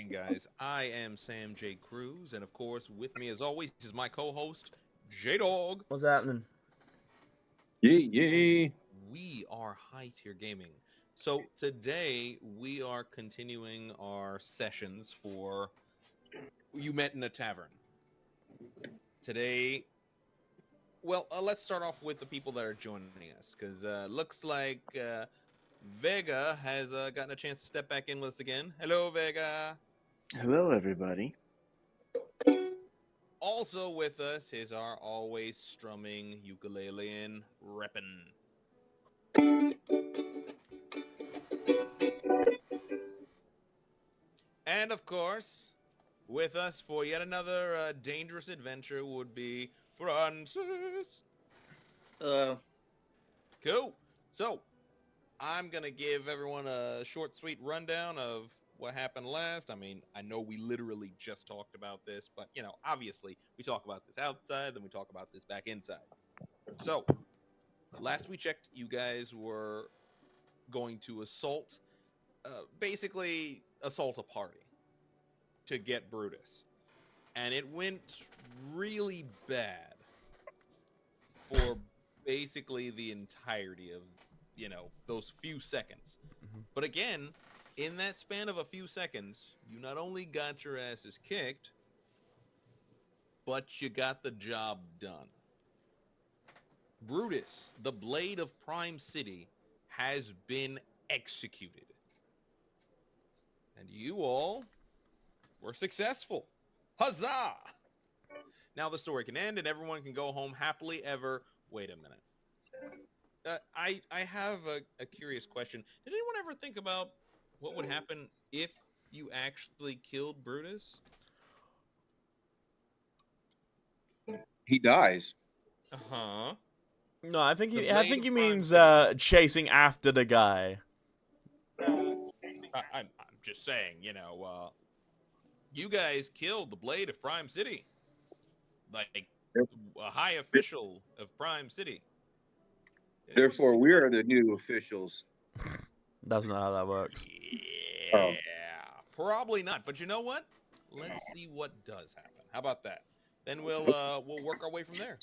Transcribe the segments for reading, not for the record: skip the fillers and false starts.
guys. I am Sam J. Cruz, and of course, with me as always is my co-host, J-Dog. What's happening? Yay, And yay. we are High Tier Gaming. So today we are continuing our sessions for You Met in a Tavern. Today, let's start off with the people that are joining us, because looks like Vega has gotten a chance to step back in with us again. Hello, Vega. Hello, everybody. Also with us is our always strumming ukulelean Reppin. And of course, with us for yet another dangerous adventure would be Francis. Cool. So, I'm going to give everyone a short, sweet rundown of what happened last. I mean, I know we literally just talked about this, but, obviously, we talk about this outside, then we talk about this back inside. So, last we checked, you guys were going to basically assault a party to get Brutus. And it went really bad for basically the entirety of, those few seconds. Mhm. But again, in that span of a few seconds, you not only got your asses kicked, but you got the job done. Brutus, the Blade of Prime City, has been executed. And you all were successful. Huzzah! Now the story can end and everyone can go home happily ever. Wait a minute. I have a curious question. Did anyone ever think about what would happen if you actually killed Brutus? He dies. Uh-huh. No, I think The he. I Blade think of he Prime means City. chasing after the guy. I'm just saying, you guys killed the Blade of Prime City. Like, a high official of Prime City. Did anyone Therefore, think we about... are the new officials. That's not how that works. Yeah, probably not. But you know what? Let's see what does happen. How about that? Then we'll work our way from there.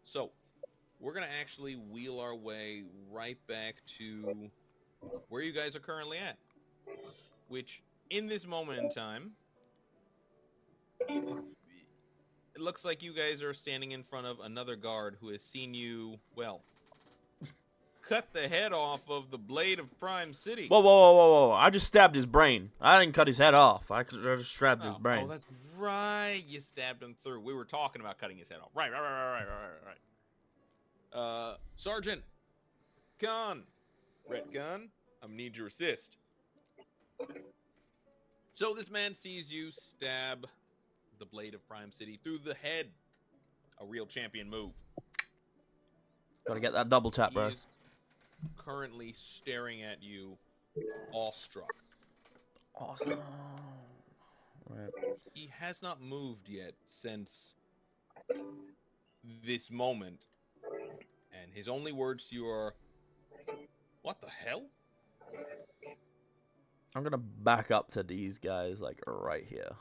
So, we're gonna actually wheel our way right back to where you guys are currently at, which in this moment in time, it looks like you guys are standing in front of another guard who has seen you, cut the head off of the Blade of Prime City. Whoa, whoa, whoa, whoa, whoa! I just stabbed his brain. I didn't cut his head off. I just stabbed his Oh, brain. that's right. You stabbed him through. We were talking about cutting his head off. Right. Sergeant Gunn, Red Gunn, I'm gonna need your assist. So this man sees you stab the Blade of Prime City through the head. A real champion move. Gotta get that double tap, He bro. is currently staring at you, awestruck. Awesome. Right. He has not moved yet since this moment, and his only words to you are, "What the hell?" I'm gonna back up to these guys, like right here.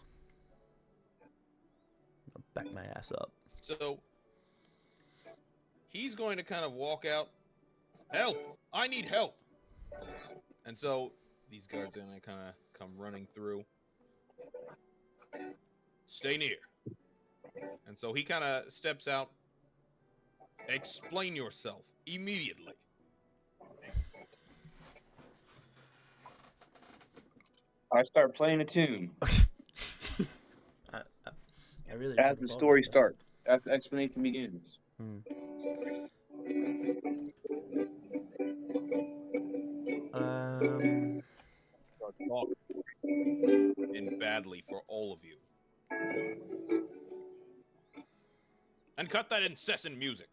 Back my ass up. So he's going to kind of walk out. Help! I need help! And so these guards are going to kind of come running through. Stay near. And so he kind of steps out. Explain yourself immediately. I start playing a tune I really as the story starts, as the explanation begins. Start talking. And badly for all of you. And cut that incessant music.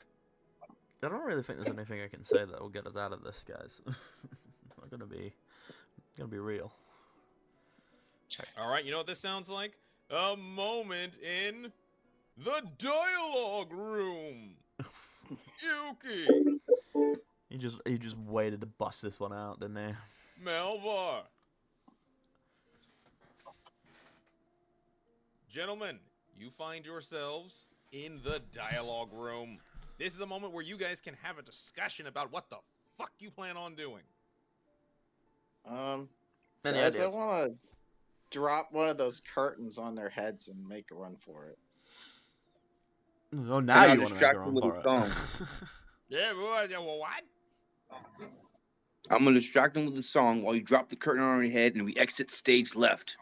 I don't really think there's anything I can say that will get us out of this, guys. I'm gonna be real. All right, you know what this sounds like? A moment in the dialogue room. Yuki, He just waited to bust this one out, didn't he? Melvar, Gentlemen, you find yourselves in the dialogue room. This is a moment where you guys can have a discussion about what the fuck you plan on doing. Any Guys, I ideas? want to drop one of those curtains on their heads and make a run for it. Oh, now I'll you want to make distract a them run with for a it. song. Yeah, what? I'm gonna distract them with a song while you drop the curtain on your head and we exit stage left.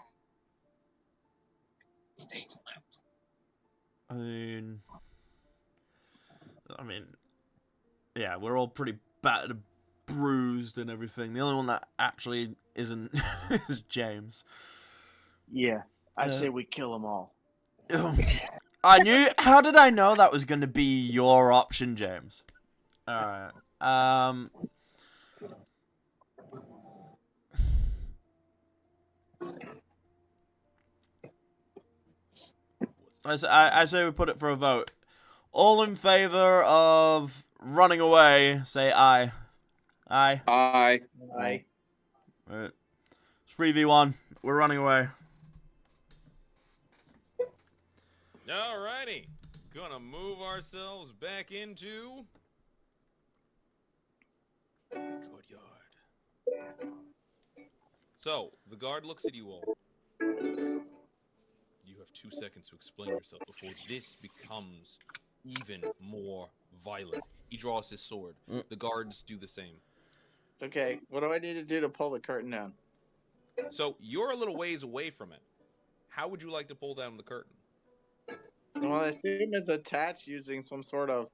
Stage left. I mean, yeah, we're all pretty battered, and bruised, and everything. The only one that actually isn't is James. Yeah, I say we kill them all. I knew. How did I know that was going to be your option, James? All right. I say we put it for a vote. All in favor of running away, say aye. Aye. Aye. Aye. Right. It's 3v1. We're running away. Alrighty. Gonna move ourselves back into the courtyard. So, the guard looks at you all. You have 2 seconds to explain yourself before this becomes even more violent. He draws his sword. The guards do the same. Okay, what do I need to do to pull the curtain down? So, you're a little ways away from it. How would you like to pull down the curtain? Well, I assume it's attached using some sort of,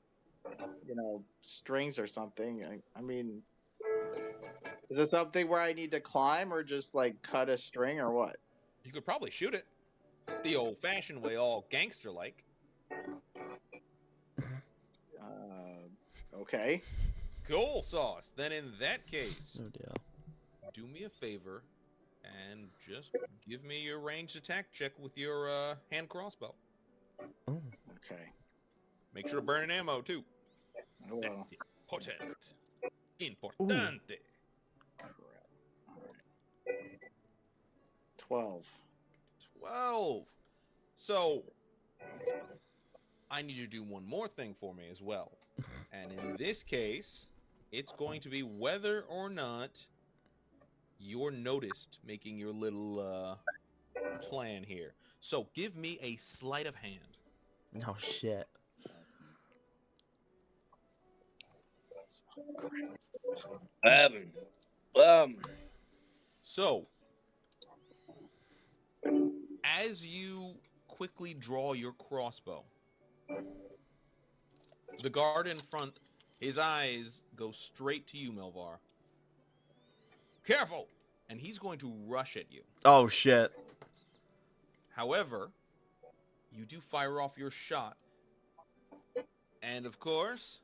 strings or something. I mean, is it something where I need to climb or just like cut a string or what? You could probably shoot it. The old-fashioned way, all gangster-like. Okay. Cool sauce. Then in that case, Oh dear. do me a favor and just give me your ranged attack check with your hand crossbow. Oh. Okay. Make sure to burn an ammo too. I will. Important. Importante. Crap. All right. 12. 12. So, I need you to do one more thing for me as well. And in this case, it's going to be whether or not you're noticed making your little plan here. So, give me a sleight of hand. Oh shit. Eleven. So, as you quickly draw your crossbow, the guard in front, his eyes go straight to you, Melvar. Careful! And he's going to rush at you. Oh shit. However, you do fire off your shot. And of course,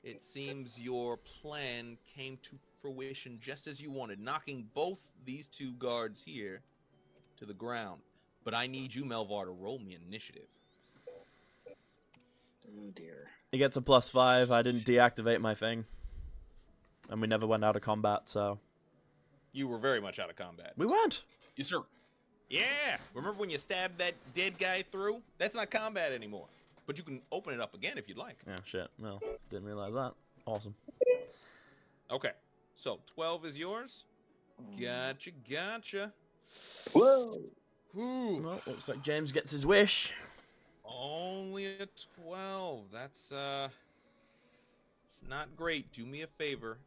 it seems your plan came to fruition just as you wanted, knocking both these two guards here to the ground. But I need you, Melvar, to roll me initiative. Oh dear. He gets a +5. I didn't deactivate my thing. And we never went out of combat, so. You were very much out of combat. We weren't. Yes, sir. Yeah! Remember when you stabbed that dead guy through? That's not combat anymore. But you can open it up again if you'd like. Yeah, shit. No, didn't realize that. Awesome. Okay. So, 12 is yours. Gotcha. Whoa. Whew. Well, looks like James gets his wish. Only a 12. That's, it's not great. Do me a favor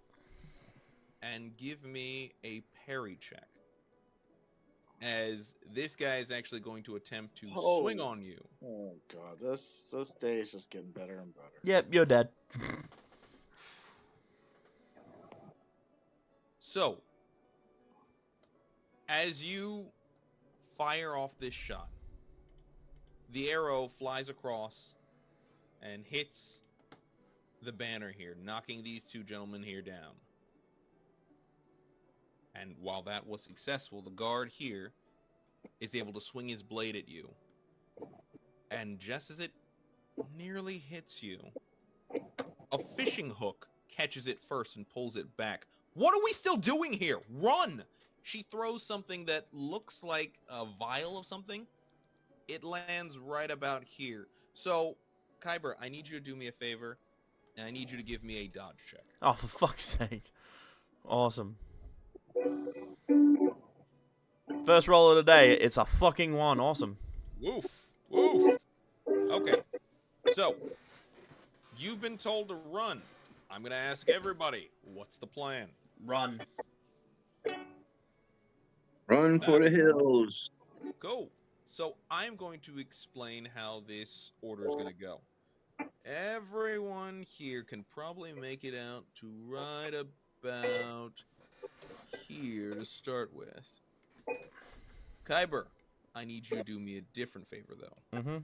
and give me a parry check. As this guy is actually going to attempt to swing on you. Oh god, this day is just getting better and better. Yep, you're dead. So, as you fire off this shot, the arrow flies across and hits the banner here, knocking these two gentlemen here down. And while that was successful, the guard here is able to swing his blade at you. And just as it nearly hits you, a fishing hook catches it first and pulls it back. What are we still doing here? Run! She throws something that looks like a vial of something it lands right about here. So, Kyber, I need you to do me a favor, and I need you to give me a dodge check. Oh, for fuck's sake. Awesome. First roll of the day, it's a fucking 1. Awesome. Woof. Woof. Okay. So, you've been told to run. I'm going to ask everybody, what's the plan? Run. Run for the hills. Go. So, I'm going to explain how this order is going to go. Everyone here can probably make it out to right about here to start with. Kyber, I need you to do me a different favor, though. Mm-hmm.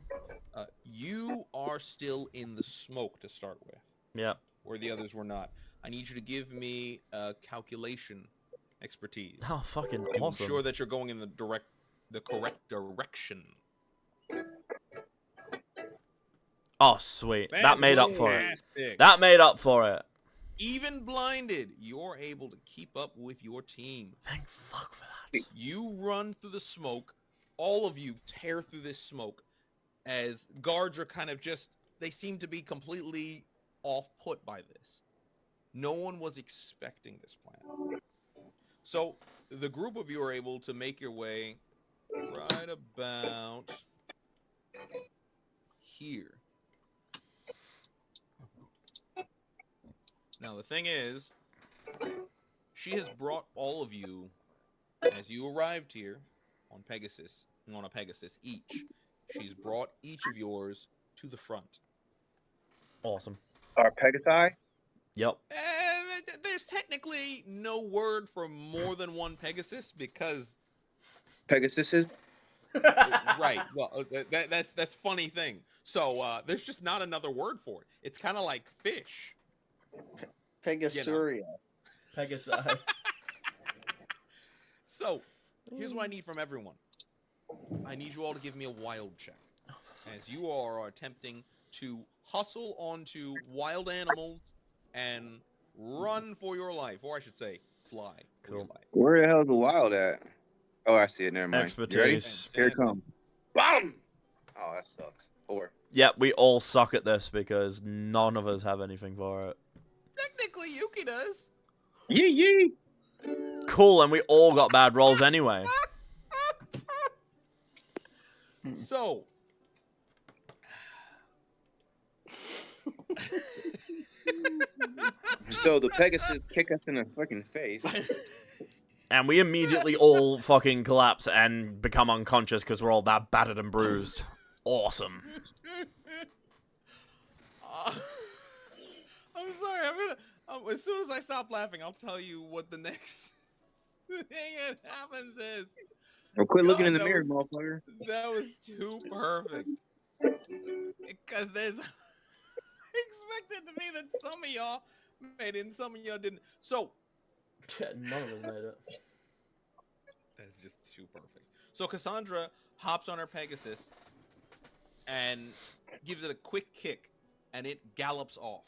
You are still in the smoke to start with, Yep. where the others were not. I need you to give me calculation expertise. Oh, fucking To awesome. ensure that you're going in the correct direction. Oh, sweet. That made up for it. Fantastic. That made up for it. Even blinded, you're able to keep up with your team. Thank fuck for that. You run through the smoke. All of you tear through this smoke as guards are kind of just, they seem to be completely off-put by this. No one was expecting this plan. So the group of you are able to make your way right about here. Now the thing is, she has brought all of you, as you arrived here on a Pegasus each. She's brought each of yours to the front. Awesome. Our Pegasi? Yep. There's technically no word for more than one Pegasus because Pegasuses? right. Well, that's funny thing. So there's just not another word for it. It's kind of like fish. Pegasuria. Pegasus. So here's what I need from everyone. I need you all to give me a wild check, as you are attempting to hustle onto wild animals and run for your life, or I should say, fly for your Cool. life. Where the hell is the wild at? Oh, I see it. Never mind. You ready? Expertise. Here it comes. Bottom! Oh, that sucks. 4. Yep, we all suck at this because none of us have anything for it. Technically, Yuki does. Yee yee! Cool, and we all got bad rolls anyway. So, So the Pegasus kick us in the fucking face. And we immediately all fucking collapse and become unconscious because we're all that battered and bruised. Awesome. I'm sorry. I'm gonna. As soon as I stop laughing, I'll tell you what the next thing that happens is. Well, quit looking in the that mirror, was- motherfucker. That was too perfect. Because there's expected to be that some of y'all made it and some of y'all didn't. So None of us made it. that's just too perfect. So Cassandra hops on her Pegasus and gives it a quick kick, and it gallops off.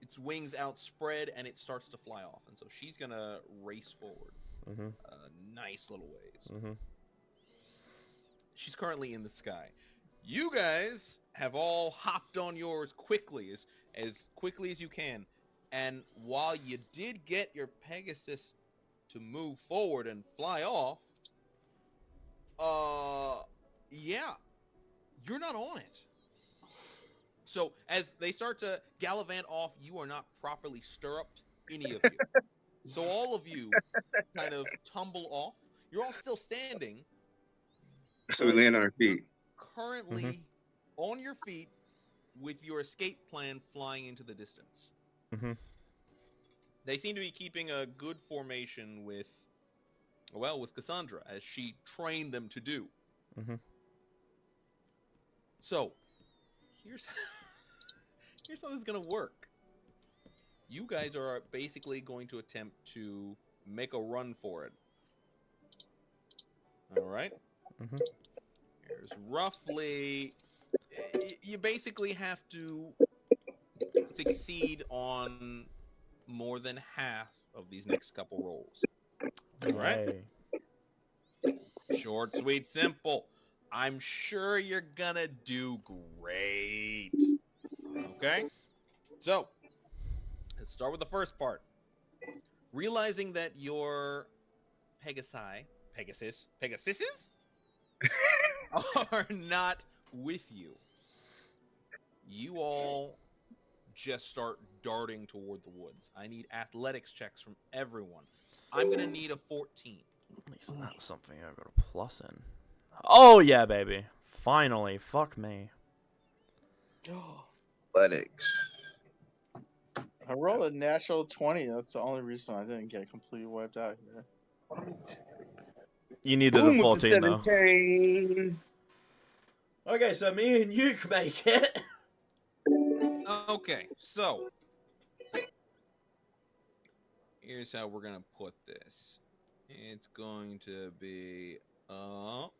Its wings outspread, and it starts to fly off. And so she's gonna race forward. Mm-hmm. Nice little ways. Mm-hmm. She's currently in the sky. You guys have all hopped on yours quickly, as quickly as you can. And while you did get your Pegasus to move forward and fly off, yeah, you're not on it. So as they start to gallivant off, you are not properly stirruped, any of you. So all of you kind of tumble off. You're all still standing, So we land on our feet. currently on your feet with your escape plan flying into the distance. Mm-hmm. They seem to be keeping a good formation with Cassandra, as she trained them to do. Mm-hmm. So, here's how this is going to work. You guys are basically going to attempt to make a run for it. All right? Mm-hmm. There's roughly... You basically have to succeed on more than half of these next couple rolls. All right? Hey. Short, sweet, simple. I'm sure you're gonna do great. Okay? So, let's start with the first part. Realizing that your Pegasus, are not with you. You all just start darting toward the woods. I need athletics checks from everyone. I'm gonna need a 14. At least that's something I got a plus in. Oh yeah, baby. Finally, fuck me. Athletics. I rolled a natural 20. That's the only reason I didn't get completely wiped out here. You needed Boom a with the 14 though. 17. Okay, so me and you can make it. Okay, so here's how we're gonna put this. It's going to be up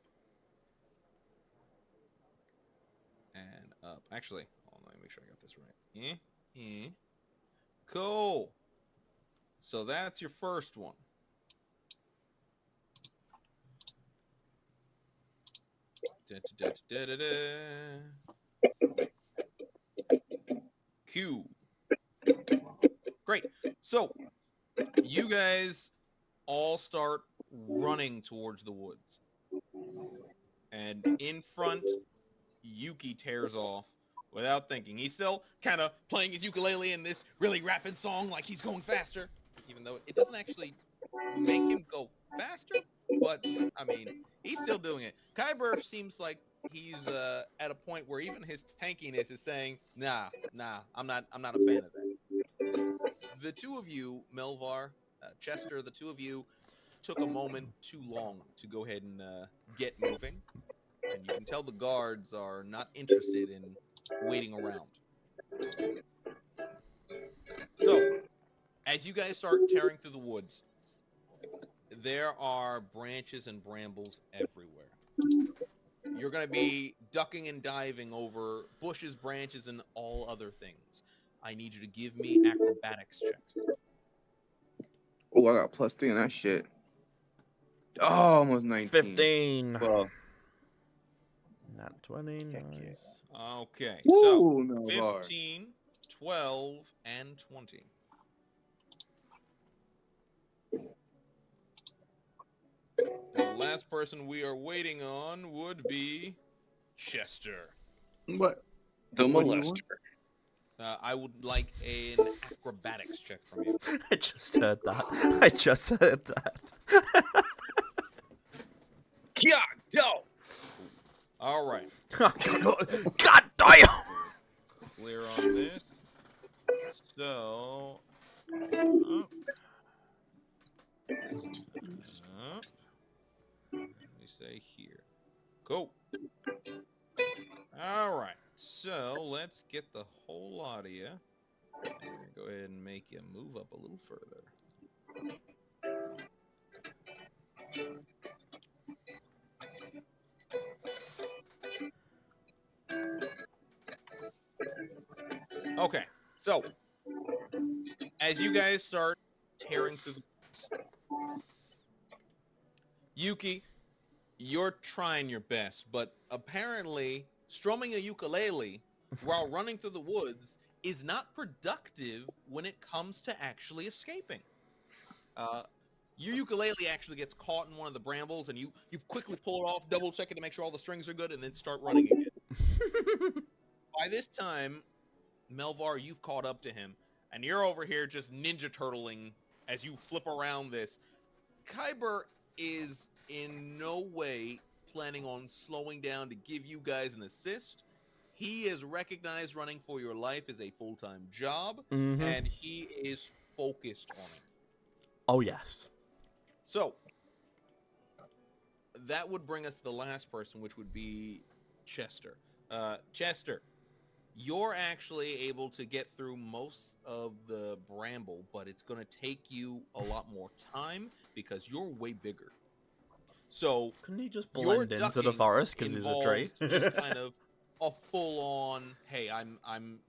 and up. Actually, hold on, let me make sure I got this right. Cool. So that's your first one. Q. Great. So you guys all start running towards the woods. And in front, Yuki tears off without thinking. He's still kind of playing his ukulele in this really rapid song like he's going faster, even though it doesn't actually make him go faster. But, I mean, he's still doing it. Kyber seems like he's at a point where even his tankiness is saying, nah, I'm not a fan of that. The two of you, Melvar, Chester, the two of you took a moment too long to go ahead and get moving. And you can tell the guards are not interested in waiting around. So, as you guys start tearing through the woods, there are branches and brambles everywhere. You're going to be ducking and diving over bushes, branches, and all other things. I need you to give me acrobatics checks. Oh, I got +3 on that shit. Oh, almost 19. 15. Well, Not 20. Heck yeah. Nice. Okay, woo, so Melvar. 15, 12, and 20. And the last person we are waiting on would be Chester. What? The What do you want? molester. I would like an acrobatics check from you. I just heard that. Yeah, yo. All right, God damn! clear on this. So, up. Let me say here. Cool. All right, so let's get the whole lot of you. I'm gonna go ahead and make you move up a little further. Okay, so as you guys start tearing through the woods, Yuki, you're trying your best, but apparently strumming a ukulele while running through the woods is not productive when it comes to actually escaping. Your ukulele actually gets caught in one of the brambles, and you quickly pull it off, double check it to make sure all the strings are good, and then start running again. By this time, Melvar, you've caught up to him, and you're over here just ninja turtling as you flip around this. Kyber is in no way planning on slowing down to give you guys an assist. He has recognized running for your life is a full-time job, and he is focused on it. Oh yes. So, that would bring us to the last person, which would be Chester. Chester, you're actually able to get through most of the bramble, but it's going to take you a lot more time because you're way bigger. So Couldn't he just your blend into the ducking forest because he's a involves tree? just kind of a full-on, hey, I'm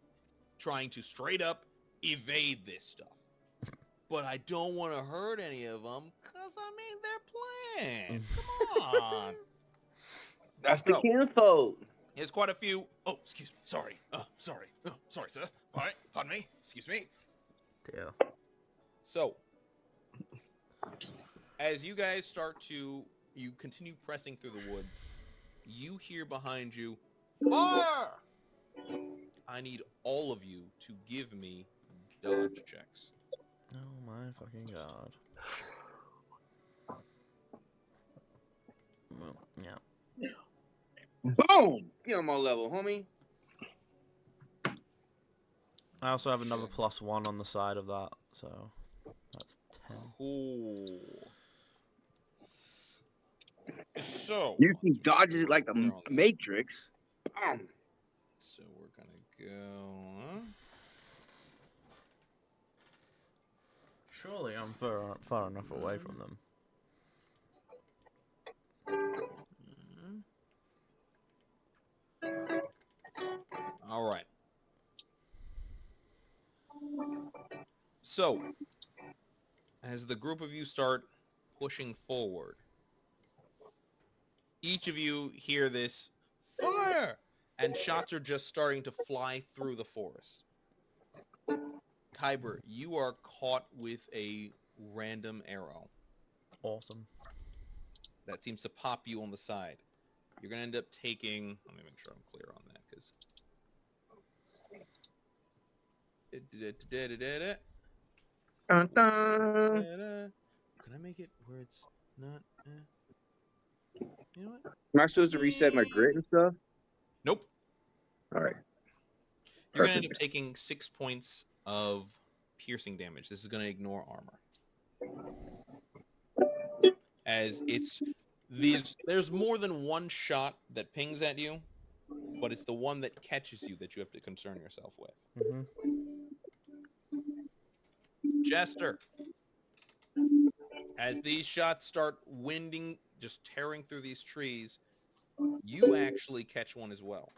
trying to straight up evade this stuff. But I don't want to hurt any of them because, I mean, they're plants. Come on. That's the So, kinfolk. there's quite a few. Oh, excuse me. Sorry. Sorry. Oh, sorry, sir. All right. Pardon me. Excuse me. Yeah. So, as you guys you continue pressing through the woods, you hear behind you, fire! I need all of you to give me dodge checks. Oh my fucking god. Well, yeah. Boom! Get on my level, homie. I also have another +1 on the side of that, so that's 10. Cool. So, You can dodge it like the We're on that. Matrix. Boom. So we're gonna go. Surely I'm far enough away from them. All right. So, as the group of you start pushing forward, each of you hear this fire, and shots are just starting to fly through the forest. Kyber, you are caught with a random arrow Awesome. that seems to pop you on the side. You're going to end up taking... Let me make sure I'm clear on that, because... Dun, dun. Can I make it where it's not... You know what? Am I supposed to reset my grit and stuff? Nope. All right. You're going to end Perfect. up taking 6 points of piercing damage. This is going to ignore armor. As there's more than one shot that pings at you, but it's the one that catches you that you have to concern yourself with. Mm-hmm. Jester, as these shots start just tearing through these trees, you actually catch one as well.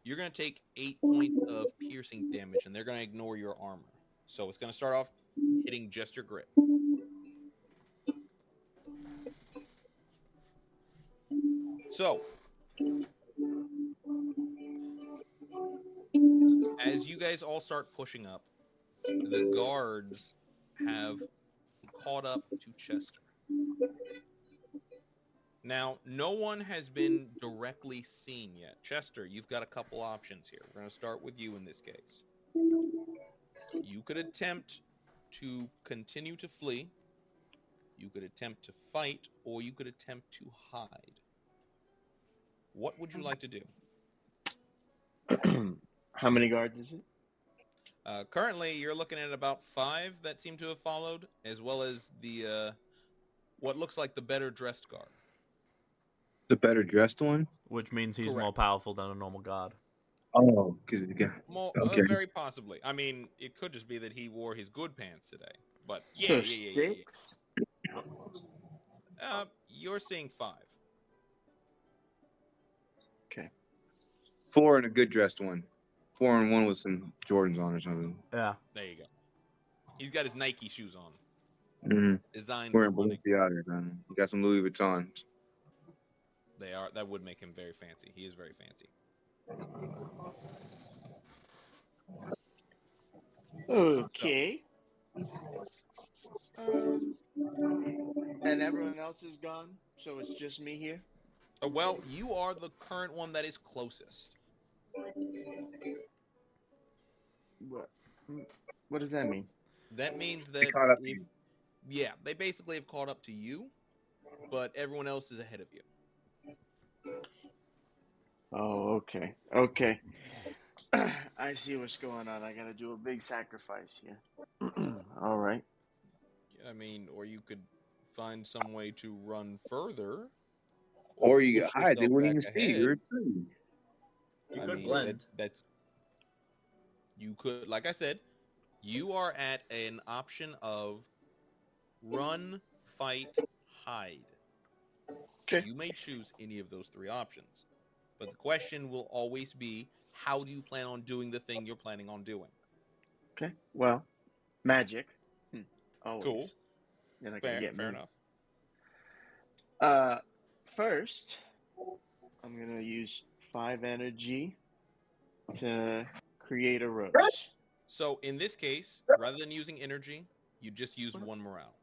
You're going to take 8 points of piercing damage, and they're going to ignore your armor. So it's going to start off hitting just your grit. So, as you guys all start pushing up, the guards have caught up to Chester. Now, no one has been directly seen yet. Chester, you've got a couple options here. We're going to start with you in this case. You could attempt to continue to flee, you could attempt to fight, or you could attempt to hide. What would you like to do? How many guards is it? Currently, you're looking at about 5 that seem to have followed, as well as the what looks like the better dressed guard. The better dressed one? Which means he's Correct. more powerful than a normal guard. Oh, because okay. Very possibly. I mean, it could just be that he wore his good pants today. But yeah, So yeah. 6? You're seeing 5. Okay. 4 and a good dressed one. 4 and 1 with some Jordans on or something. Yeah. There you go. He's got his Nike shoes on. Mm-hmm. Designed for Wearing running. Balenciaga, man. You got some Louis Vuitton. That would make him very fancy. He is very fancy. Okay. And everyone else is gone, so it's just me here? Well, you are the current one that is closest. What does that mean? That means They that caught up to you. yeah, they basically have caught up to you, but everyone else is ahead of you. Oh, okay. Okay. I see what's going on. I gotta do a big sacrifice here. All right. I mean, or you could find some way to run further. Or you push hide. They yourself wouldn't even back see you. ahead. You're a tree. You I could mean, blend. that's you could, like I said, you are at an option of run, fight, hide. Okay. You may choose any of those 3 options. But the question will always be, how do you plan on doing the thing you're planning on doing? Okay. Well, magic. Always. Cool. You're not gonna get me. Fair enough. Uh, first, I'm gonna use 5 energy to create a rose. So in this case, rather than using energy, you just use What? 1 morale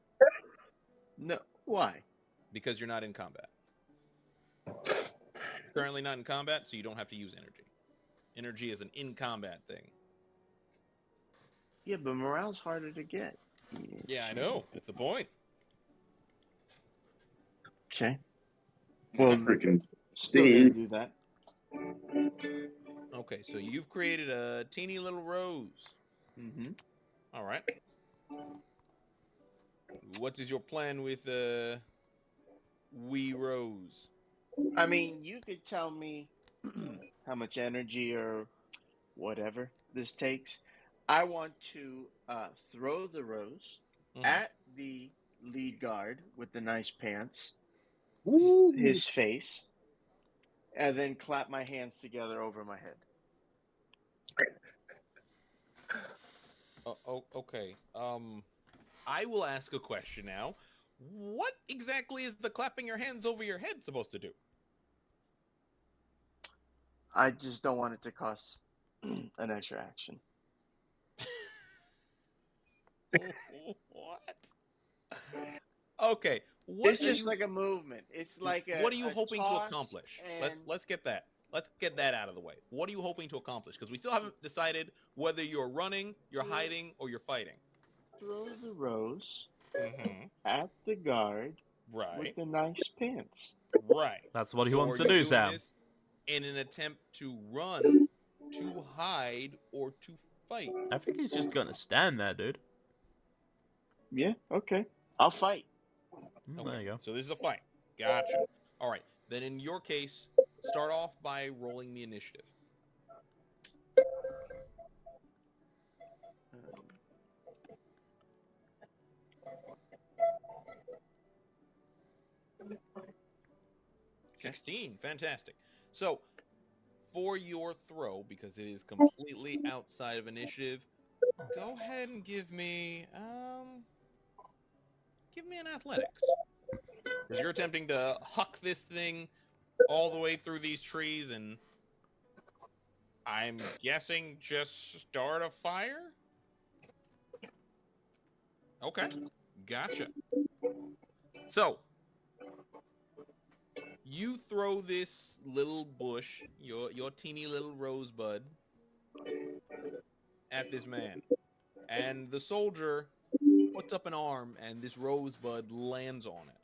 No, why? because you're not in combat. You're currently not in combat, so you don't have to use energy. Energy is an in combat thing. Yeah, but morale's harder to get. Yeah, I know. That's the point. Okay. Well, Well, freaking still gonna do that. Okay, so you've created a teeny little rose. Mm-hmm. All right. What is your plan with wee rose? I mean, you could tell me how much energy or whatever this takes. I want to throw the rose Mhm. at the lead guard with the nice pants, Woo. his face, and then clap my hands together over my head. Okay. I will ask a question now. What exactly is the clapping your hands over your head supposed to do? I just don't want it to cost an extra action. What? Okay. It's just like a movement. It's like What are you a hoping to toss accomplish? and Let's get that. Let's get that out of the way. What are you hoping to accomplish? Because we still haven't decided whether you're running, you're hiding, or you're fighting. throw the rose Mm-hmm. at the guard with Right. the nice pants. Right. That's what he So wants are to you do, doing Sam. this in an attempt to run, to hide, or to fight? I think he's just gonna stand there, dude. Yeah, okay. I'll fight. There you go. So this is a fight. Gotcha. All right. Then in your case, start off by rolling the initiative. Um, 16. Fantastic. So for your throw, because it is completely outside of initiative, go ahead and give me an athletics. Because you're attempting to huck this thing all the way through these trees and I'm guessing just start a fire? Okay. Gotcha. So, you throw this little bush, your teeny little rosebud, at this man. And the soldier puts up an arm and this rosebud lands on it.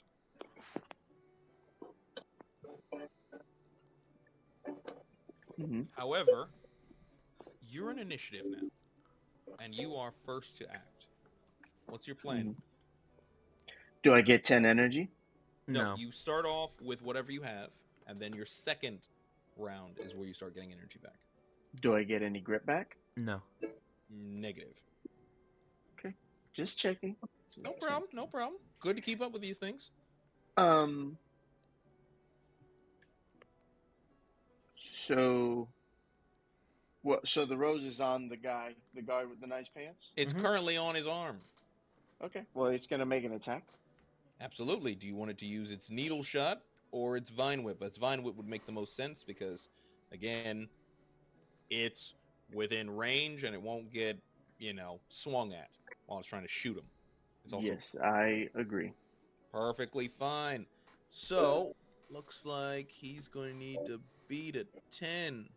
mhm. However, you're in initiative now, and you are first to act. What's your plan? Mhm. Do I get 10 energy? No. You start off with whatever you have, and then your second round is where you start getting energy back. Do I get any grip back? No. Negative. Okay. Just checking. No Just problem. checking. No problem. Good to keep up with these things. Um. So. What? So the rose is on the guy with the nice pants. It's Mhm. currently on his arm. Okay. Well, it's gonna make an attack. Absolutely. Do you want it to use its needle shot or its vine whip? Its vine whip would make the most sense because, again, it's within range and it won't get, swung at while it's trying to shoot him. It's also Yes, I agree. perfectly fine. So, looks like he's going to need to beat a 10.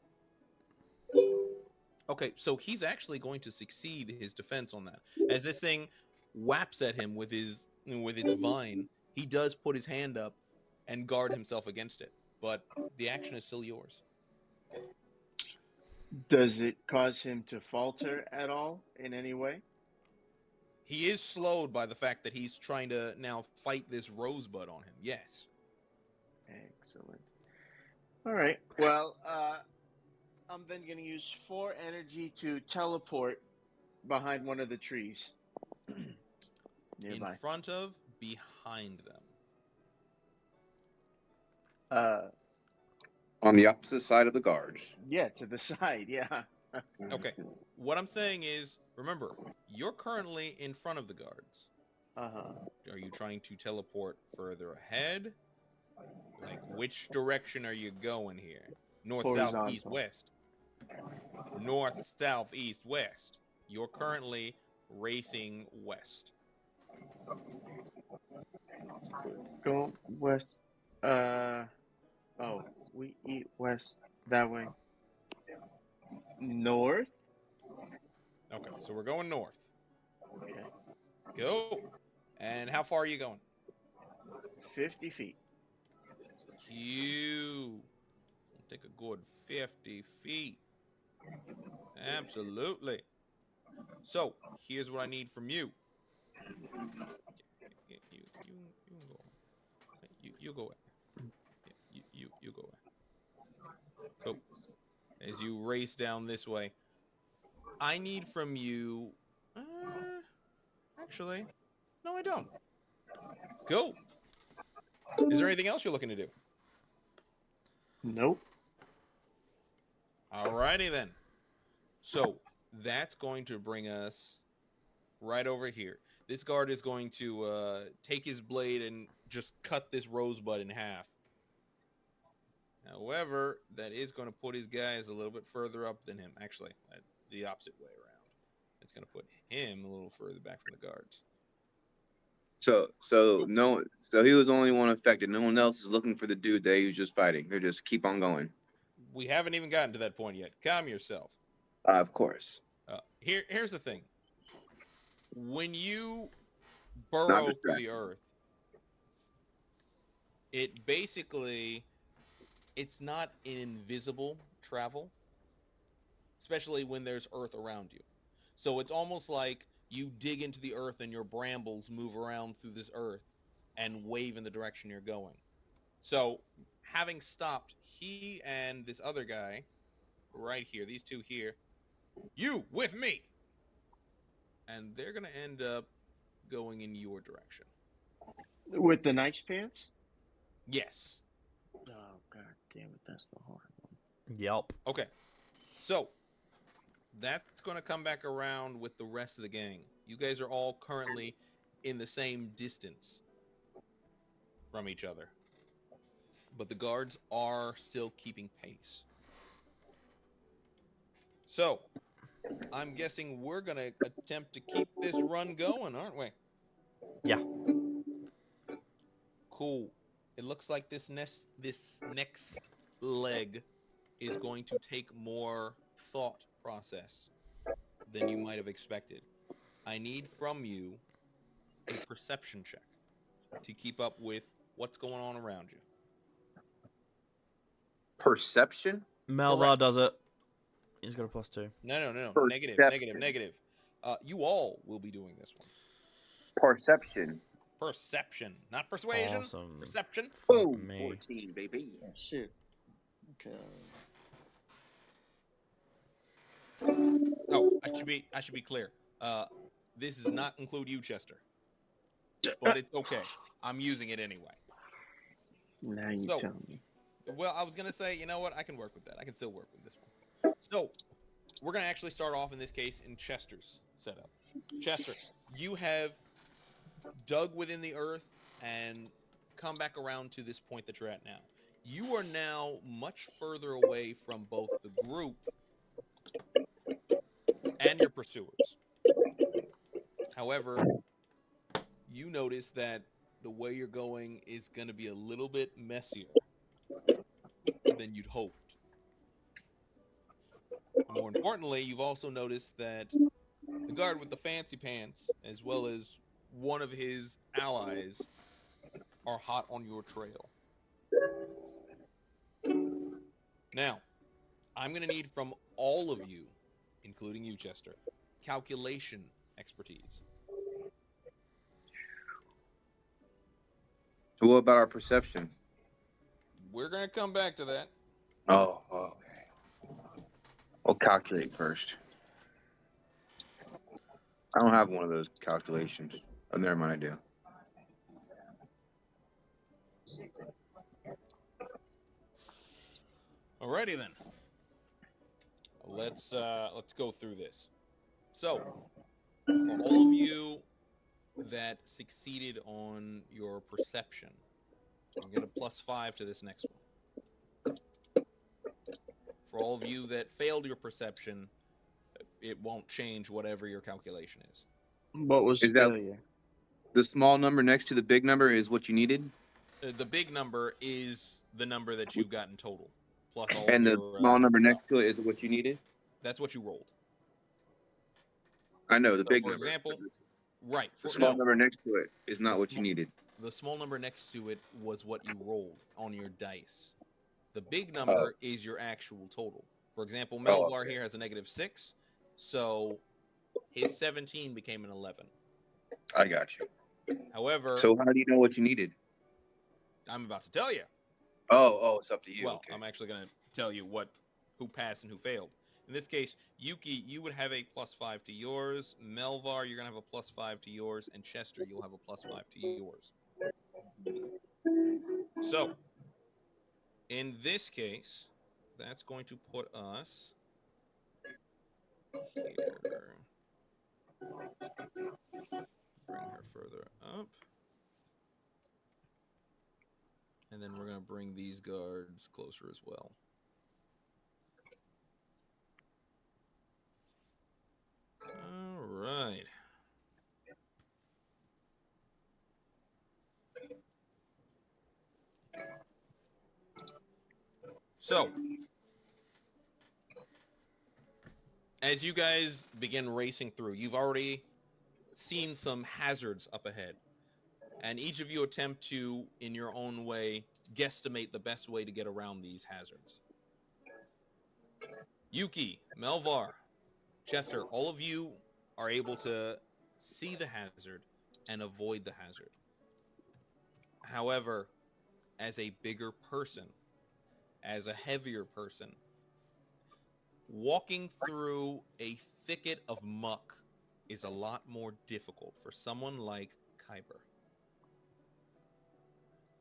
Okay, so he's actually going to succeed his defense on that. As this thing whaps at him with its vine, he does put his hand up and guard himself against it. But the action is still yours. Does it cause him to falter at all in any way? He is slowed by the fact that he's trying to now fight this rosebud on him. Yes. Excellent. All right. Well, I'm then going to use 4 energy to teleport behind one of the trees In nearby. front of, behind them. Uh, On the opposite side of the guards. yeah, to the side. Yeah. Okay. What I'm saying is, remember, you're currently in front of the guards. Uh huh. Are you trying to teleport further ahead Like, which direction are you going here? North, south, east, Horizontal. west. North, south, east, west. You're currently racing west. Go west. Oh, we eat west that way. North. Okay, so we're going north. Okay. Go. And how far are you going? 50 feet. You take a good 50 feet. Absolutely. So here's what I need from you. You go. You go. You go. So as you race down this way, I need from you. Actually, no, I don't. Go. Is there anything else you're looking to do? Nope. Alrighty then. So that's going to bring us right over here. This guard is going to take his blade and just cut this rosebud in half. However, that is going to put his guys a little bit further up than him. Actually, the opposite way around. It's going to put him a little further back from the guards. So he was the only one affected. No one else is looking for the dude that he was just fighting. They just keep on going. We haven't even gotten to that point yet. Calm yourself. Of course. Here's the thing. When you burrow through the earth, it basically, it's not an invisible travel, especially when there's earth around you. So it's almost like you dig into the earth and your brambles move around through this earth and wave in the direction you're going. So having stopped, he and this other guy right here, these two here, you with me. And they're going to end up going in your direction. With the nice pants? Yes. Oh, god damn it. That's the hard one. Yep. Okay. So that's going to come back around with the rest of the gang. You guys are all currently in the same distance from each other. But the guards are still keeping pace. So, I'm guessing we're going to attempt to keep this run going, aren't we? Yeah. Cool. It looks like this next leg is going to take more thought process than you might have expected. I need from you a perception check to keep up with what's going on around you. Perception? Melvar does it. He's got a +2. No. Perception. Negative. You all will be doing this one. Perception. Perception, not persuasion. Awesome. Perception. Boom. Me. 14, baby. Oh, shoot. Okay. Oh, I should be clear. This does not include you, Chester. But it's okay. I'm using it anyway. Now you So- tell me. Well, I was gonna say, you know what? I can work with that. I can still work with this one. So, we're gonna actually start off in this case in Chester's setup. Chester, you have dug within the earth and come back around to this point that you're at now. You are now much further away from both the group and your pursuers. However, you notice that the way you're going is going to be a little bit messier than you'd hoped. And more importantly, you've also noticed that the guard with the fancy pants, as well as one of his allies, are hot on your trail. Now, I'm going to need from all of you, including you, Chester, calculation expertise. So what about our perception? We're going to come back to that. Oh, okay. I'll calculate first. I don't have one of those calculations. Oh, never mind, I do. Alrighty then. Let's go through this. So, for all of you that succeeded on your perception, You get a +5 to this next one. For all of you that failed your perception, it won't change whatever your calculation is. What was Is that failure? the small number next to the big number is what you needed? The big number is the number that you've got in total, plus all And of the your small number stuff. next to it is what you needed? That's what you rolled. I know, the So, big for number. example, right. The small No, number next to it is not The what you small- needed. the small number next to it was what you rolled on your dice. The big Oh. number is your actual total. For example, Oh, Melvar okay. here has a -6, so his 17 became an 11. I got you. However, So how do you know what you needed? I'm about to tell you. Oh, it's up to you. Well, Okay. I'm actually going to tell you who passed and who failed. In this case, Yuki, you would have a +5 to yours. Melvar, you're going to have a +5 to yours. And Chester, you'll have a +5 to yours. So, in this case, that's going to put us here. Bring her further up. And then we're going to bring these guards closer as well. All right. So, as you guys begin racing through, you've already seen some hazards up ahead. And each of you attempt to, in your own way, guesstimate the best way to get around these hazards. Yuki, Melvar, Chester, all of you are able to see the hazard and avoid the hazard. However, as a bigger person, as a heavier person, walking through a thicket of muck is a lot more difficult for someone like Kyber.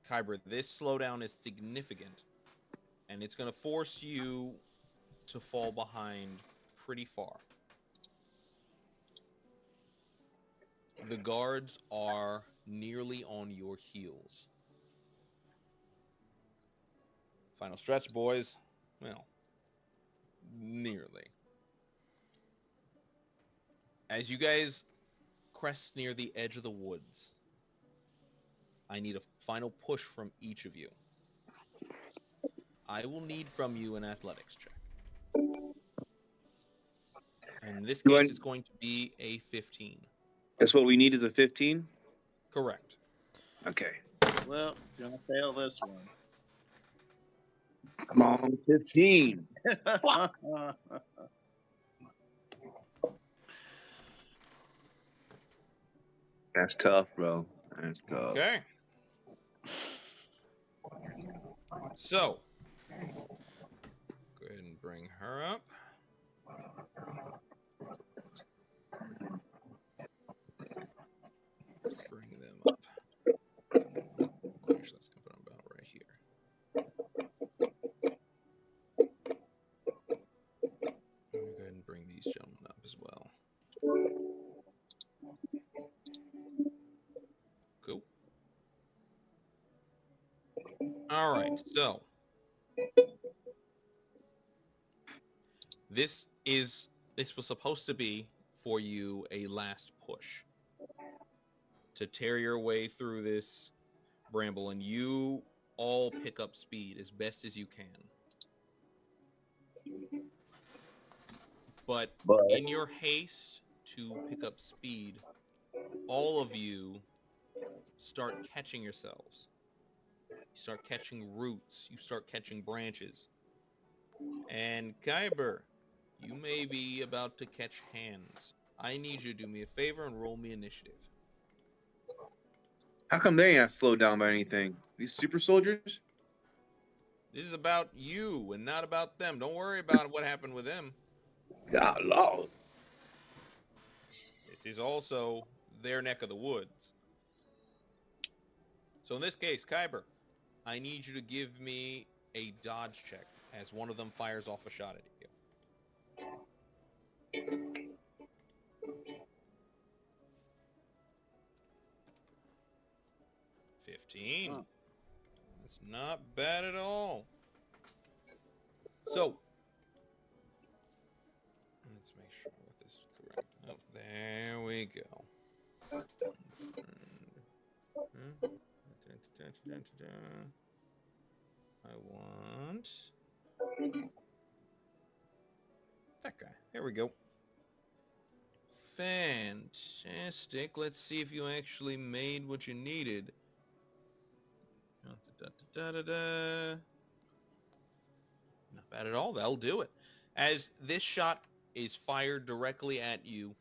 Kyber, this slowdown is significant, and it's going to force you to fall behind pretty far. The guards are nearly on your heels. Final stretch, boys. Well, nearly. As you guys crest near the edge of the woods, I need a final push from each of you. I will need from you an athletics check. And in this case, it's going to be a 15. That's what we need is a 15? Correct. Okay. Well, gonna fail this one. Come on, 15. That's tough, bro. That's tough. Okay. So, go ahead and bring her up. Bring them up. Actually, let's put them about right here. Let me go ahead and bring these gentlemen up as well. Cool. All right, so this was supposed to be for you a last push to tear your way through this bramble, and you all pick up speed as best as you can. But in your haste to pick up speed, all of you start catching yourselves. You start catching roots. You start catching branches. And Kyber, you may be about to catch hands. I need you to do me a favor and roll me initiative. How come they ain't slowed down by anything? These super soldiers? This is about you and not about them. Don't worry about what happened with them. God, Lord. This is also their neck of the woods. So in this case, Kyber, I need you to give me a dodge check as one of them fires off a shot at you. 15. That's not bad at all. So, let's make sure I got this correct. Oh, there we go. I want that guy. There we go. Fantastic. Let's see if you actually made what you needed. Not bad at all. That'll do it. As this shot is fired directly at you,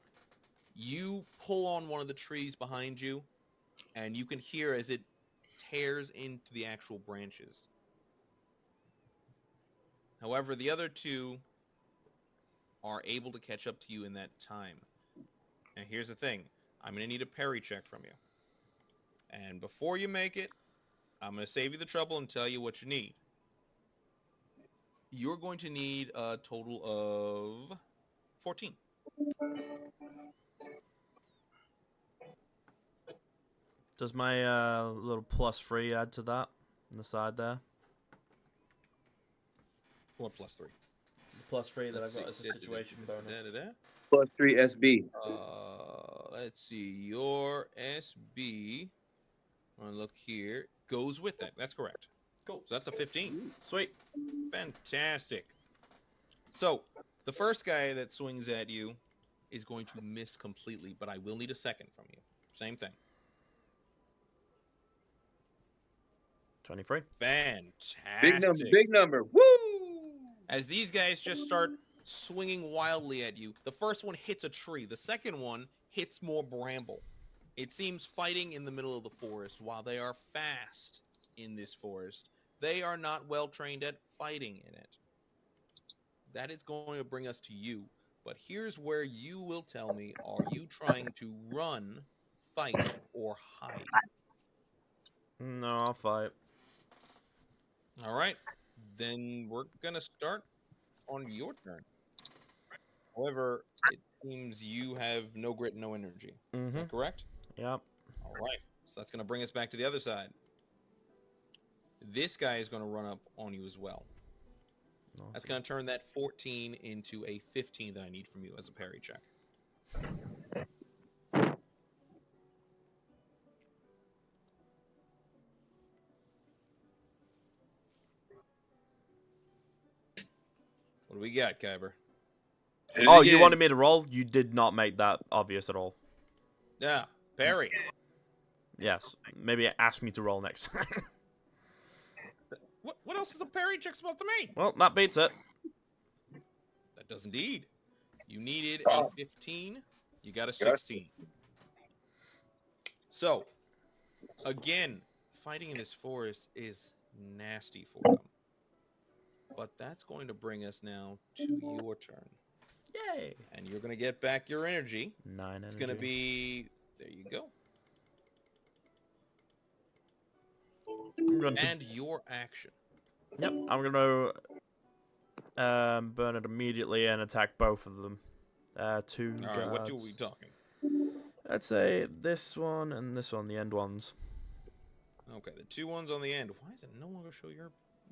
you pull on one of the trees behind you, and you can hear as it tears into the actual branches. However, the other two are able to catch up to you in that time. And here's the thing. I'm going to need a parry check from you. And before you make it, I'm going to save you the trouble and tell you what you need. You're going to need a total of 14. Does my little +3 add to that on the side there? What +3? The +3 that Let's I've got see. as a situation bonus. +3 SB. Let's see. Your SB, I'll look here, goes with that. That's correct. Cool. So that's a 15. Sweet. Fantastic. So, the first guy that swings at you is going to miss completely, but I will need a second from you. Same thing. 23. Fantastic. Big number. Woo! As these guys just start swinging wildly at you, the first one hits a tree. The second one hits more bramble. It seems fighting in the middle of the forest, while they are fast in this forest, they are not well trained at fighting in it. That is going to bring us to you. But here's where you will tell me, are you trying to run, fight, or hide? No, I'll fight. All right. Then we're going to start on your turn. However, it seems you have no grit, no energy. Is that correct? Yep. All right. So that's going to bring us back to the other side. This guy is going to run up on you as well. Awesome. That's going to turn that 14 into a 15 that I need from you as a parry check. What do we got, Kyber? Oh, you wanted me to roll? You did not make that obvious at all. Yeah, parry. Yes. Maybe ask me to roll next time. What else is the parry check supposed to mean? Well, that beats it. That does indeed. You needed a 15. You got a 16. So, again, fighting in this forest is nasty for them. But that's going to bring us now to your turn. Yay. And you're going to get back your energy. 9 energy. It's going to be... There you go. And your action. Yep, I'm going to burn it immediately and attack both of them. 2 All right, what are we talking? I'd say this one and this one, the end ones. Okay, the 2 ones on the end. Why is it no longer show your...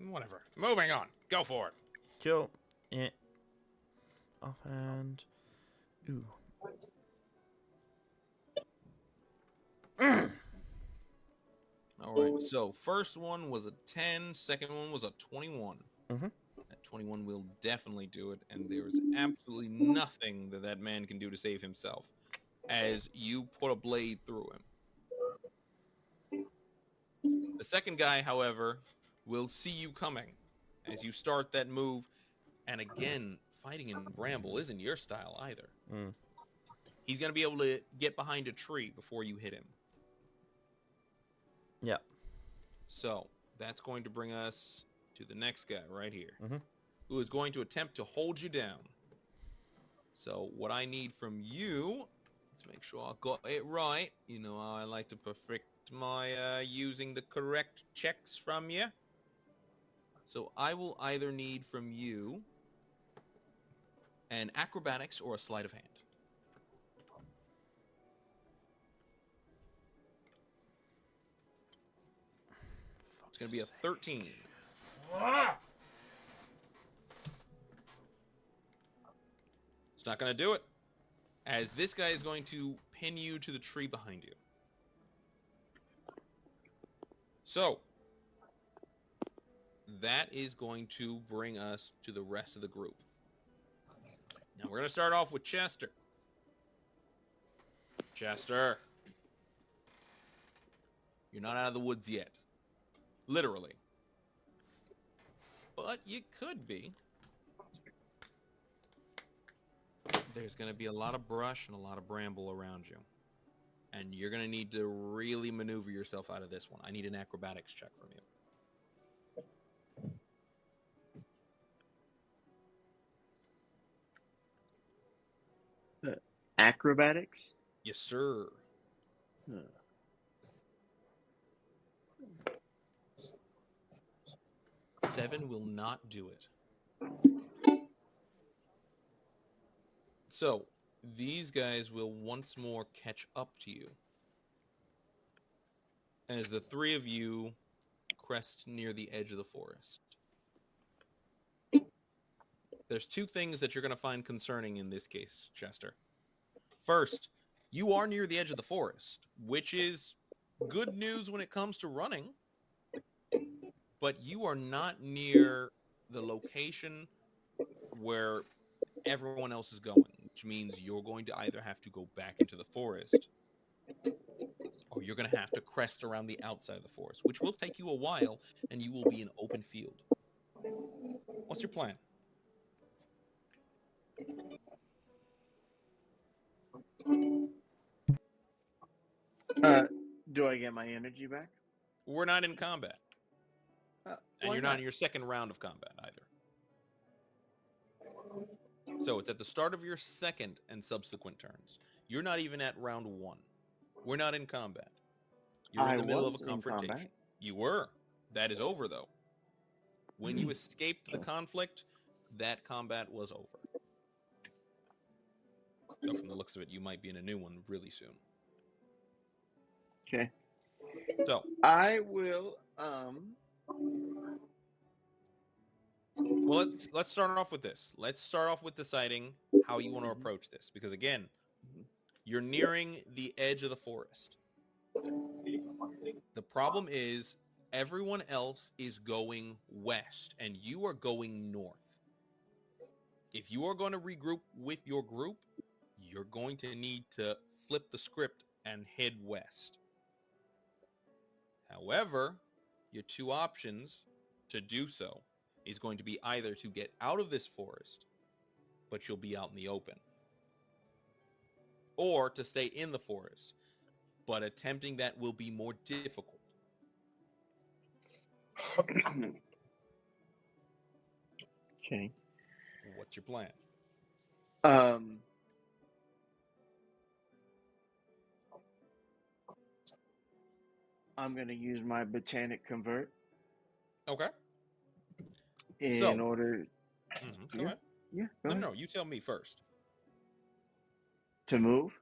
Whatever. Moving on. Go for it. Cool. Yeah. Offhand. Ooh. All right, so first one was a 10, second one was a 21. That 21 will definitely do it, and there is absolutely nothing that that man can do to save himself, as you put a blade through him. The second guy, however, will see you coming as you start that move, and again, fighting in bramble isn't your style either. He's going to be able to get behind a tree before you hit him. Yeah. So, that's going to bring us to the next guy right here, who is going to attempt to hold you down. So, what I need from you, let's make sure I got it right. You know how I like to perfect my using the correct checks from you. So, I will either need from you an acrobatics or a sleight of hand. It's going to be a 13. It's not going to do it, as this guy is going to pin you to the tree behind you. So, that is going to bring us to the rest of the group. Now, we're going to start off with Chester. Chester. You're not out of the woods yet. Literally. But you could be. There's going to be a lot of brush and a lot of bramble around you. And you're going to need to really maneuver yourself out of this one. I need an acrobatics check from you. Acrobatics? Yes, sir. Huh. 7 will not do it. So, these guys will once more catch up to you as the three of you crest near the edge of the forest. There's two things that you're going to find concerning in this case, Chester. First, you are near the edge of the forest, which is good news when it comes to running, but you are not near the location where everyone else is going, which means you're going to either have to go back into the forest or you're going to have to crest around the outside of the forest, which will take you a while, and you will be in open field. What's your plan? Do I get my energy back? We're not in combat, and Why you're not in your second round of combat either. So it's at the start of your second and subsequent turns. You're not even at round 1. We're not in combat. You're in the middle of a was in confrontation. combat. You were. That is over, though. When you escaped the conflict, that combat was over. So from the looks of it, you might be in a new one really soon. Okay. So I will. well, let's start off with this. Let's start off with deciding how you want to approach this, because again, you're nearing the edge of the forest. The problem is everyone else is going west, and you are going north. If you are going to regroup with your group, you're going to need to flip the script and head west. However, your two options to do so is going to be either to get out of this forest, but you'll be out in the open, or to stay in the forest, but attempting that will be more difficult. Okay. What's your plan? I'm gonna use my botanic convert Okay. in order. Go ahead. Yeah. Go ahead. No, you tell me first. To move.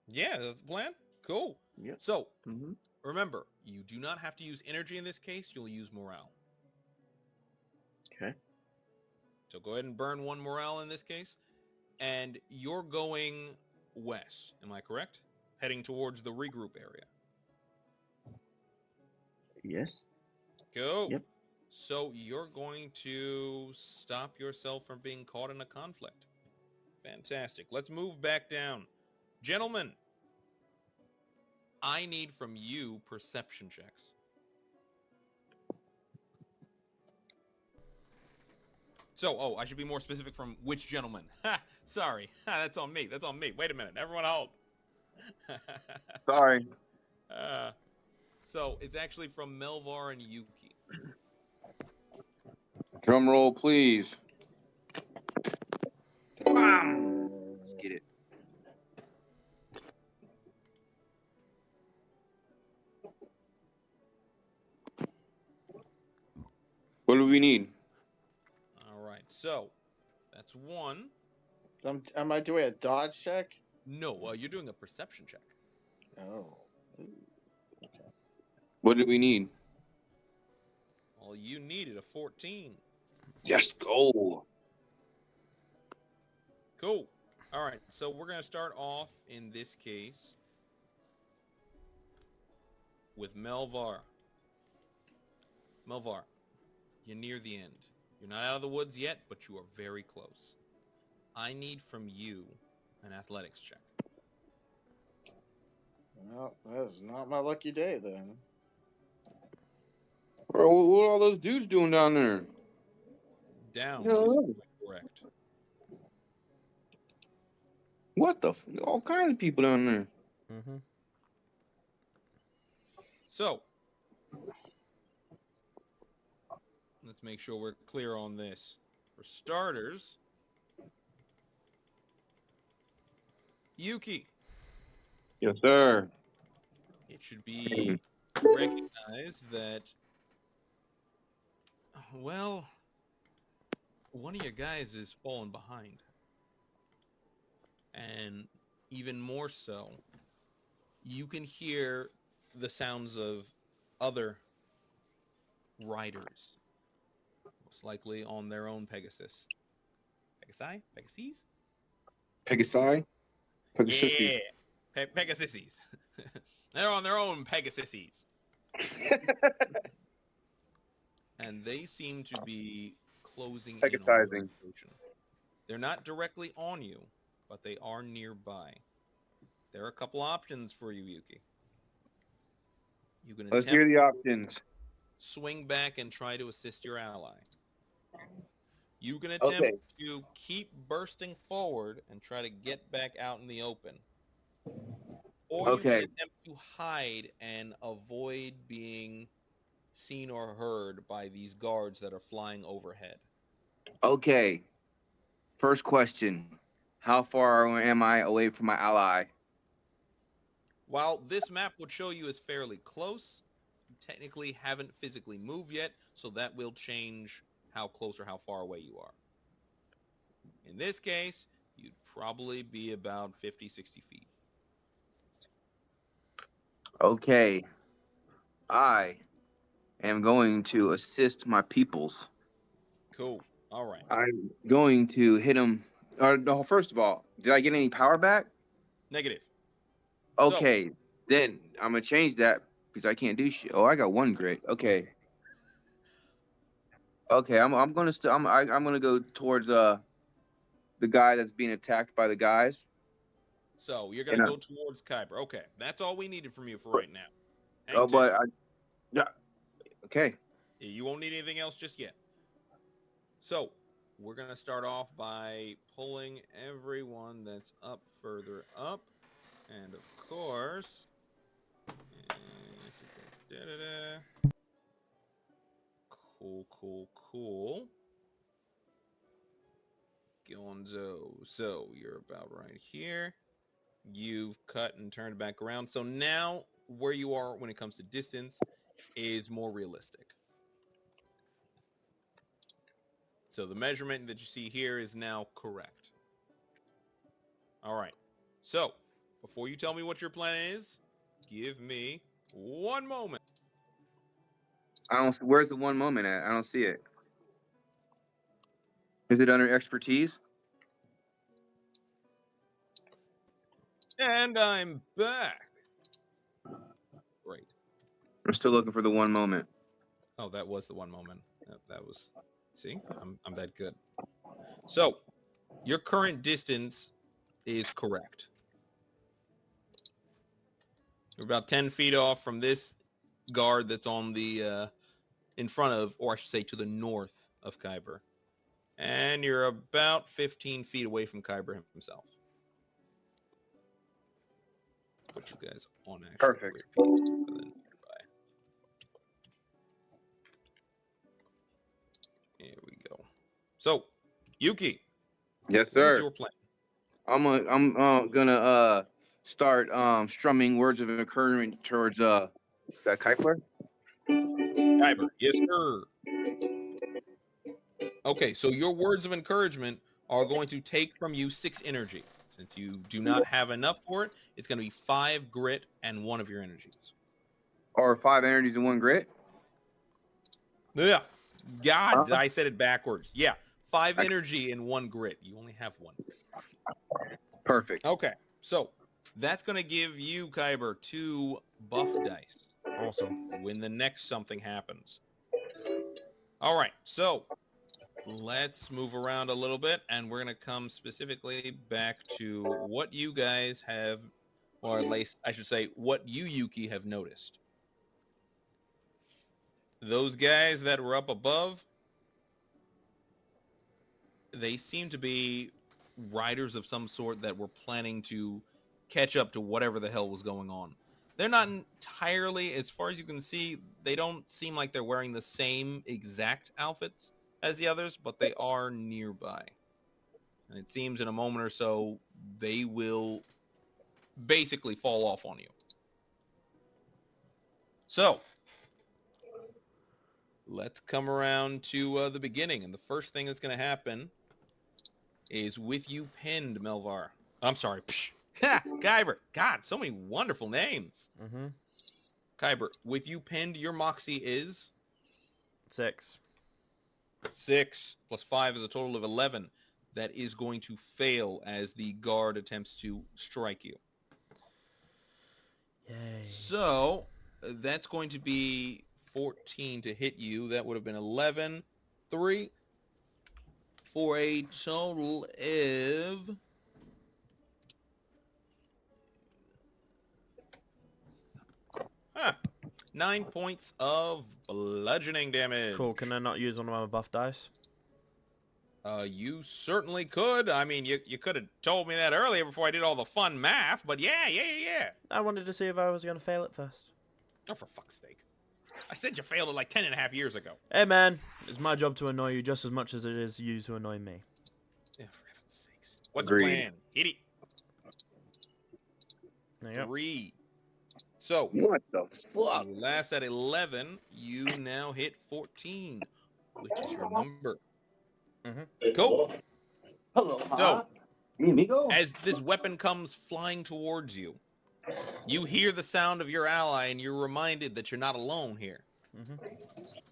Yeah, that's the plan. Cool. Yep. So, Mm-hmm. remember, you do not have to use energy in this case. You'll use morale. Okay. So go ahead and burn 1 morale in this case. And you're going west. Am I correct? Heading towards the regroup area. Yes. Go. Yep. So you're going to stop yourself from being caught in a conflict. Fantastic. Let's move back down. Gentlemen, I need from you perception checks. So, I should be more specific from which gentleman. Ha! Sorry. Ha, that's on me. That's on me. Wait a minute. Everyone hold. Sorry. So, it's actually from Melvar and Yuki. Drum roll, please. Bam! Let's get it. What do we need? All right. So, that's 1. Am I doing a dodge check? No, you're doing a perception check. Oh. What do we need? Well, you needed a 14. Let's go. Cool. All right, so we're going to start off in this case with Melvar. Melvar, you're near the end. You're not out of the woods yet, but you are very close. I need from you an athletics check. Well, that's not my lucky day then. Bro, what are all those dudes doing down there? Down No. is correct. What the? All kinds of people down there. Mm-hmm. So, let's make sure we're clear on this. For starters, Yuki, Yes, sir. it should be recognized that, well, one of your guys is falling behind. And even more so, you can hear the sounds of other riders, most likely on their own Pegasus. Pegasus? Pegasi? Pegasus. Yeah, Pegasuses. They're on their own Pegasuses. And they seem to be closing in on your Pegasizing. location. They're not directly on you, but they are nearby. There are a couple options for you, Yuki. You can Let's hear attempt the options. swing back and try to assist your ally. You can attempt Okay. to keep bursting forward and try to get back out in the open. Or you can Okay. attempt to hide and avoid being seen or heard by these guards that are flying overhead. Okay. First question. How far am I away from my ally? While this map would show you as fairly close, you technically haven't physically moved yet, so that will change how close or how far away you are. In this case, you'd probably be about 50, 60 feet. Okay. I am going to assist my peoples. Cool. All right. I'm going to hit him. No, first of all, did I get any power back? Negative. Okay. Then I'm going to change that because I can't do shit. Oh, I got one grit. Okay. Okay, I'm gonna I'm gonna go towards the guy that's being attacked by the guys. So you're going And to go towards Kyber. Okay. That's all we needed from you for but- right now. Hang oh, tight. but yeah, okay. You won't need anything else just yet. So we're going to start off by pulling everyone that's up further up. And of course, cool. Gonzo. So you're about right here. You've cut and turned back around. So now where you are when it comes to distance is more realistic. So the measurement that you see here is now correct. All right. So before you tell me what your plan is, give me one moment. I don't. Where's the one moment at? I don't see it. Is it under expertise? And I'm back. Great. I'm still looking for the one moment. Oh, that was the one moment. That was. See, I'm that good. So, your current distance is correct. You're about 10 feet off from this guard that's on the in front of, or I should say, to the north of Kyber, and you're about 15 feet away from Kyber himself. Put you guys on actually. Perfect. Here we go. So, Yuki. Yes, What is sir. your plan? I'm gonna start strumming words of encouragement towards that Kuiper. Kyber. Yes, sir. Okay, so your words of encouragement are going to take from you 6 energy. Since you do not have enough for it, it's going to be 5 grit and 1 of your energies. Or 5 energies and 1 grit. Yeah. God, Huh? I said it backwards. Yeah. 5 I- energy and 1 grit. You only have 1. Perfect. Okay. So that's going to give you, Kyber, 2 buff dice Awesome. when the next something happens. All right. So let's move around a little bit, and we're going to come specifically back to what you guys have, or at least I should say, what you, Yuki, have noticed. Those guys that were up above, they seem to be riders of some sort that were planning to catch up to whatever the hell was going on. They're not entirely, as far as you can see, they don't seem like they're wearing the same exact outfits as the others, but they are nearby. And it seems in a moment or so, they will basically fall off on you. So, let's come around to the beginning. And the first thing that's going to happen is with you pinned, Melvar. I'm sorry. Ha! Kyber. God, so many wonderful names. Mm-hmm. Kyber, with you pinned, your moxie is 6. 6 plus 5 is a total of 11. That is going to fail as the guard attempts to strike you. Yay. So that's going to be 14 to hit you. That would have been 11, 3, for a total of 9 points of bludgeoning damage. Cool. Can I not use one of my buff dice? You certainly could. I mean, you could have told me that earlier before I did all the fun math, but yeah. I wanted to see if I was going to fail it first. Oh, for fuck's sake. I said you failed it like 10 and a half years ago. Hey, man. It's my job to annoy you just as much as it is you to annoy me. Yeah, for heaven's sakes. What's Agreed. the plan? Hit it. There you go. 3. So, What the fuck? you last at 11. You now hit 14, which is your number. Cool. Hello, So, mi amigo. as this weapon comes flying towards you, you hear the sound of your ally, and you're reminded that you're not alone here.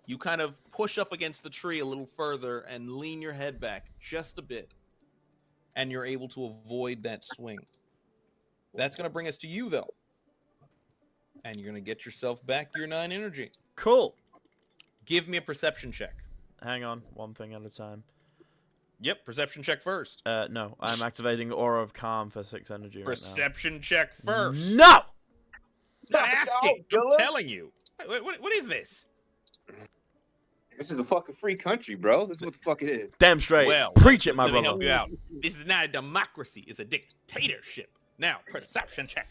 You kind of push up against the tree a little further and lean your head back just a bit, and you're able to avoid that swing. That's going to bring us to you, though. And you're going to get yourself back your 9 energy. Cool. Give me a perception check. Hang on. One thing at a time. Yep, perception check first. No. I'm activating Aura of Calm for 6 energy right now. Perception check first. No! I'm not asking. No, I'm Dylan. telling you. What is this? This is a fucking free country, bro. This is what the fuck it is. Damn straight. Well, Preach it, my let me brother. help you out. This is not a democracy. It's a dictatorship. Now, perception check.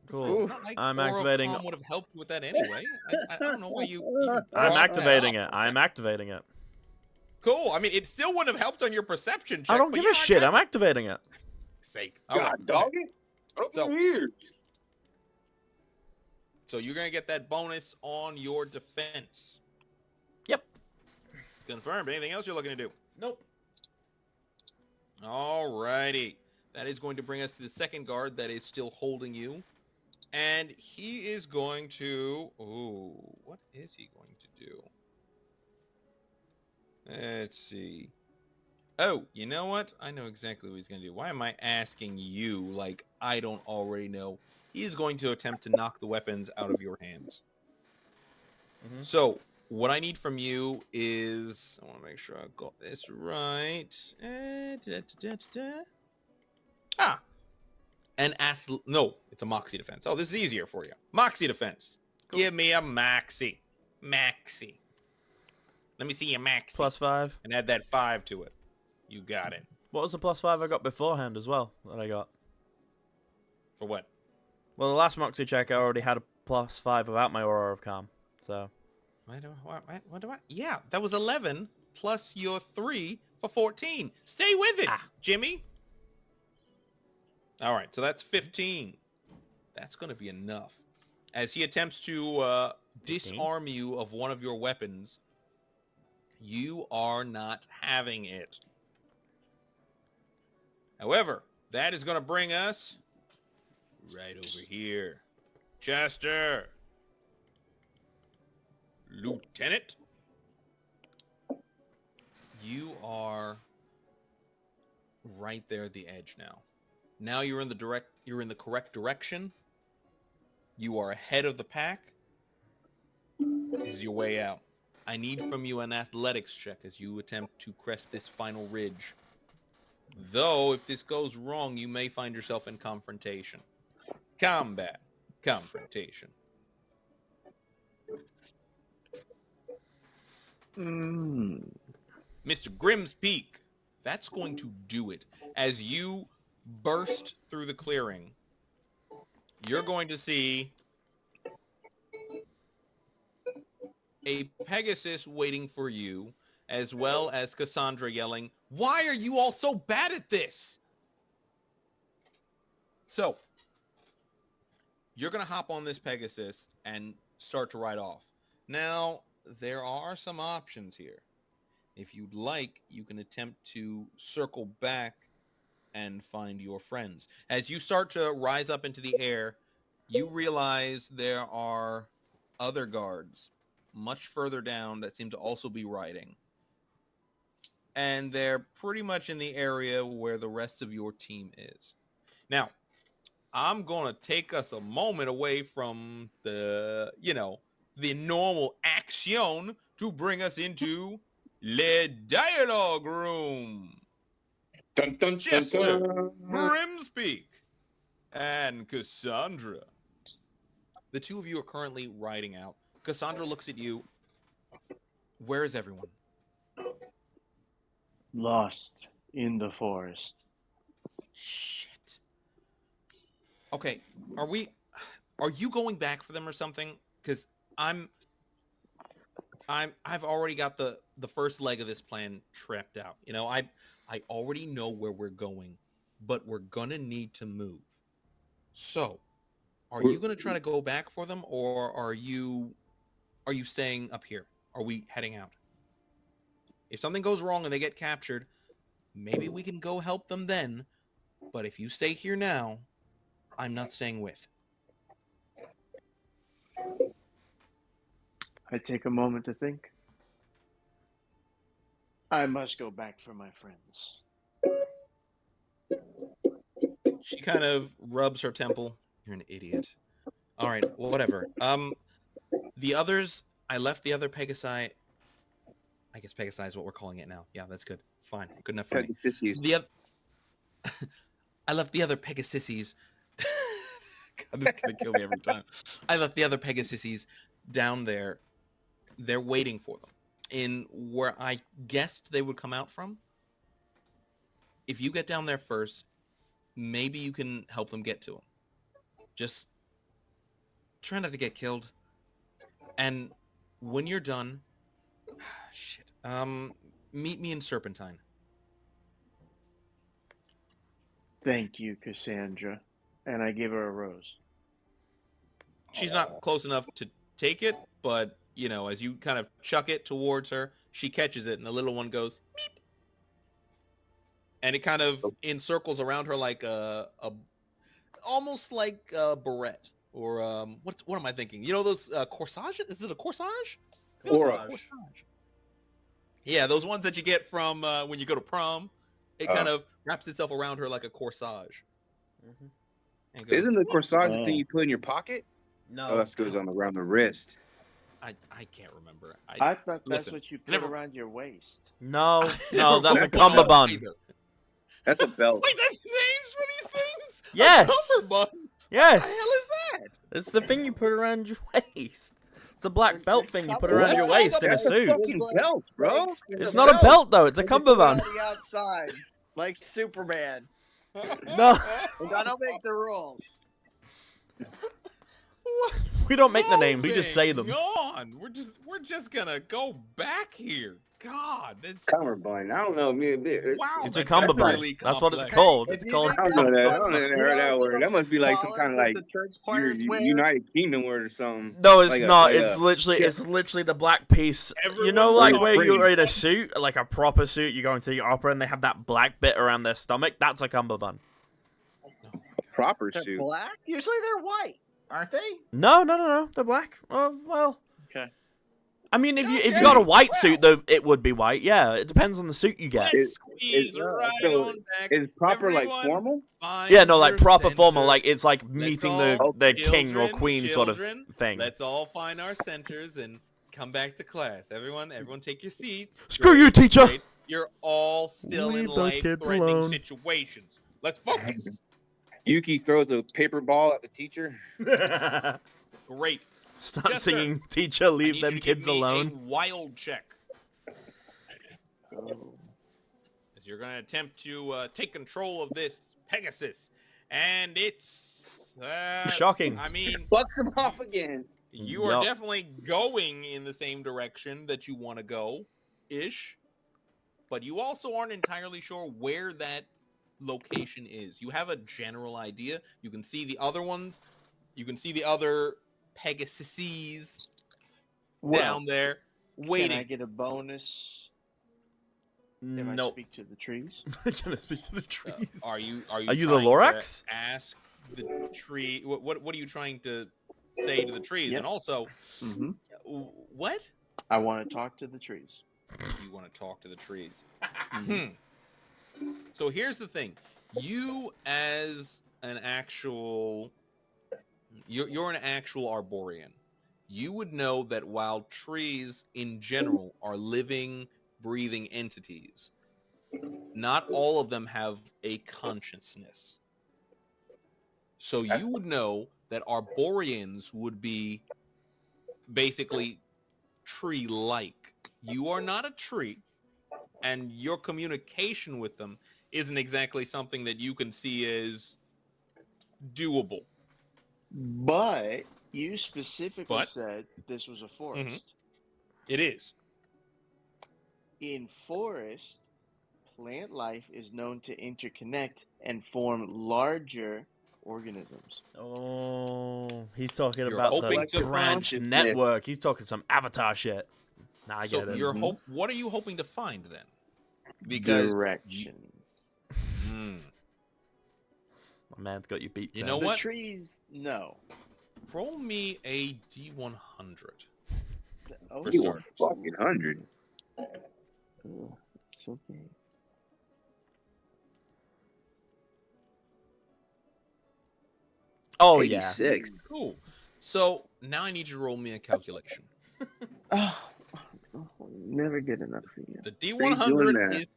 Cool. It's not like I'm Aura of activating. Calm would have helped you with that anyway. I don't know why you. I'm brought activating that it. up. I'm activating it. Cool. I mean, it still wouldn't have helped on your perception check. I don't but give yeah, a shit. I I'm activating it. sake. All right, God, dog it. So- Open your ears. So you're gonna get that bonus on your defense. Yep. Confirmed. Anything else you're looking to do? Nope. Alrighty. That is going to bring us to the second guard that is still holding you. And he is going to... Ooh, what is he going to do? Let's see. Oh, you know what? I know exactly what he's going to do. Why am I asking you like I don't already know? He is going to attempt to knock the weapons out of your hands. So, what I need from you is... I want to make sure I got this right. No, it's a Moxie defense. Oh, this is easier for you. Moxie defense. Cool. Give me a Maxi. Maxi. Let me see your Maxi. +5. And add that 5 to it. You got it. What was the +5 I got beforehand as well that I got? For what? Well, the last Moxie check I already had a +5 without my Aura of Calm. So. What do I? Yeah, that was 11 plus your 3 for 14. Stay with it, Jimmy. All right, so that's 15. That's going to be enough. As he attempts to disarm you of one of your weapons, you are not having it. However, that is going to bring us right over here. Chester! Lieutenant? You are right there at the edge now. Now you're in the correct direction. You are ahead of the pack. This is your way out. I need from you an athletics check as you attempt to crest this final ridge. Though, if this goes wrong, you may find yourself in confrontation. Combat. Confrontation. Mr. Grimm's Peak. That's going to do it. As you burst through the clearing, you're going to see a Pegasus waiting for you, as well as Cassandra yelling, "Why are you all so bad at this?" So, you're going to hop on this Pegasus and start to ride off. Now, there are some options here. If you'd like, you can attempt to circle back and find your friends. As you start to rise up into the air, you realize there are other guards much further down that seem to also be riding. And they're pretty much in the area where the rest of your team is. Now, I'm going to take us a moment away from the normal action to bring us into Le Dialogue Room. Dun, dun, dun, Chester, dun. Grimspeak, and Cassandra. The two of you are currently riding out. Cassandra looks at you. Where is everyone? Lost in the forest. Shit. Okay, are you going back for them or something? Because I've already got the first leg of this plan trapped out. You know, I already know where we're going, but we're gonna need to move. So, are you gonna try to go back for them, or are you staying up here? Are we heading out? If something goes wrong and they get captured, maybe we can go help them then. But if you stay here now, I'm not staying with. I take a moment to think. I must go back for my friends. She kind of rubs her temple. You're an idiot. All right, well, whatever. The others, I left the other Pegasi. I guess Pegasi is what we're calling it now. Yeah, that's good. Fine, good enough for me. Pegasus. I left the other Pegasises. God, it's gonna kill me every time. I left the other Pegasises down there. They're waiting for them in where I guessed they would come out from. If you get down there first, maybe you can help them get to them. Just try not to get killed. And when you're done, shit. Meet me in Serpentine. Thank you, Cassandra. And I give her a rose. She's not close enough to take it, but, you know, as you kind of chuck it towards her, she catches it, and the little one goes, meep. And it kind of encircles around her like almost like a barrette. Or, what am I thinking? You know those corsage? Is it a corsage? Aura. Yeah, those ones that you get from when you go to prom. It kind of wraps itself around her like a corsage. Mm-hmm. And goes, Isn't the corsage the thing you put in your pocket? No. Oh, that goes on around the wrist. I can't remember. I thought that's listen, what you put never- around your waist. No, Never that's a put one on cummerbund. either. That's a belt. Wait, that's names for these things? Yes. A cummerbund? Yes. What the hell is that? It's the thing you put around your waist. It's the black The belt thing you put around your What? waist in a That's a suit. fucking belt, bro. It's not a belt though, it's a cummerbund. On the outside, like Superman. No, And I don't make the rules. we don't make the names, we just say them. Moving on. We're just gonna go back here. God, that's Cummerbund. I don't know. wow. It's a that's cummerbund. really That's what it's complex. called. If It's you called. think I don't know that. I that's don't what- know you know, that word. little That must be like some collars kind of that like the church your choirs wear. United Kingdom word or something. No, it's Like a- not. like It's a- literally, yeah. it's literally the black piece. You Everyone know, like knows where pretty. you're in a suit, like a proper suit. You go into the opera and they have that black bit around their stomach. That's a cummerbund. Oh my proper They're suit. black? Usually they're white, aren't they? No. They're black. Well. Okay. I mean, if you Okay, got a white well. suit, though, it would be white. Yeah, it depends on the suit you get. Let's squeeze Is- right so on back. Is proper like Everyone formal? find Yeah, no, like your proper formal, center. like it's like Let's meeting all- the king or children, queen sort of children, thing. Let's all find our centers and come back to class. Everyone take your seats. Screw you, teacher! Great. You're all still in Leave those kids life-threatening alone. situations. Let's focus. Yuki throws a paper ball at the teacher. Great. Start Yes, sir. singing, teacher, I leave need them you to give kids me a alone. wild check. Oh. As you're going to attempt to take control of this Pegasus. And it's... Shocking. I mean, Bucks him off again. you are Yup. definitely going in the same direction that you want to go-ish. But you also aren't entirely sure where that location is. You have a general idea. You can see the other ones. You can see the other Pegasuses Well, down there waiting. can I get a bonus if I No. speak to the trees? Can I speak to the trees? Are you Are you the trying to Lorax? ask the tree what are you trying to say to the trees? Yep. And also, Mm-hmm. what? I want to talk to the trees. You want to talk to the trees? Hmm. So here's the thing: you, as an actual, you're an actual Arborean. You would know that while trees in general are living, breathing entities, not all of them have a consciousness. So you would know that Arboreans would be basically tree-like. You are not a tree, and your communication with them isn't exactly something that you can see as doable. But you specifically But- said this was a forest. It is. In forest, plant life is known to interconnect and form larger organisms. Oh, he's talking You're about hoping the to branch find- network. He's talking some Avatar shit. Nah, I So get it. you're Mhm. what are you hoping to find then? Because Directions. Hmm, My man's got you beat. You Tim. know The what? trees, no. roll me a D100. Oh, For You starters. fucking 100. it's okay. Oh yeah. 86. Cool. So now I need you to roll me a calculation. Oh, never good enough for you. The doing D100 that? is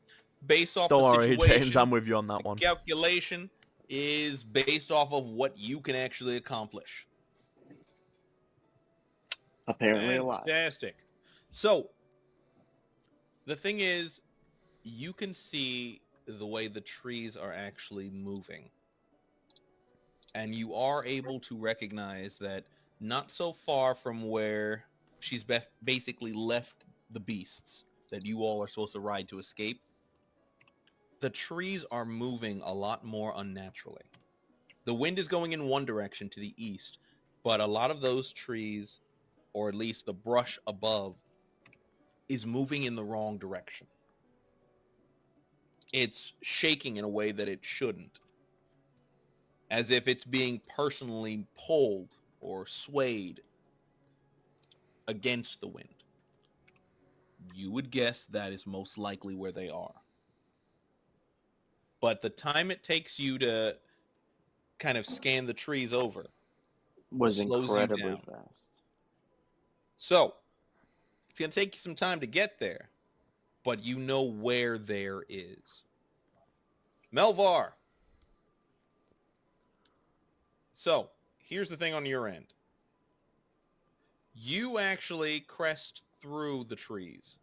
based off Don't the worry, situation. James. I'm with you on that The one. calculation is based off of what you can actually accomplish. Apparently a lot. Fantastic. So, the thing is, you can see the way the trees are actually moving. And you are able to recognize that not so far from where she's basically left the beasts that you all are supposed to ride to escape, the trees are moving a lot more unnaturally. The wind is going in one direction to the east, but a lot of those trees, or at least the brush above, is moving in the wrong direction. It's shaking in a way that it shouldn't, as if it's being personally pulled or swayed against the wind. You would guess that is most likely where they are. But the time it takes you to kind of scan the trees over Was slows you incredibly down. fast. So, it's going to take you some time to get there, but you know where there is. Melvar. So, here's the thing on your end. You actually crest through the trees.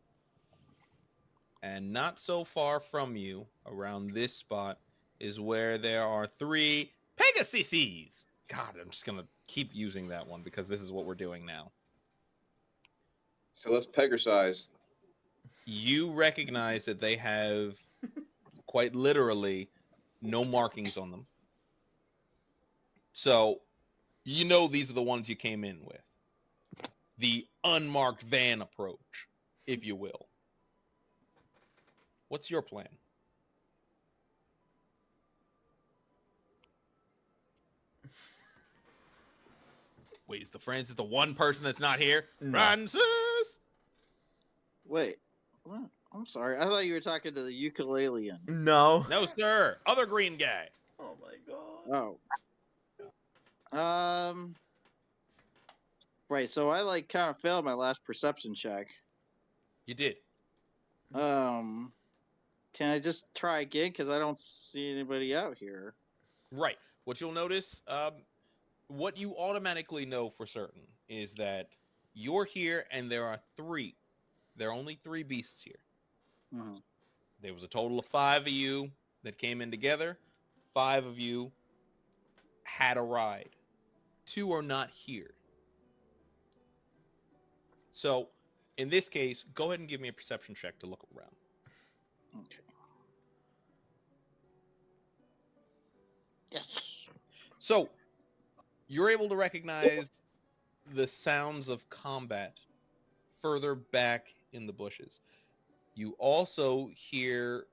And not so far from you, around this spot, is where there are 3 Pegasuses. God, I'm just going to keep using that one because this is what we're doing now. So let's Pegasus. You recognize that they have, quite literally, no markings on them. So, you know these are the ones you came in with. The unmarked van approach, if you will. What's your plan? Wait, is the Francis the one person that's not here? No. Francis! Wait, what? I'm sorry. I thought you were talking to the ukulelean. No. No, sir. Other green guy. Oh my god. Oh. Right. So I like kind of failed my last perception check. You did. Can I just try again? Because I don't see anybody out here. Right. What you'll notice, what you automatically know for certain is that you're here and there are three. There are only three beasts here. Mhm. There was a total of 5 of you that came in together. 5 of you had a ride. 2 are not here. So, in this case, go ahead and give me a perception check to look around. Okay. Yes. So, you're able to recognize the sounds of combat further back in the bushes. You also hear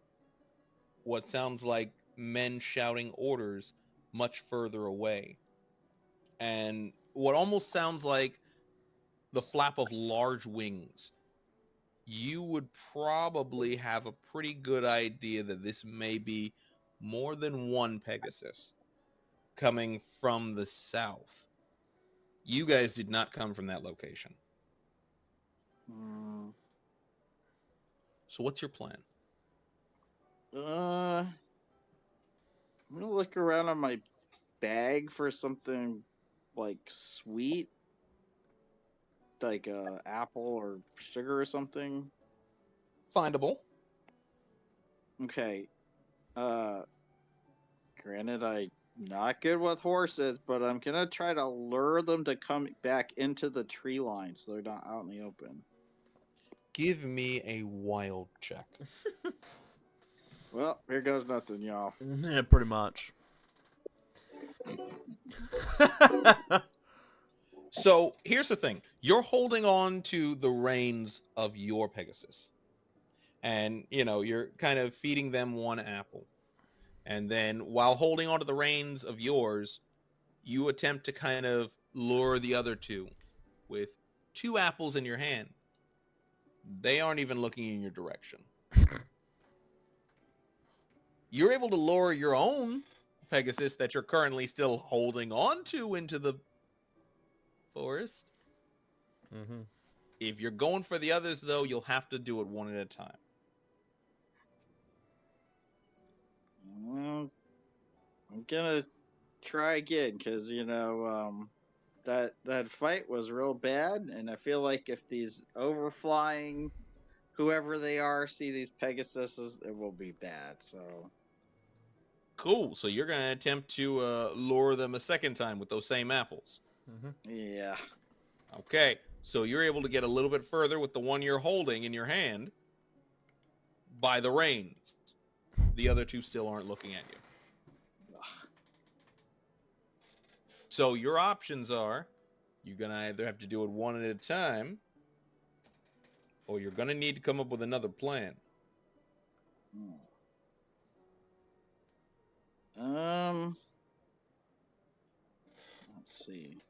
what sounds like men shouting orders much further away. And what almost sounds like the flap of large wings. You would probably have a pretty good idea that this may be more than one Pegasus coming from the south. You guys did not come from that location. Mm, So what's your plan? I'm gonna look around on my bag for something like sweet, like apple or sugar or something. Findable. Okay. Granted, I'm not good with horses, but I'm gonna try to lure them to come back into the tree line so they're not out in the open. Give me a wild check. Well, here goes nothing, y'all. Yeah, pretty much. So here's the thing. You're holding on to the reins of your Pegasus. And, you're kind of feeding them one apple. And then while holding onto the reins of yours, you attempt to kind of lure the other two with 2 apples in your hand. They aren't even looking in your direction. You're able to lure your own Pegasus that you're currently still holding on to into the forest. Mm-hmm. If you're going for the others, though, you'll have to do it one at a time. Well, I'm gonna try again because that fight was real bad, and I feel like if these overflying whoever they are see these Pegasuses, it will be bad. So Cool. So you're going to attempt to lure them a second time with those same apples. Mm-hmm. yeah. Okay. So you're able to get a little bit further with the one you're holding in your hand by the reins. The other 2 still aren't looking at you. So your options are, you're going to either have to do it one at a time, or you're going to need to come up with another plan. Let's see.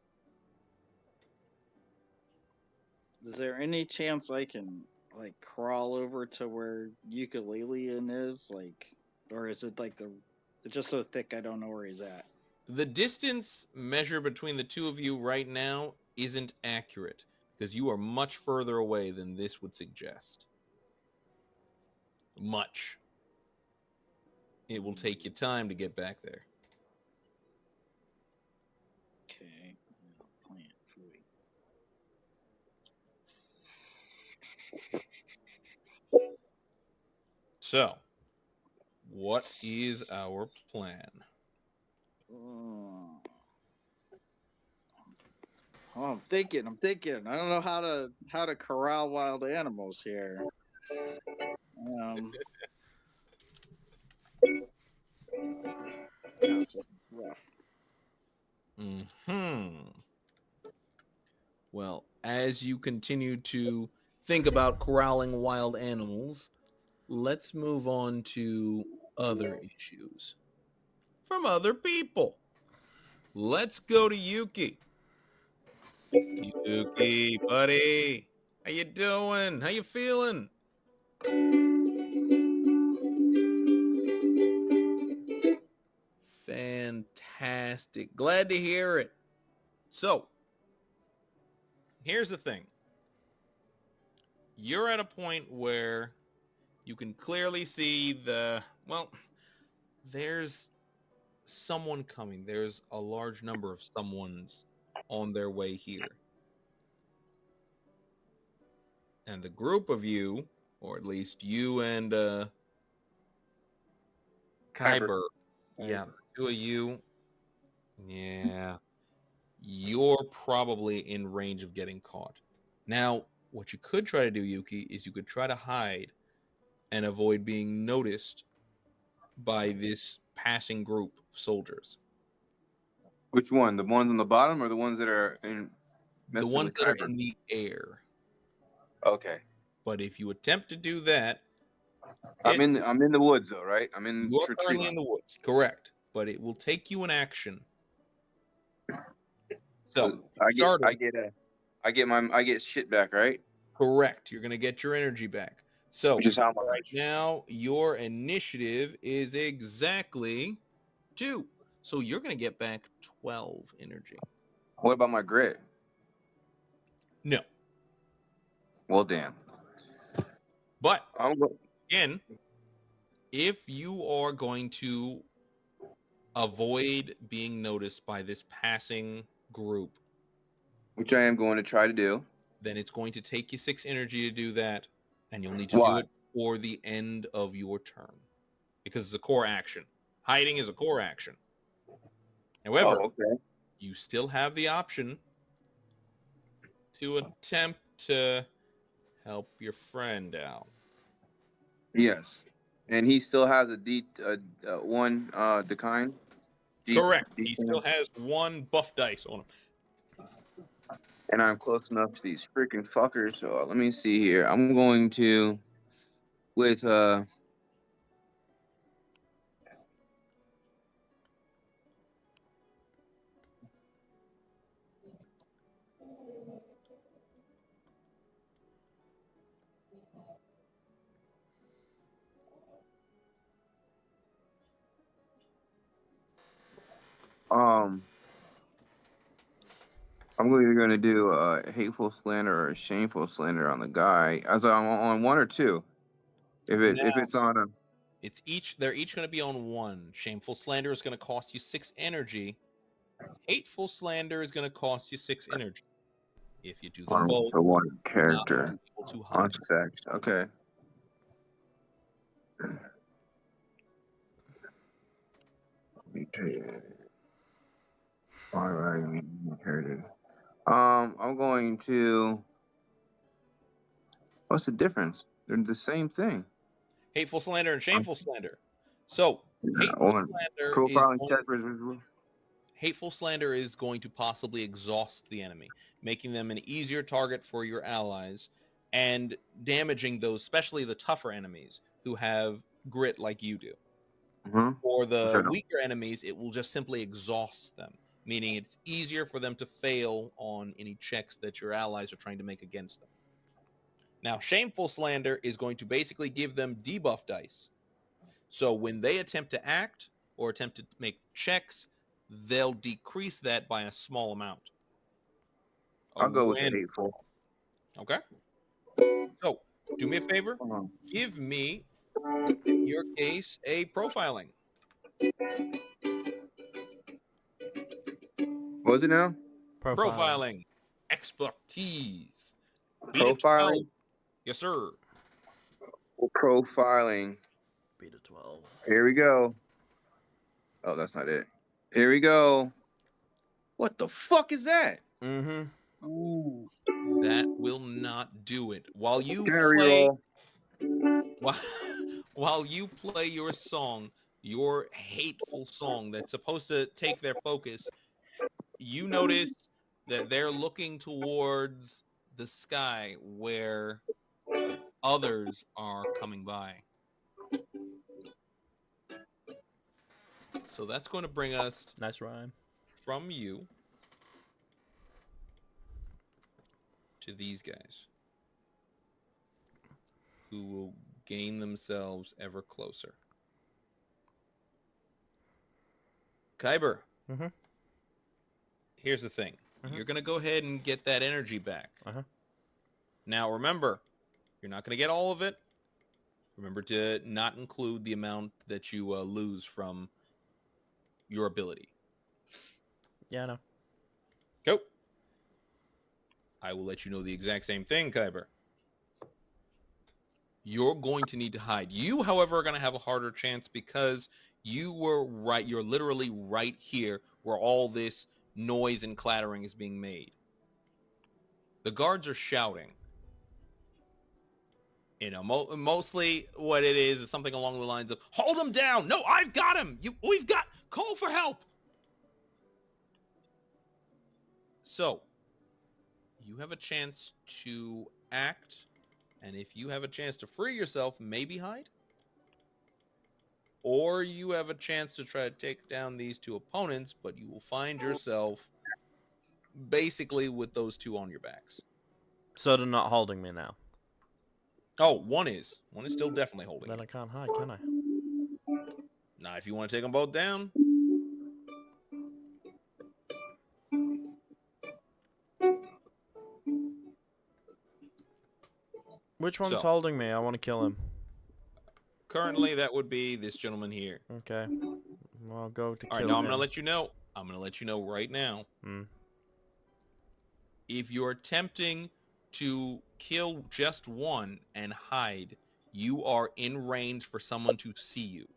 Is there any chance I can crawl over to where Ukulelean is, or is it it's just so thick I don't know where he's at? The distance measured between the 2 of you right now isn't accurate, because you are much further away than this would suggest. Much. It will take you time to get back there. Okay. Plant food. So, what is our plan? Oh, I'm thinking. I don't know how to corral wild animals here. It's just rough. Well, as you continue to think about corralling wild animals, let's move on to other issues from other people. Let's go to Yuki. Yuki, buddy. How you doing? How you feeling? Fantastic. Glad to hear it. So, here's the thing. You're at a point where you can clearly see there's someone coming. There's a large number of someones on their way here. And the group of you, or at least you and Kyber, yeah, the two of you, yeah, you're probably in range of getting caught. Now, what you could try to do, Yuki, is you could try to hide and avoid being noticed by this passing group of soldiers. Which one? The ones on the bottom or the ones that are in The messing ones with that are Kyber? in the air. Okay. But if you attempt to do that, I'm in the woods though, right? I'm in you are tree currently in line. the woods, correct? But it will take you an action. So, starting, I get shit back, right? correct. You're going to get your energy back. So, Which is how right much? now, your initiative is exactly 2. So, you're going to get back 12 energy. What about my grit? No. Well, damn. But, I'm go- again, if you are going to avoid being noticed by this passing group, which I am going to try to do. then it's going to take you 6 energy to do that, and you'll need to do Why? it before the end of your turn. Because it's a core action. Hiding is a core action. However, okay. you still have the option to attempt to help your friend out. Yes, and he still has a one decline. Correct. He still has 1 buff dice on him. And I'm close enough to these freaking fuckers. So let me see here. I'm going to with I'm either going to do a hateful slander or a shameful slander on the guy. As I'm on 1 or 2. If it's on a They're each going to be on 1. Shameful slander is going to cost you 6 energy. Hateful slander is going to cost you 6 energy. If you do them both, for one you'll not character be able to on hide. sex. Okay. All right. I'm going to. What's the difference? They're the same thing. Hateful slander and shameful slander. So, hateful slander is going to possibly exhaust the enemy, making them an easier target for your allies and damaging those, especially the tougher enemies who have grit like you do. Mm-hmm. For the weaker enemies, it will just simply exhaust them, meaning it's easier for them to fail on any checks that your allies are trying to make against them. Now, shameful slander is going to basically give them debuff dice. So when they attempt to act or attempt to make checks, they'll decrease that by a small amount. I'll go with the hateful. Okay. So, do me a favor. Give me, in your case, a profiling. What was it now? Profiling. Expertise. Profiling? Yes, sir. Profiling. Beat a 12. Here we go. Oh, that's not it. Here we go. What the fuck is that? Mm-hmm. Ooh. That will not do it. While you play your song, your hateful song that's supposed to take their focus, you notice that they're looking towards the sky where others are coming by. So that's going to bring us Nice rhyme. from you to these guys, who will gain themselves ever closer. Kyber, Mm-hmm. here's the thing. Mhm. You're going to go ahead and get that energy back. Uh-huh. Now, remember, you're not going to get all of it. Remember to not include the amount that you lose from your ability. Yeah, I know. Go. I will let you know the exact same thing, Kyber. You're going to need to hide. You, however, are going to have a harder chance because you were right. You're literally right here where all this noise and clattering is being made. The guards are shouting. You know, mostly what it is something along the lines of, hold him down. No, I've got him. Call for help. So, you have a chance to act, and if you have a chance to free yourself, maybe hide. Or you have a chance to try to take down these two opponents, but you will find yourself basically with those two on your backs. So they're not holding me now. Oh, one is still definitely holding Then you. I can't hide, can I? Now, if you want to take them both down, Which one's So- holding me? I want to kill him. currently that would be this gentleman here. Okay. Well, I'll go to All right, kill now him. I'm going to let you know. I'm going to let you know right now. Hmm. If you're attempting to kill just one and hide, you are in range for someone to see you.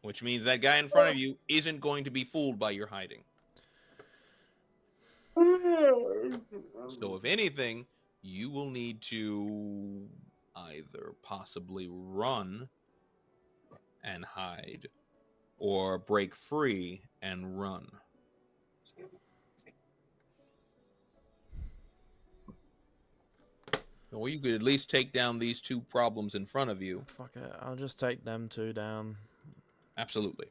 Which means that guy in front of you isn't going to be fooled by your hiding. So if anything, you will need to either possibly run and hide or break free and run. Or you could at least take down these two problems in front of you. Fuck it. I'll just take them two down. Absolutely.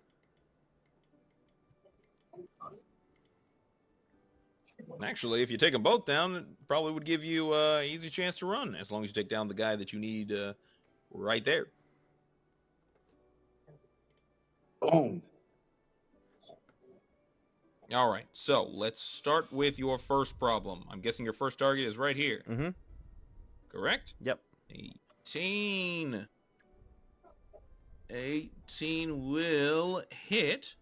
Actually, if you take them both down, it probably would give you an easy chance to run, as long as you take down the guy that you need right there. Boom. All right, so let's start with your first problem. I'm guessing your first target is right here, Mm-hmm. correct? Yep. 18. 18 will hit.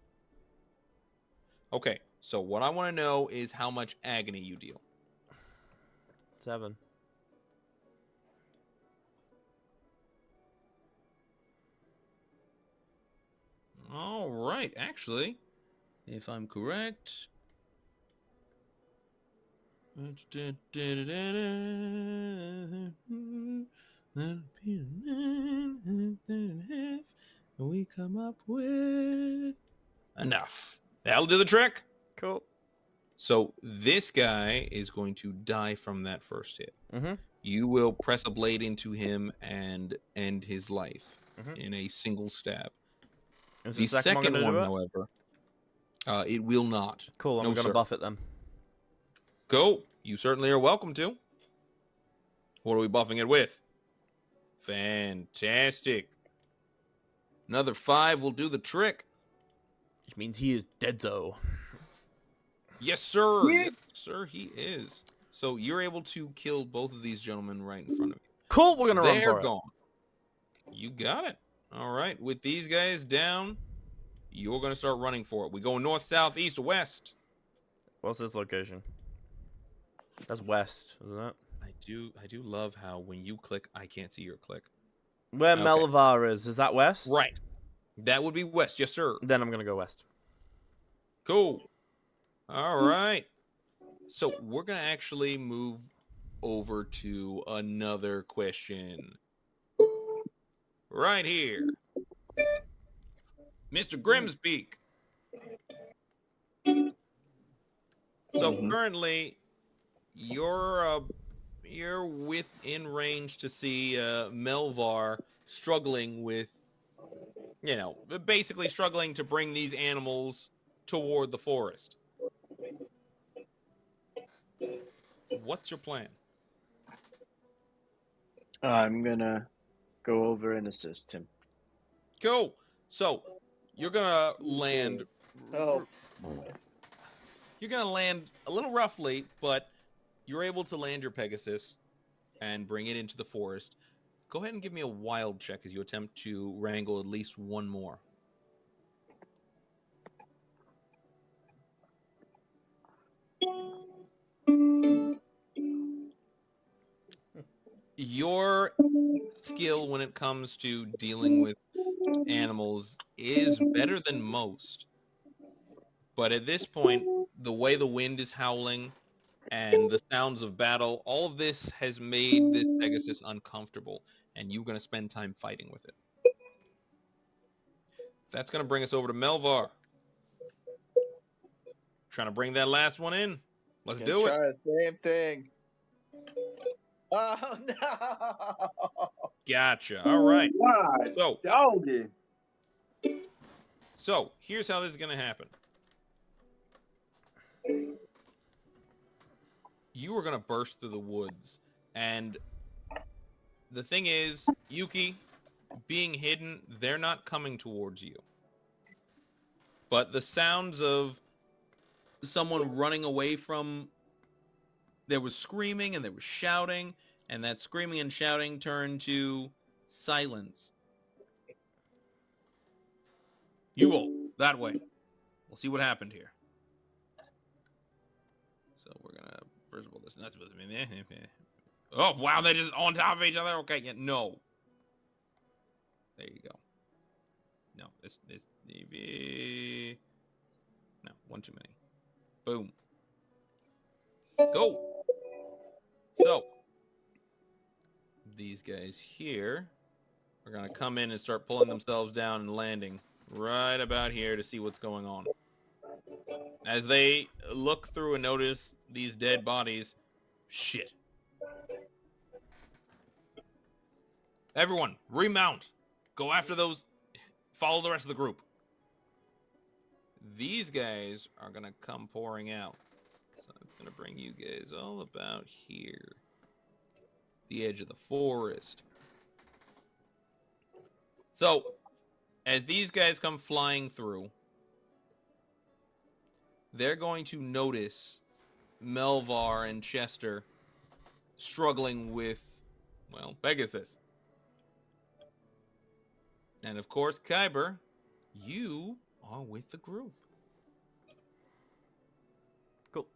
Okay, so what I want to know is how much agony you deal. 7. All right, actually, if I'm correct. We come up with enough. That'll do the trick. Cool. So this guy is going to die from that first hit. Mm-hmm. You will press a blade into him and end his life Mhm. in a single stab. Is The the second one second gonna one, do it? however, it will not. Cool, I'm No, gonna sir. buff it then. Go. You certainly are welcome to. What are we buffing it with? Fantastic. Another 5 will do the trick. Which means he is deadzo. Yes, sir. Yes, sir, he is. So you're able to kill both of these gentlemen right in front of you. Cool, we're gonna run They're for it. gone. You got it. All right. With these guys down, you're going to start running for it. We go north, south, east, west. What's this location? That's west, isn't it? I do love how when you click, I can't see your click. Where Okay. Melavar is that west? Right. That would be west. Yes, sir. Then I'm gonna go west. Cool. All right. So we're going to actually move over to another question. Right here. Mr. Grimspeak. So currently, you're within range to see Melvar struggling with, basically struggling to bring these animals toward the forest. What's your plan? I'm gonna go over and assist him. Go. So you're gonna land. Oh, You're gonna land a little roughly, but you're able to land your Pegasus and bring it into the forest. Go ahead and give me a wild check as you attempt to wrangle at least one more. Your skill when it comes to dealing with animals is better than most. But at this point, the way the wind is howling and the sounds of battle, all of this has made this Pegasus uncomfortable, and you're going to spend time fighting with it. That's going to bring us over to Melvar. Trying to bring that last one in. Let's gonna do it. try the same thing. Oh no! Gotcha. All right. God, doggy. So here's how this is going to happen. You are going to burst through the woods. And the thing is, Yuki, being hidden, they're not coming towards you. But the sounds of someone running away from... There was screaming and there was shouting, and that screaming and shouting turned to silence. You all, that way. We'll see what happened here. So we're gonna, first of all, this not supposed to be there. Oh wow, they're just on top of each other. Okay, yeah, no. There you go. No, this no, one too many. Boom. Go. So these guys here are gonna come in and start pulling themselves down and landing right about here to see what's going on. As they look through and notice these dead bodies, shit. Everyone, remount. Go after those. Follow the rest of the group. These guys are going to come pouring out. So it's going to bring you guys all about here. The edge of the forest. So, as these guys come flying through, they're going to notice Melvar and Chester struggling with, well, Pegasus. And of course, Kyber, you are with the group. Cool.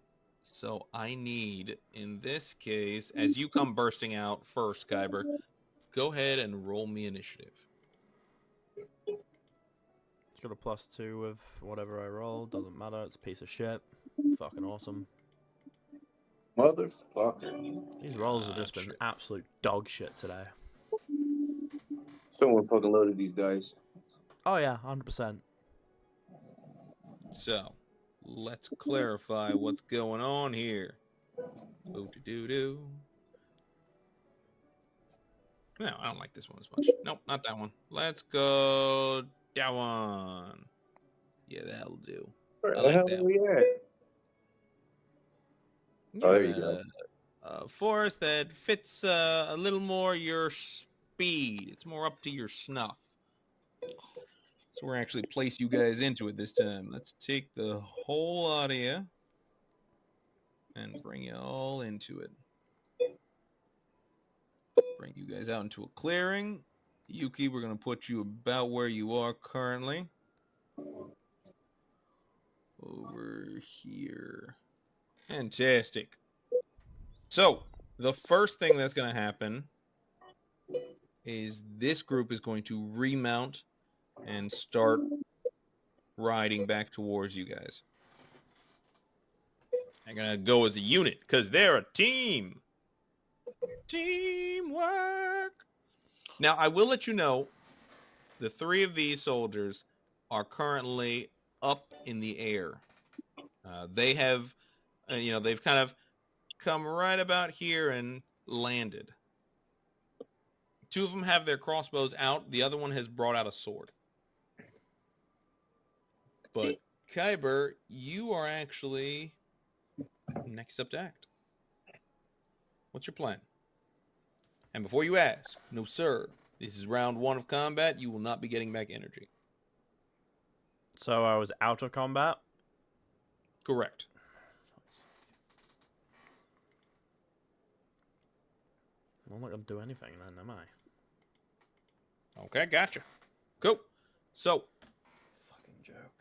So I need, in this case, as you come bursting out first, Kyber, go ahead and roll me initiative. It's got a +2 with whatever I roll. Doesn't matter. It's a piece of shit. Fucking awesome. Motherfucker. These rolls have just been absolute dog shit today. Someone fucking loaded these dice. Oh yeah, 100%. So, let's clarify what's going on here. Boo-doo-doo-doo. No, I don't like this one as much. Nope, not that one. Let's go that one. Yeah, that'll do. Where I the like hell that are we at? Oh, there you go. A forest that fits a little more your speed. It's more up to your snuff. So we're actually place you guys into it this time. Let's take the whole lot of you and bring you all into it. Bring you guys out into a clearing. Yuki, we're going to put you about where you are currently. Over here. Fantastic. So, the first thing that's going to happen is this group is going to remount and start riding back towards you guys. They're going to go as a unit because they're a team. Teamwork. Now, I will let you know, the 3 of these soldiers are currently up in the air. They have, they've kind of come right about here and landed. 2 of them have their crossbows out. The other one has brought out a sword. But Kyber, you are actually next up to act. What's your plan? And before you ask, no sir, this is round 1 of combat. You will not be getting back energy. So I was out of combat? Correct. I'm not going to do anything then, am I? Okay, gotcha. Cool. So, Fucking joke.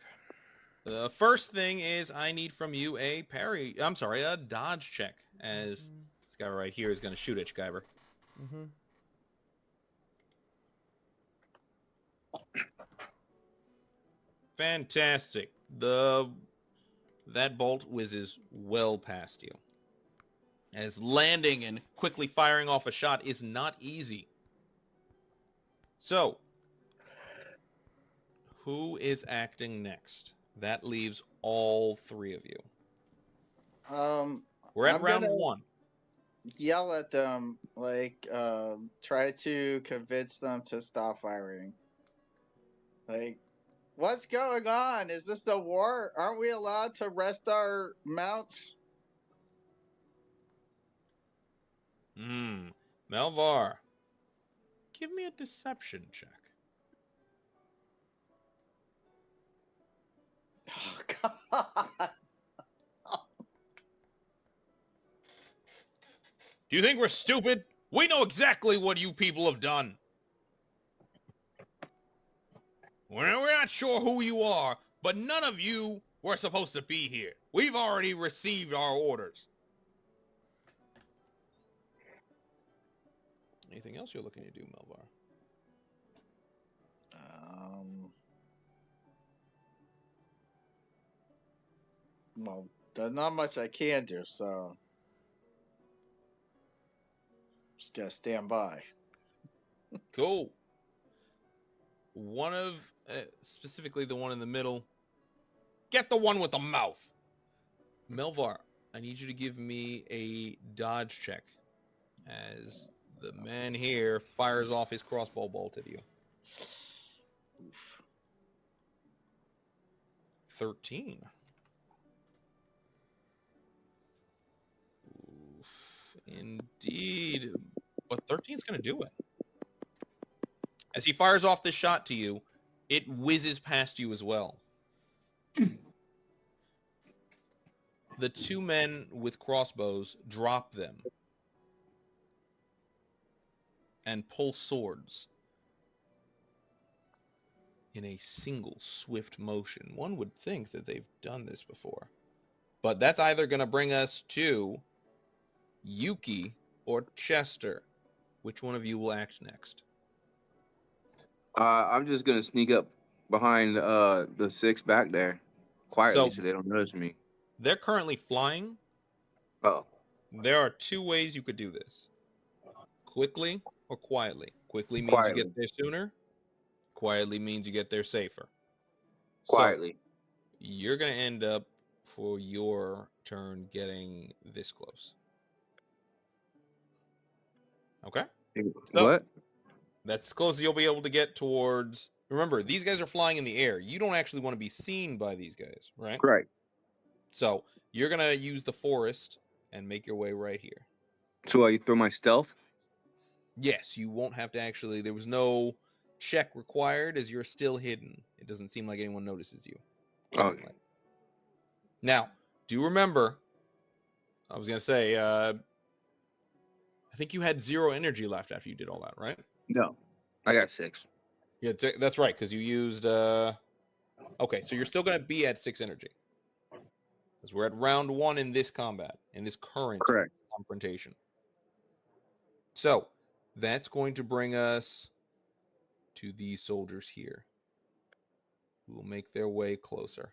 the first thing is I need from you a dodge check, as this guy right here is going to shoot at you, Guyver. Mm-hmm. Fantastic. That bolt whizzes well past you. As landing and quickly firing off a shot is not easy. So, who is acting next? That leaves all 3 of you. We're at I'm round gonna 1. yell at them, like, try to convince them to stop firing. Like, what's going on? Is this a war? Aren't we allowed to rest our mounts? Melvar, give me a deception check. Oh, God. Do you think we're stupid? We know exactly what you people have done. We're not sure who you are, but none of you were supposed to be here. We've already received our orders. Anything else you're looking to do, Melvar? Well, there's not much I can do, so just gotta stand by. Cool. One of, specifically the one in the middle. Get the one with the mouth. Melvar, I need you to give me a dodge check as the man here fires off his crossbow bolt at you. Oof. 13. Oof, indeed. But 13's going to do it. As he fires off this shot to you, it whizzes past you as well. The 2 men with crossbows drop them and pull swords in a single swift motion. One would think that they've done this before. But that's either going to bring us to Yuki or Chester. Which one of you will act next? I'm just gonna sneak up behind the 6 back there quietly So- so they don't notice me. They're currently flying. Oh, There are 2 ways you could do this. Quickly or quietly. Quickly means Quietly. you get there sooner. Quietly means you get there safer. quietly. So, you're going to end up, for your turn, getting this close. Okay? What? That's close you'll be able to get towards... Remember, these guys are flying in the air. You don't actually want to be seen by these guys, right? Right. So, you're going to use the forest and make your way right here. So you throw my stealth? Yes, you won't have to actually... There was no check required as you're still hidden. It doesn't seem like anyone notices you. Okay. Now, do remember... I was going to say... I think you had 0 energy left after you did all that, right? No. I got 6. Yeah, that's right, because you used... Okay, so you're still going to be at 6 energy. Because we're at round 1 in this combat, in this current Correct. confrontation. So, that's going to bring us to these soldiers here, who will make their way closer.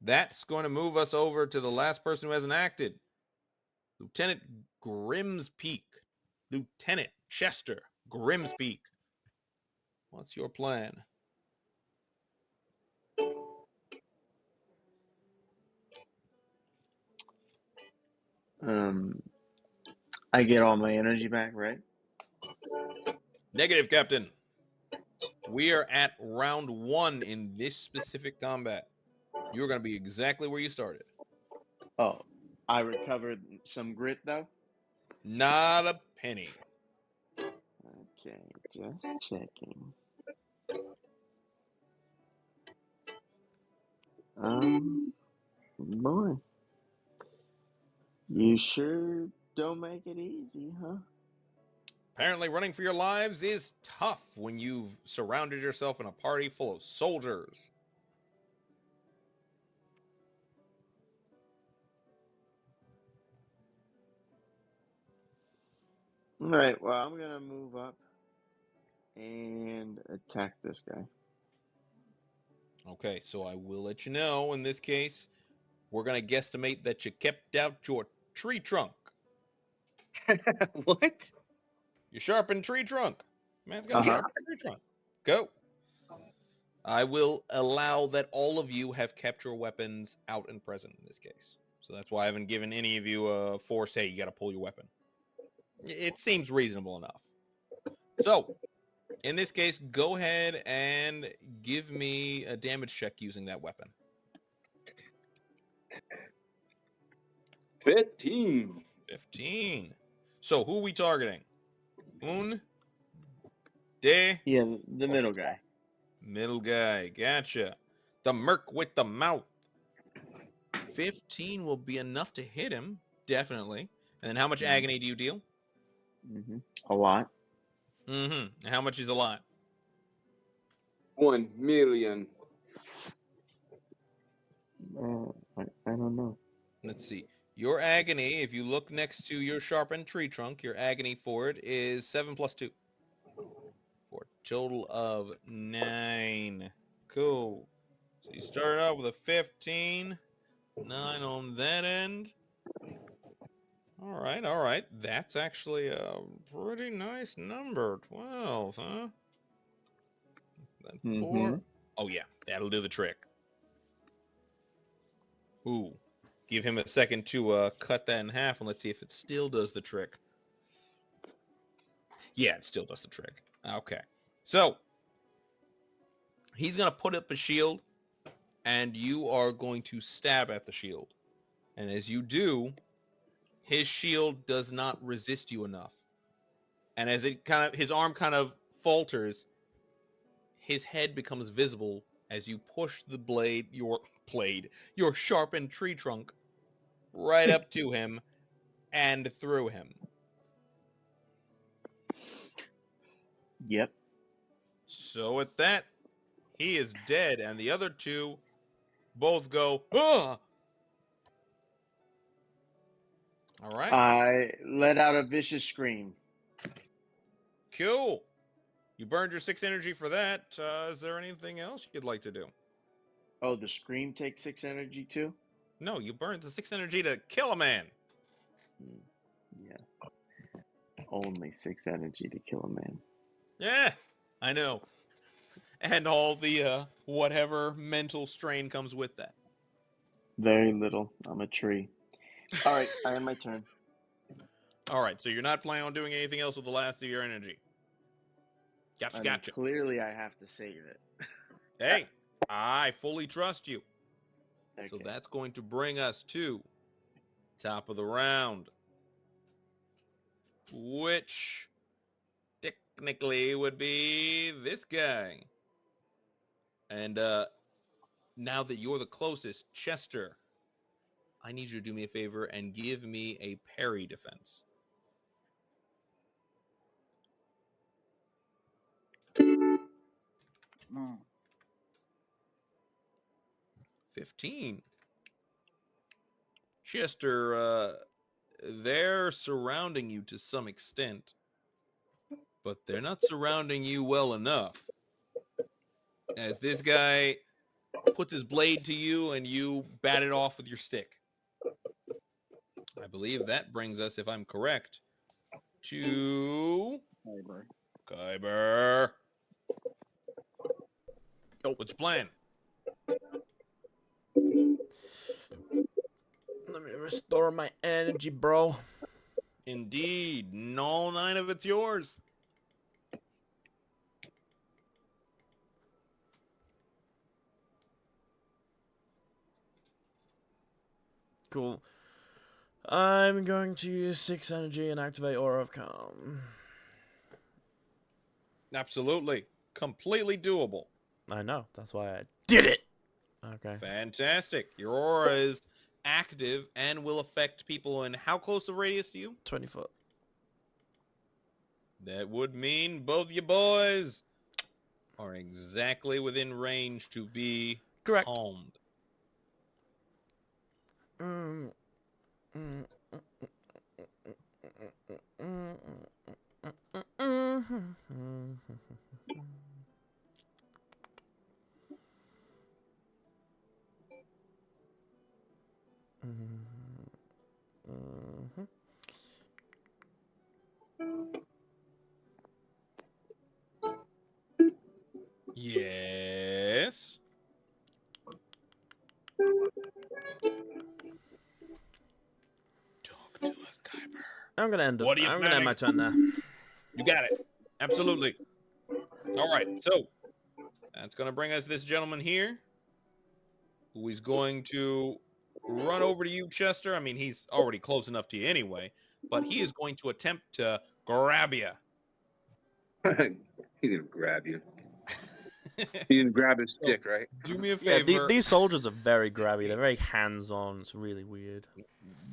That's going to move us over to the last person who hasn't acted. Lieutenant Grimspeak. Lieutenant Chester Grimspeak. What's your plan? I get all my energy back, right? Negative, Captain. We are at round 1 in this specific combat. You're going to be exactly where you started. Oh, I recovered some grit though. Not a penny. Okay, just checking. Boy, you sure don't make it easy, huh? Apparently, running for your lives is tough when you've surrounded yourself in a party full of soldiers. All right, well, I'm gonna move up and attack this guy. Okay, so I will let you know, in this case, we're going to guesstimate that you kept out your tree trunk. What? Your sharpened tree trunk. Man's got a Uh-huh. sharpened tree trunk. Go. I will allow that all of you have kept your weapons out and present in this case. So that's why I haven't given any of you a force, hey, you got to pull your weapon. It seems reasonable enough. So, in this case, go ahead and give me a damage check using that weapon. 15. 15. So, who are we targeting? Un, de, Yeah, the middle guy. middle guy. Gotcha. The merc with the mouth. 15 will be enough to hit him, definitely. And then how much agony do you deal? A lot. And how much is a lot? 1 million. I don't know. Let's see. Your agony, if you look next to your sharpened tree trunk, your agony for it is 7 plus 2. For a total of 9. Cool. So you start out with a 15. 9 on that end. All right. That's actually a pretty nice number. 12, huh? Then 4. Oh, yeah. That'll do the trick. Ooh. Give him a second to cut that in half, and let's see if it still does the trick. Yeah, it still does the trick. Okay. So, he's going to put up a shield, and you are going to stab at the shield. And as you do, his shield does not resist you enough. And as his arm kind of falters, his head becomes visible as you push your sharpened tree trunk right up to him and through him. Yep. So at that, he is dead, and the other two both go, ah! All right. I let out a vicious scream. Cool. You burned your 6 energy for that. Is there anything else you'd like to do? Oh, the scream takes 6 energy too? No, you burned the 6 energy to kill a man. Yeah. Only 6 energy to kill a man. Yeah, I know. And all the whatever mental strain comes with that. Very little. I'm a tree. All right, I have my turn. All right, so you're not planning on doing anything else with the last of your energy. Gotcha. Clearly, I have to save it. Hey, I fully trust you. Okay. So that's going to bring us to top of the round, which technically would be this guy. And now that you're the closest, Chester, I need you to do me a favor and give me a parry defense. Mm. 15. Chester, they're surrounding you to some extent, but they're not surrounding you well enough. As this guy puts his blade to you and you bat it off with your stick. I believe that brings us, if I'm correct, to Kyber. What's your plan? Let me restore my energy, bro. Indeed, all 9 of it's yours. Cool. I'm going to use 6 energy and activate Aura of Calm. Absolutely. Completely doable. I know. That's why I did it. Okay. Fantastic. Your aura is active and will affect people in how close a radius to you? 20 foot. That would mean both you boys are exactly within range to be Correct. calmed. Yes. Talk to us, Kuiper. I'm gonna end. What are you I'm gonna end my planning? turn there. You got it. Absolutely. All right. So that's going to bring us this gentleman here, who is going to run over to you, Chester. I mean, he's already close enough to you anyway, but he is going to attempt to grab you. He didn't grab you. He didn't grab his So, stick, right? do me a Yeah, favor. these soldiers are very grabby. They're very hands-on. It's really weird.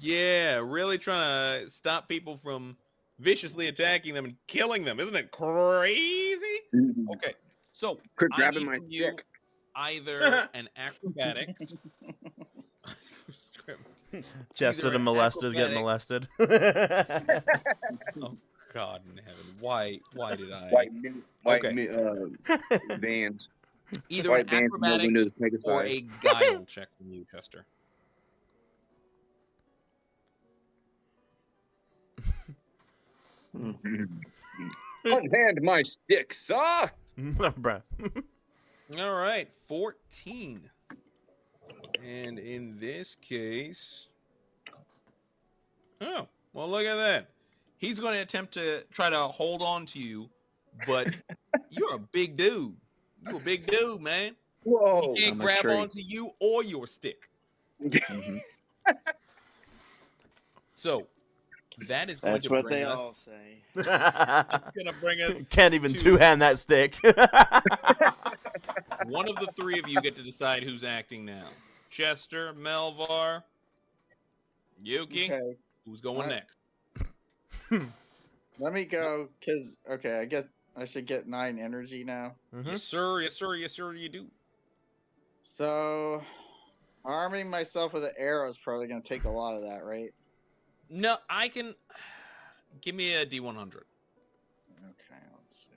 Yeah, really trying to stop people from viciously attacking them and killing them. Isn't it crazy? Okay, so Quit I grabbing need my from you stick. either an acrobatics. Chester Either the an molesters get acrobatic- molested. Oh God in heaven! Why did I? White Okay. vans. Either White an vans, no acrobatics windows, mega or size. a guile check from you, Chester. Unhand my stick, sir. Bruh. All right, 14. And in this case, oh well, look at that. He's going to attempt to try to hold on to you, but you're a big dude. You're a big dude, man. Whoa. He can't I'm a grab tree. onto you or your stick. So that is going That's to what bring they us. all say. Going to bring us. Can't even to- two-hand that stick. One of the three of you get to decide who's acting now. Chester, Melvar, Yuki. Okay. Who's going next? Let me go, cause okay, I guess I should get 9 energy now. Yes, sir. Yes, sir. Yes, sir. You do. So, arming myself with an arrow is probably gonna take a lot of that, right? No, I can. Give me a D100. Okay, let's see.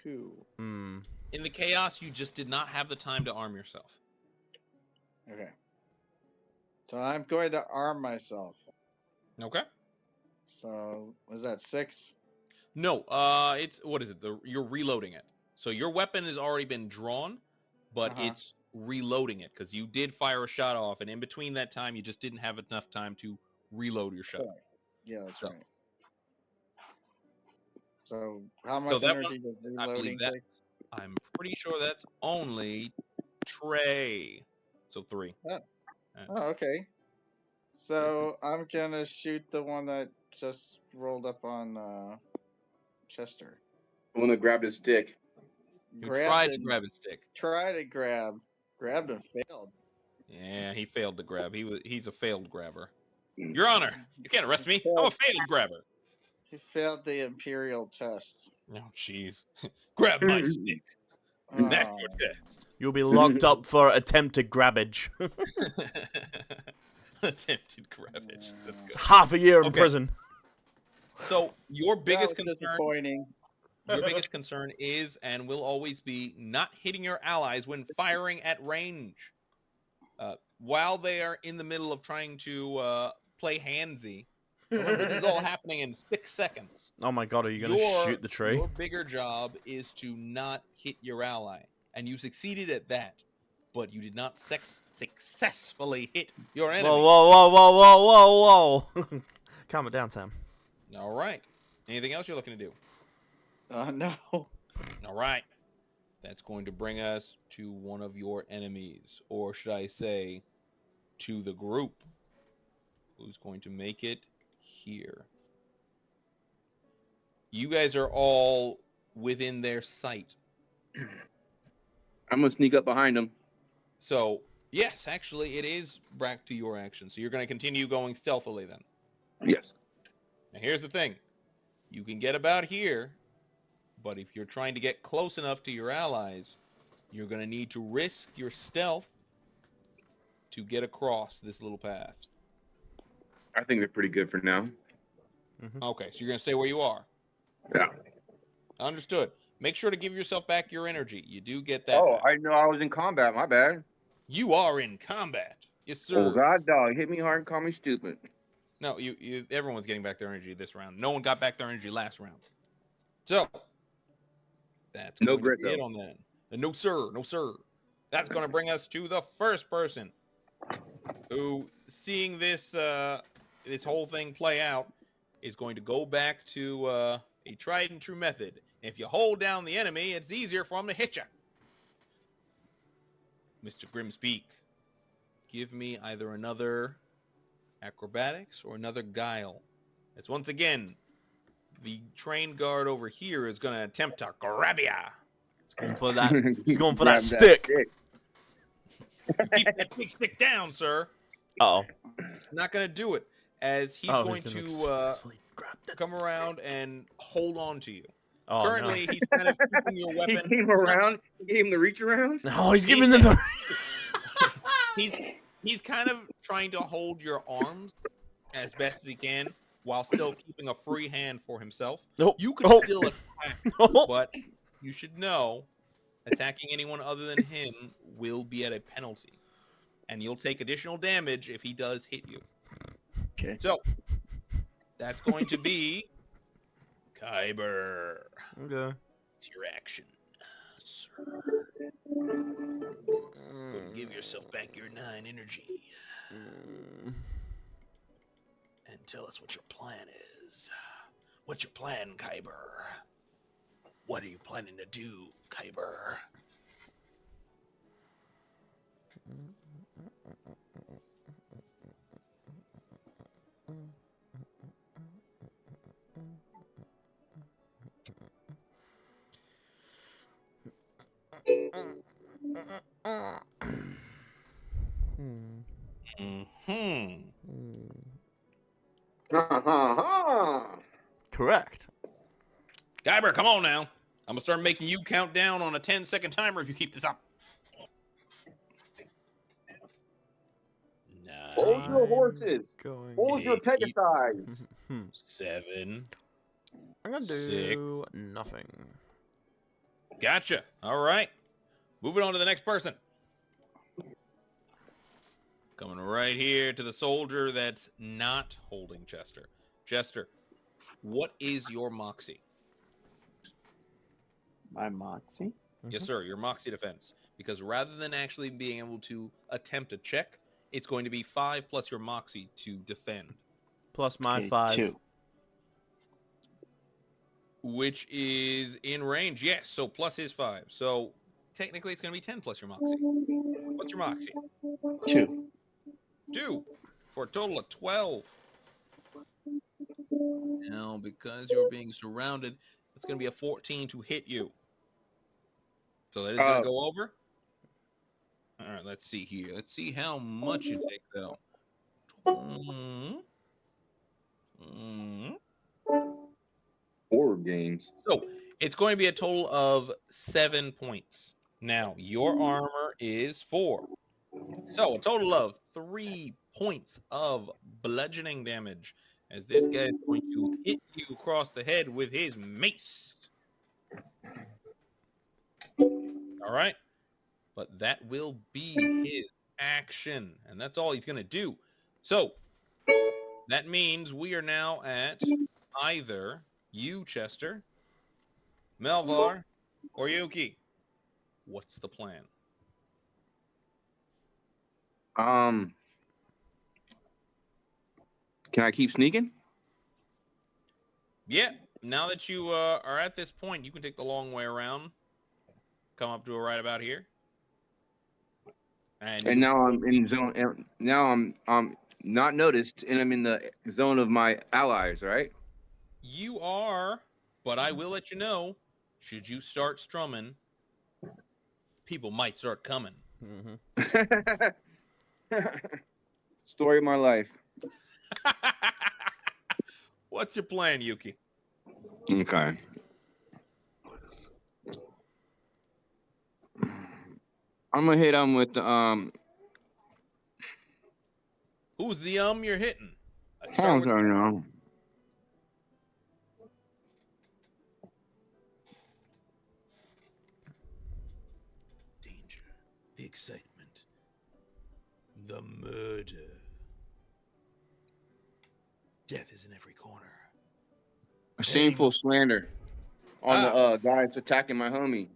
Phew. Hmm. In the chaos, you just did not have the time to arm yourself. Okay. So I'm going to arm myself. Okay. So was that 6? No, it's what is it? You're reloading it. So your weapon has already been drawn, but Uh-huh. it's reloading it because you did fire a shot off, and in between that time, you just didn't have enough time to reload your shot. Correct. Yeah, that's So- right. So how much that energy does I believe reloading that- take? I'm pretty sure that's only Trey. So 3. Oh, okay. So I'm gonna shoot the one that just rolled up on Chester. The one that grabbed his stick. You Grabbed tried to and grab his stick. tried to grabbed and failed. Yeah, he failed to grab. He's a failed grabber. Your Honor, you can't arrest me. I'm a failed grabber. He failed the Imperial test. Oh, jeez. Grab my stick. That's Oh, your You'll be locked up for attempted grabbage. Attempted grabbage. That's good. Half a year in Okay. prison. So your that biggest was concern, disappointing. your biggest concern is and will always be not hitting your allies when firing at range. While they are in the middle of trying to play handsy, remember this is all happening in 6 seconds. Oh my god, are you going to shoot the tree? Your bigger job is to not hit your ally, and you succeeded at that, but you did not successfully hit your enemy. Whoa, whoa, whoa, whoa, whoa, whoa, whoa. Calm it down, Sam. All right. Anything else you're looking to do? No. All right. That's going to bring us to one of your enemies, or should I say, to the group. Who's going to make it here? You guys are all within their sight. I'm gonna sneak up behind him. So, yes, actually, it is back to your action. So you're going to continue going stealthily then. Yes. Now, here's the thing. You can get about here, but if you're trying to get close enough to your allies, you're going to need to risk your stealth to get across this little path. I think they're pretty good for now. Okay, so you're going to stay where you are. Yeah. Understood. Make sure to give yourself back your energy. You do get that Oh, back. I know I was in combat. My bad. You are in combat. Yes, sir. Oh God, dog, hit me hard and call me stupid. No, you everyone's getting back their energy this round. No one got back their energy last round. So, that's No going grit, to be it though. on that. No, sir. No, sir. That's going to bring us to the first person who, seeing this this whole thing play out, is going to go back to a tried and true method. If you hold down the enemy, it's easier for them to hit you. Mr. Grimspeak, give me either another acrobatics or another guile. As once again, the trained guard over here is going to attempt to grab ya. He's going for that. He's going for Grab that stick. Keep that big stick down, sir. Uh-oh. Not going to do it, as he's going gonna to successfully grab that come around and hold on to you. Oh, Currently, he's kind of keeping your He weapon. came around. He gave him the reach around. no. Oh, he's giving them the... He's kind of trying to hold your arms as best as he can while still keeping a free hand for himself. Nope. You can Oh. still attack, Oh. but you should know attacking anyone other than him will be at a penalty. And you'll take additional damage if he does hit you. Okay. So, that's going to be Kyber. Okay. It's your action, sir. Go and give yourself back your 9 energy. And tell us what your plan is. What's your plan, Kyber? What are you planning to do, Kyber? Correct. Kyber, come on now. I'm gonna start making you count down on a 10-second timer if you keep this up. Hold your 9, horses. Going. Hold your 8, Pegasi. 7. I'm gonna do nothing. Gotcha. All right. Moving on to the next person. Coming right here to the soldier that's not holding Chester. Chester, what is your moxie? My moxie. Yes, sir, your moxie defense. Because rather than actually being able to attempt a check, it's going to be 5 plus your moxie to defend. Plus my Okay, 5. 2. Which is in range, yes. So plus his 5. So technically it's going to be 10 plus your moxie. What's your moxie? 2. 2. For a total of 12. Now, because you're being surrounded, it's going to be a 14 to hit you. So that is going to go over. All right, let's see here. Let's see how much you take, though. Horror games. So it's going to be a total of 7 points. Now, your armor is 4. So a total of 3 points of bludgeoning damage as this guy is going to hit you across the head with his mace. All right. But that will be his action. And that's all he's going to do. So that means we are now at either you, Chester, Melvar, or Yuki. What's the plan? Can I keep sneaking? Yeah. Now that you are at this point, you can take the long way around. come up to a right about here. And And you now I'm in zone. Now I'm not noticed, and I'm in the zone of my allies. Right? you are, but I will let you know, should you start strumming, people might start coming. Story of my life. What's your plan, Yuki? Okay. I'm gonna hit him with the Who's the you're hitting? Let's I start with don't know. danger, the excitement, the murder. Death is in every corner. A shameful slander on the guy that's attacking my homie.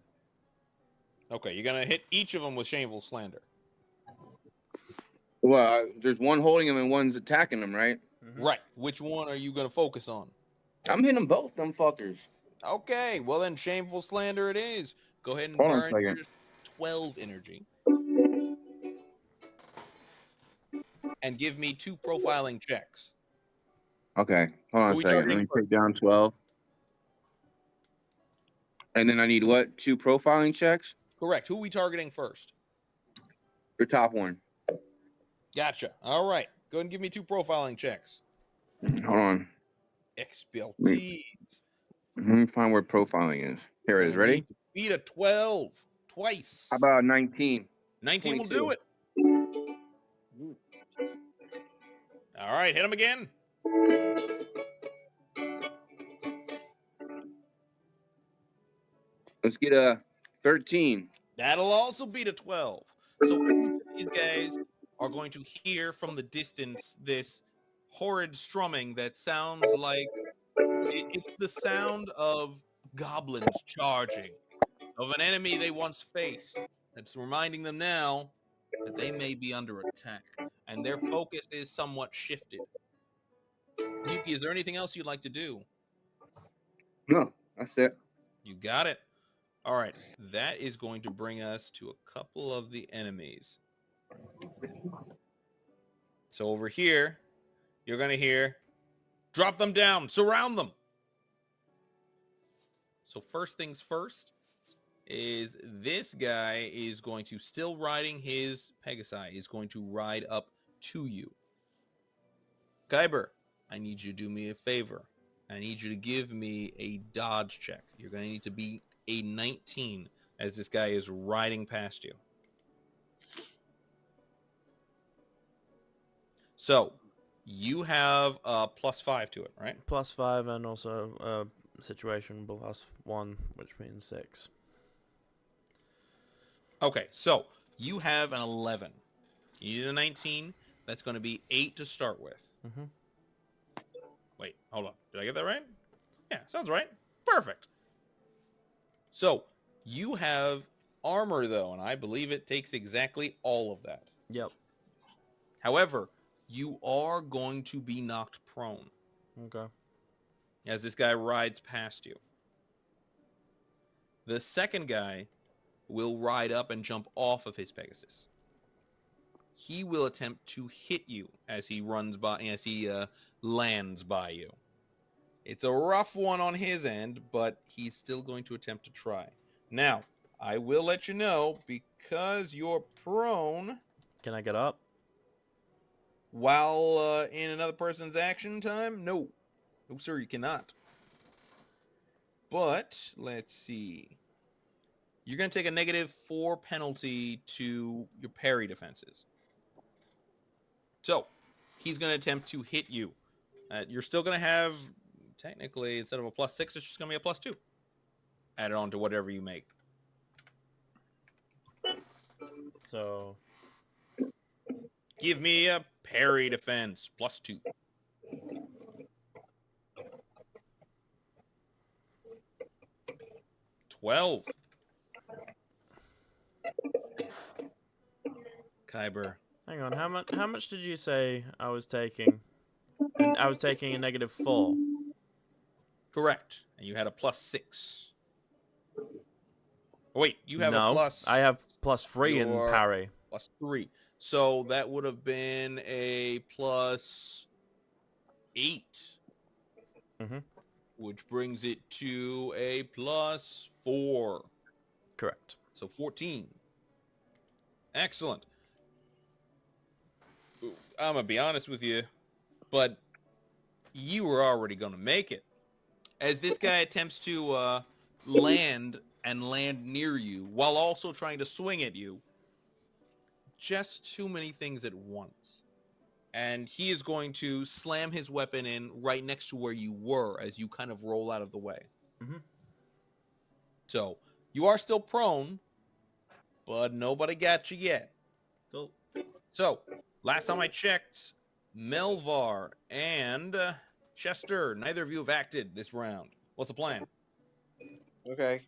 Okay, you're gonna hit each of them with shameful slander. Well, there's one holding him and one's attacking him, right? Right. Which one are you gonna focus on? I'm hitting them both, them fuckers. Okay, well then shameful slander it is. Go ahead and Hold on a burn second. your 12 energy. And give me 2 profiling checks. Okay, hold on Who a we second. Let targeting me first? take down 12. And then I need what? 2 profiling checks? Correct. Who are we targeting first? The top one. Gotcha. All right. Go ahead and give me 2 profiling checks. Hold on. Expertise. Let me find where profiling is. Here it is. Gonna Ready? need to beat a 12 twice. How about 19? 19 will 22. do it. All right, hit him again. Let's get a 13. That'll also beat a 12. So each of these guys are going to hear from the distance this horrid strumming that sounds like it's the sound of goblins charging, of an enemy they once faced. It's reminding them now that they may be under attack, and their focus is somewhat shifted. Yuki, is there anything else you'd like to do? No, that's it. You got it. All right, that is going to bring us to a couple of the enemies. So over here, you're going to hear, drop them down, surround them. So first things first is this guy is going to, still riding his Pegasi, is going to ride up to you. Kyber, I need you to do me a favor. I need you to give me a dodge check. You're going to need to beat a 19 as this guy is riding past you. So, you have a +5 to it, right? +5 and also situation +1, which means 6. Okay, so you have an 11. You need a 19. That's going to be 8 to start with. Mm-hmm. Wait, hold on. Did I get that right? Yeah, sounds right. Perfect. So, you have armor, though, and I believe it takes exactly all of that. Yep. However, you are going to be knocked prone Okay. as this guy rides past you. The second guy will ride up and jump off of his Pegasus. He will attempt to hit you as he runs by, as he lands by you. It's a rough one on his end, but he's still going to attempt to try. Now, I will let you know, because you're prone, Can I get up? while in another person's action time, no. No, sir, you cannot. But, let's see. You're going to take a -4 penalty to your parry defenses. So, he's going to attempt to hit you. You're still going to have, technically, instead of a +6, it's just going to be a +2. Add it on to whatever you make. So, Give me a parry defense, +2. $12. Kyber. hang on. How much did you say I was taking? And I was taking a -4. Correct. And you had a +6. Wait, you have a No, plus. I have +3 in your parry. +3. So that would have been a +8, Mm-hmm. which brings it to a +4. Correct. So 14. Excellent. I'm going to be honest with you, but you were already going to make it. As this guy attempts to land near you while also trying to swing at you, just too many things at once. And he is going to slam his weapon in right next to where you were as you kind of roll out of the way. Mm-hmm. So you are still prone, but nobody got you yet. Cool. So last time I checked, Melvar and Chester, neither of you have acted this round. What's the plan? Okay.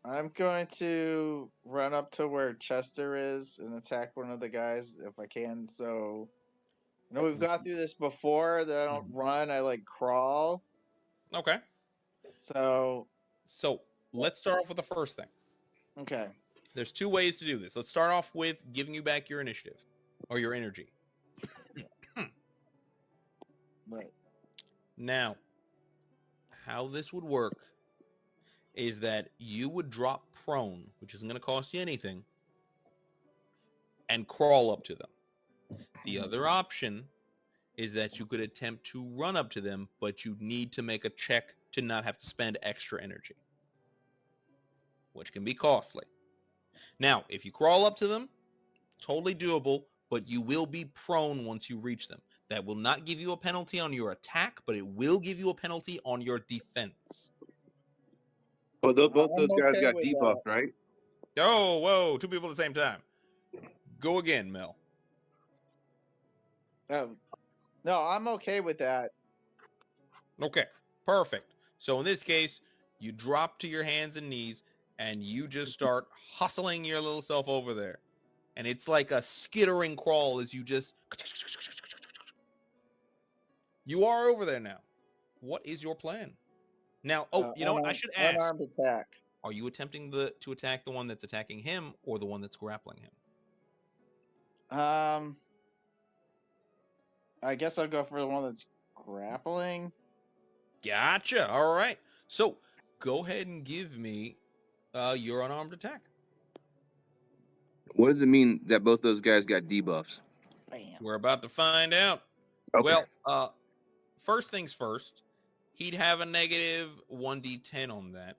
I'm going to run up to where Chester is and attack one of the guys if I can. So, I know we've gone through this before. That I don't run, I like crawl. Okay. So, So let's start off with the first thing. okay. There's two ways to do this. Let's start off with giving you back your initiative or your energy. Right. Now, how this would work is that you would drop prone, which isn't going to cost you anything, and crawl up to them. The other option is that you could attempt to run up to them, but you need to make a check to not have to spend extra energy, which can be costly. Now, if you crawl up to them, totally doable, but you will be prone once you reach them. That will not give you a penalty on your attack, but it will give you a penalty on your defense. Well, both I'm those guys okay got with debuffed, right? Oh, whoa, two people at the same time. Go again, Mel. No, I'm okay with that. Okay, perfect. So in this case, you drop to your hands and knees, and you just start hustling your little self over there. And it's like a skittering crawl as you just... You are over there now. What is your plan? Now, you know what? I should ask. Unarmed attack. Are you attempting to attack the one that's attacking him or the one that's grappling him? I guess I'll go for the one that's grappling. Gotcha. All right. So go ahead and give me your unarmed attack. What does it mean that both those guys got debuffs? Bam. We're about to find out. Okay. Well, first things first, he'd have a negative 1d10 on that.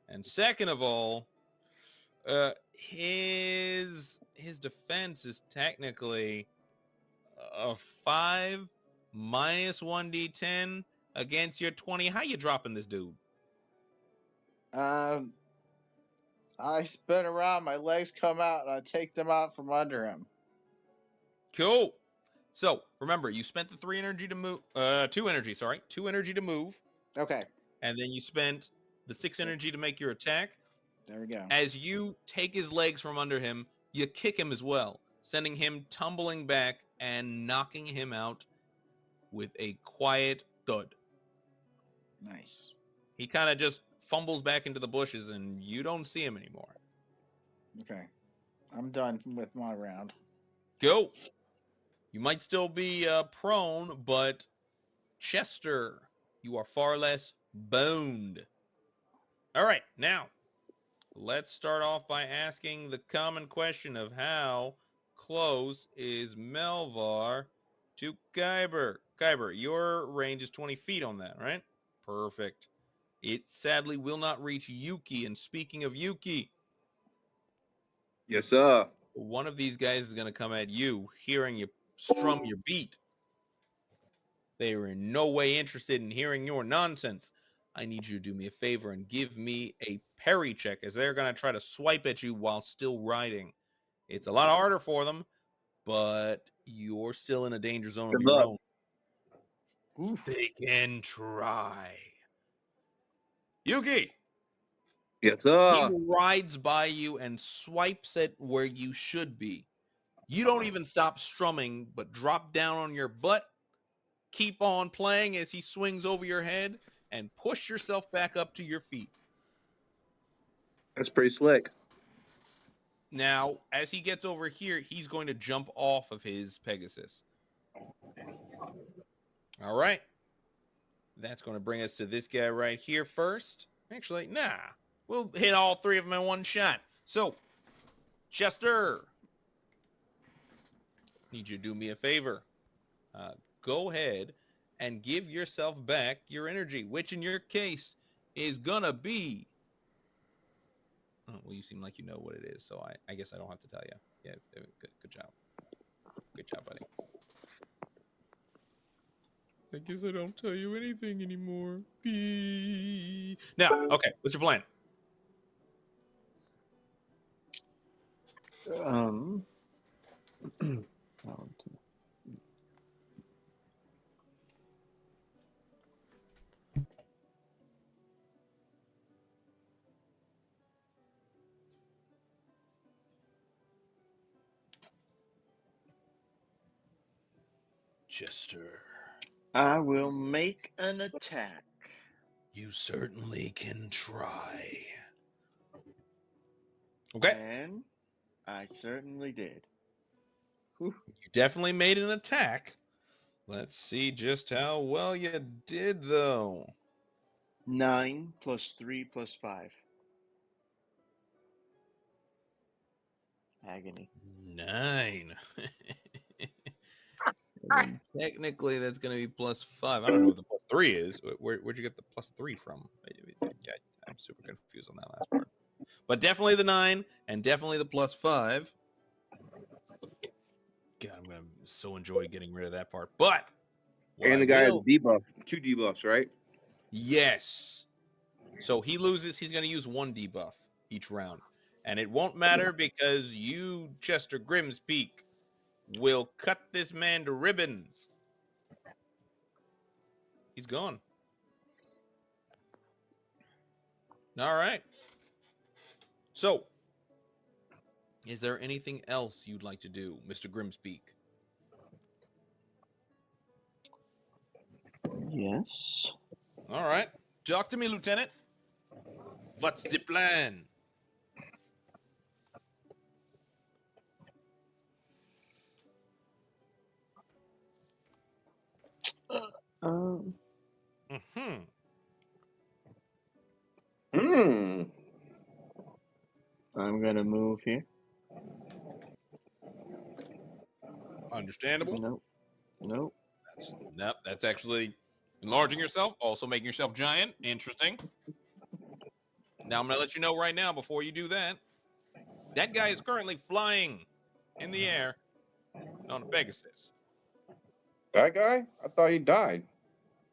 And second of all, his defense is technically a 5 minus 1d10 against your 20. How you dropping this dude? I spin around, my legs come out, and I take them out from under him. Cool. So remember, you spent the 2 energy to move. 2 energy to move. Okay. And then you spent the 6 energy to make your attack. There we go. As you take his legs from under him, you kick him as well, sending him tumbling back and knocking him out with a quiet thud. Nice. He kind of just fumbles back into the bushes, and you don't see him anymore. Okay. I'm done with my round. Go. You might still be prone, but Chester, you are far less boned. All right, now, let's start off by asking the common question of how close is Melvar to Kyber? Kyber, your range is 20 feet on that, right? Perfect. It sadly will not reach Yuki. And speaking of Yuki, Yes, sir. one of these guys is going to come at you, hearing you strum your beat. They are in no way interested in hearing your nonsense. I need you to do me a favor and give me a parry check, as they're going to try to swipe at you while still riding. It's a lot harder for them, but you're still in a danger zone of Good your luck. own. Oof. They can try. Yuki! Yes, He sir. rides by you and swipes at where you should be. You don't even stop strumming, but drop down on your butt, keep on playing as he swings over your head, and push yourself back up to your feet. That's pretty slick. Now, as he gets over here, he's going to jump off of his Pegasus. All right. That's going to bring us to this guy right here first. Actually, nah. We'll hit all three of them in one shot. So, Chester, need you to do me a favor. Go ahead and give yourself back your energy, which in your case is going to be... Oh, well, you seem like you know what it is, so I guess I don't have to tell you. Yeah, good job. Good job, buddy. I guess I don't tell you anything anymore. Now, okay, what's your plan? Chester, I will make an attack. you certainly can try. Okay. And I certainly did. You definitely made an attack. Let's see just how well you did, though. 9 plus 3 plus 5. Agony. 9. I mean, technically, that's going to be +5. I don't know what the +3 is. Where'd you get the +3 from? Yeah, I'm super confused on that last part. But definitely the 9, and definitely the +5. God, I'm going to so enjoy getting rid of that part. But And the guy has a debuff. 2 debuffs, right? Yes. So he loses. He's going to use 1 debuff each round. And it won't matter because you, Chester Grimspeak, will cut this man to ribbons. He's gone. All right. So, is there anything else you'd like to do, Mr. Grimspeak? Yes. All right. Talk to me, Lieutenant. What's the plan? Mm-hmm. I'm gonna move here. Understandable. Nope. That's actually enlarging yourself, also making yourself giant. Interesting. Now I'm going to let you know right now before you do that. That guy is currently flying in the air on a Pegasus. That guy? I thought he died.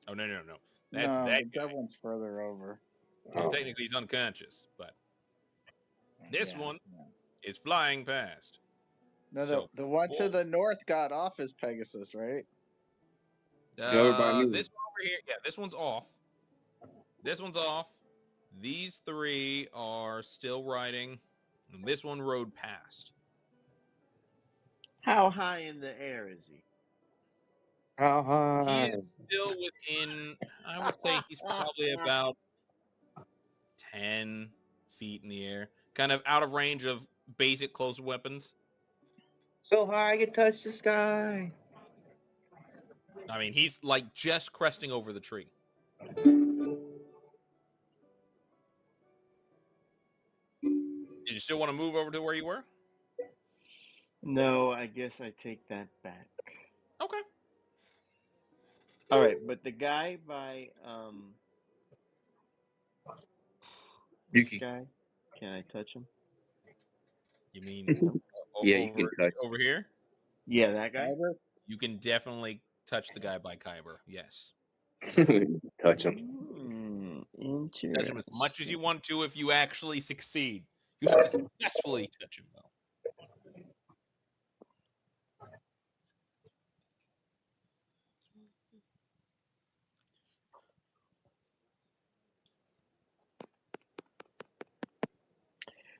Oh, no. That's No, that that guy. one's further over. Oh. Technically, he's unconscious, but this Yeah, one yeah. is flying past. No, So, the one to the north got off his Pegasus, right? This Over one by me. over here, yeah, this one's off. This one's off. These 3 are still riding. And this one rode past. How high in the air is he? How He high? is still within, I would say he's probably about 10 feet in the air. Kind of out of range of basic close weapons. So high you touch the sky. I mean, he's like just cresting over the tree. Did you still want to move over to where you were? No, I guess I take that back. Okay. All right, but the guy by this Yuki. guy, can I touch him? You mean Yeah, you can touch. over here? Yeah, that guy. Kyber? You can definitely touch the guy by Kyber. Yes. Touch him. Interesting. Touch him as much as you want to if you actually succeed. You have to successfully touch him, though.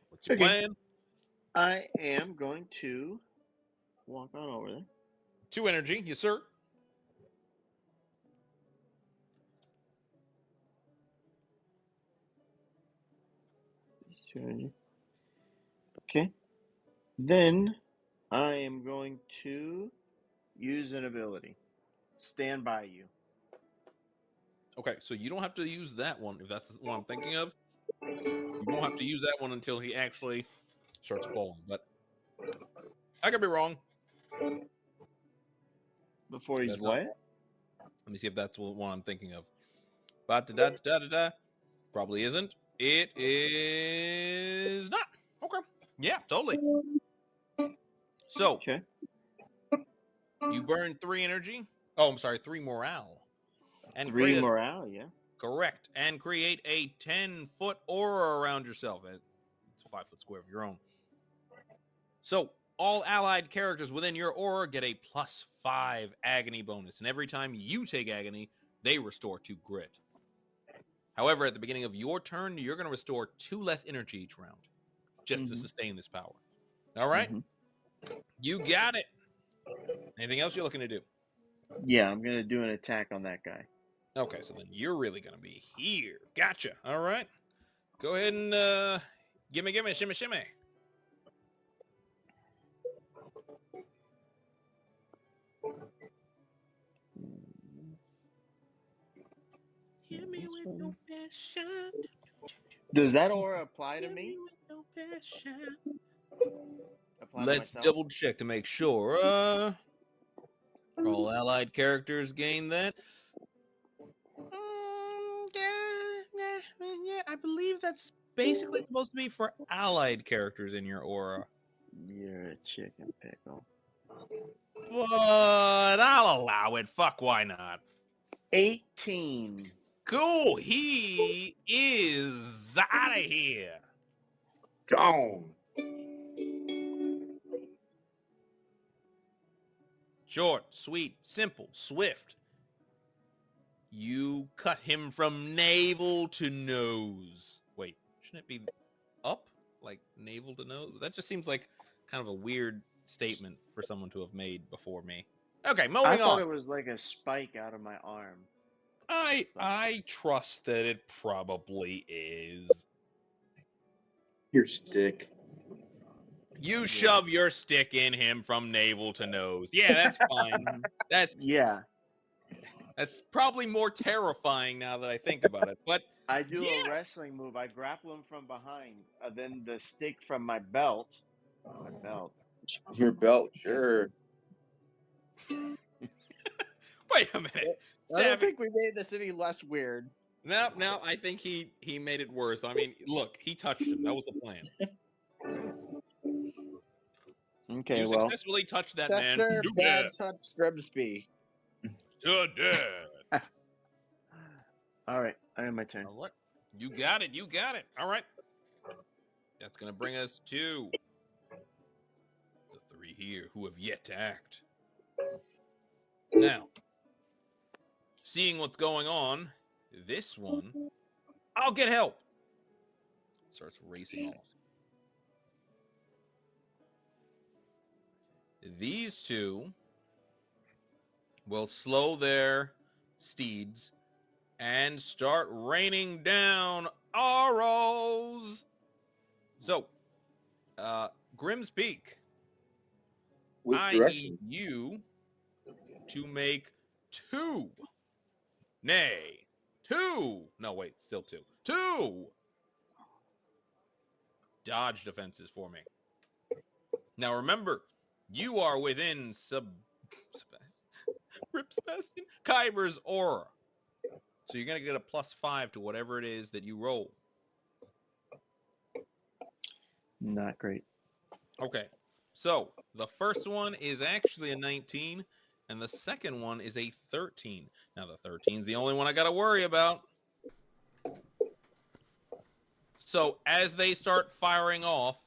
What's your Okay. plan? I am going to walk on over there. 2 energy, yes, sir. Okay. Okay. Then I am going to use an ability. Stand by you. Okay, so you don't have to use that one if that's the one I'm thinking of. You won't have to use that one until he actually starts falling. But I could be wrong. Before he's That's not. what? Let me see if that's the one I'm thinking of. Ba da da da da da. Probably isn't. It is not. Okay. Yeah, totally. So Okay. you burn 3 energy. Oh, I'm sorry, 3 morale, and 3 create a morale, yeah. correct and create a 10-foot aura around yourself. It's a 5-foot square of your own. So all allied characters within your aura get a +5 agony bonus, and every time you take agony, they restore 2 grit. However, at the beginning of your turn, you're going to restore 2 less energy each round, just to sustain this power. All right? You got it. Anything else you're looking to do? Yeah, I'm going to do an attack on that guy. Okay, so then you're really going to be here. Gotcha. All right. Go ahead and gimme, shimmy, shimmy. Hit me with no passion. Does that aura apply to Hit me? me with no passion. Apply to Let's myself? double check to make sure. All allied characters gain that. Yeah, I believe that's basically supposed to be for allied characters in your aura. You're a chicken pickle. But I'll allow it. Fuck, why not? 18. Cool. He is out of here. Gone. Short, sweet, simple, swift. You cut him from navel to nose. Wait, shouldn't it be up? Like navel to nose? That just seems like kind of a weird statement for someone to have made before me. Okay, I moving thought on. it was like a spike out of my arm. I trust that it probably is. Your stick. You Yeah. shove your stick in him from navel to nose. Yeah, that's fine. Yeah. That's probably more terrifying now that I think about it. But I do yeah, a wrestling move. I grapple him from behind. Then the stick from my belt. Your belt, sure. wait a minute. I don't Savvy. think we made this any less weird. No, I think he made it worse. I mean, look, he touched him. That was the plan. Okay, You well. successfully touched that man Chester, to bad death. touch, Grimsby. To death. All right, I have my turn. All right. You got it. All right. That's going to bring us to the 3 here who have yet to act. Now, seeing what's going on, this one, I'll get help. Starts racing off. These 2 will slow their steeds and start raining down arrows. So, Grimm's Peak. Which I direction? need you to make 2. Nay. 2. No, wait, still 2. 2 dodge defenses for me. Now remember, you are within Rip Sebastian Kyber's aura. So you're going to get a +5 to whatever it is that you roll. Not great. Okay. So the first one is actually a 19, and the second one is a 13. Now the 13 is the only one I got to worry about. So as they start firing off,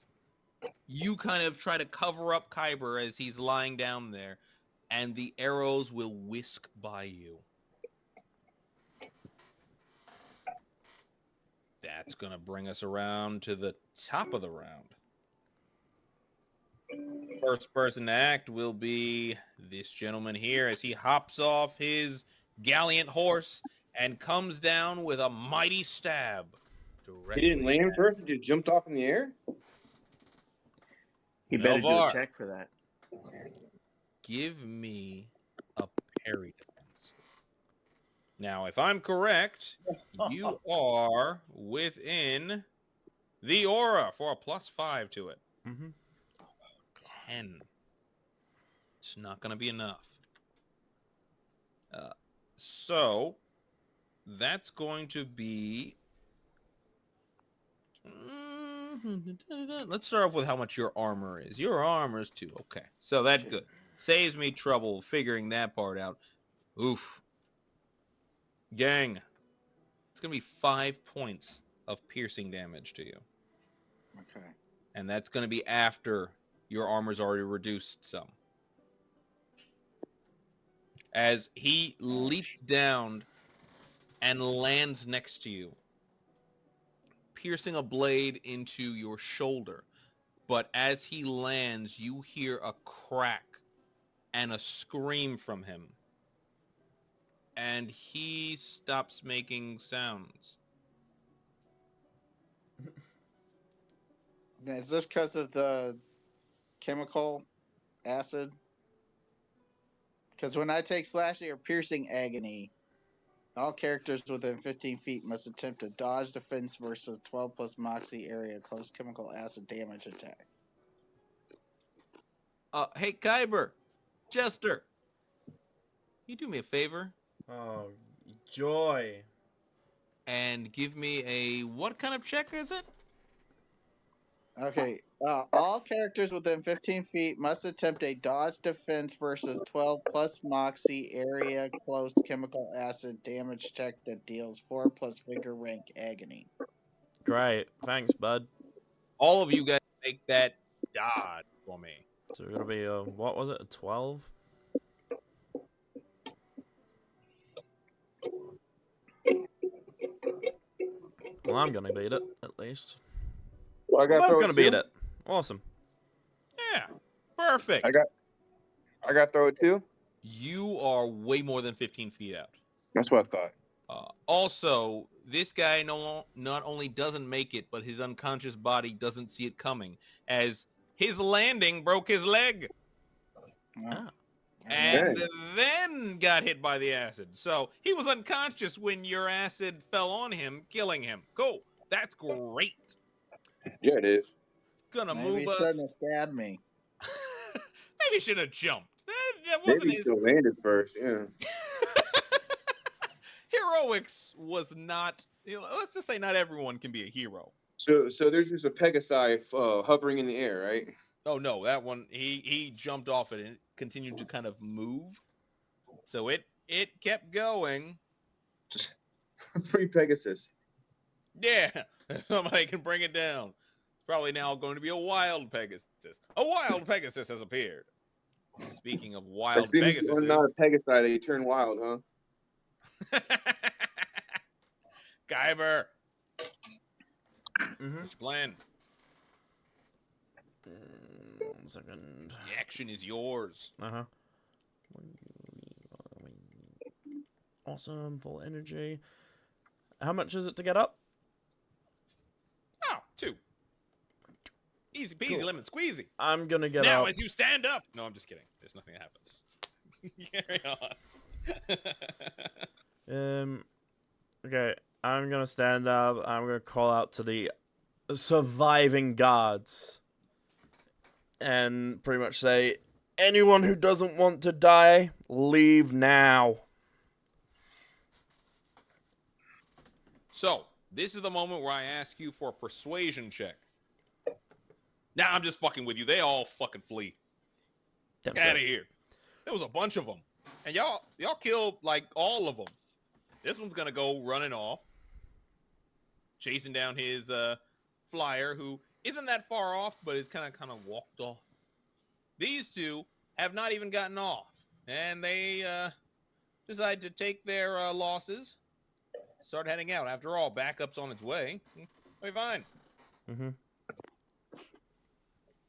you kind of try to cover up Kyber as he's lying down there, and the arrows will whisk by you. That's going to bring us around to the top of the round. First person to act will be this gentleman here as he hops off his gallant horse and comes down with a mighty stab. He didn't directly. land first. He just jumped off in the air. You better do a Melvar, check for that. give me a parry defense. Now, if I'm correct, you are within the aura for a +5 to it. Mm-hmm. 10. It's not going to be enough. So that's going to be. Let's start off with how much your armor is. Your armor is 2. Okay, so that's good. Saves me trouble figuring that part out. Oof. Gang, it's going to be 5 points of piercing damage to you. Okay. And that's going to be after your armor's already reduced some. As he leaps down and lands next to you, piercing a blade into your shoulder. But as he lands, you hear a crack and a scream from him. And he stops making sounds. Now, is this because of the chemical acid? Because when I take slashing or piercing agony, all characters within 15 feet must attempt to dodge defense versus 12 plus moxie area close chemical acid damage attack. Hey, Kyber, Jester, you do me a favor Oh, joy. and give me a, what kind of check is it? Okay, all characters within 15 feet must attempt a dodge defense versus 12 plus moxie area close chemical acid damage check that deals 4 plus vigor rank agony. Great. Thanks, bud. All of you guys make that dodge for me. So we're gonna be what was it? A 12? Well, I'm gonna beat it at least. Well, I We're got both throw gonna it beat too. it. Awesome. Yeah, perfect. I got throw it too. You are way more than 15 feet out. That's what I thought. Also, this guy not only doesn't make it, but his unconscious body doesn't see it coming, as his landing broke his leg Ah. and then got hit by the acid. So he was unconscious when your acid fell on him, killing him. Cool. That's great. Yeah, it is. Gonna Maybe move he us. shouldn't have stabbed me. Maybe should have jumped. That Maybe wasn't he his. still landed first. Yeah. Heroics was not. Let's just say not everyone can be a hero. So there's just a Pegasi hovering in the air, right? Oh no, that one he jumped off it and it continued to kind of move. So it kept going. Just free Pegasus. Yeah, somebody can bring it down. It's probably now going to be a wild Pegasus. A wild Pegasus has appeared. Speaking of As wild soon as you're Pegasuses, not a Pegasi, they turn wild, huh? Kyber, Mm-hmm. what's your plan? 1 second. The action is yours. Uh-huh. Awesome, full energy. How much is it to get up? Oh, 2. Easy peasy, Cool. lemon squeezy. I'm gonna get Now, up. as you stand up. No, I'm just kidding. There's nothing that happens. Carry on. Okay, I'm gonna stand up. I'm gonna call out to the surviving guards. And pretty much say, anyone who doesn't want to die, leave now. So, this is the moment where I ask you for a persuasion check. Nah, I'm just fucking with you. They all fucking flee. Damn Get out of straight. here. There was a bunch of them. And y'all killed, like, all of them. This one's gonna go running off. Chasing down his flyer, who isn't that far off, but is kind of walked off. These two have not even gotten off. And they decide to take their losses. Start heading out. After all, backup's on its way. We're fine. Mm-hmm.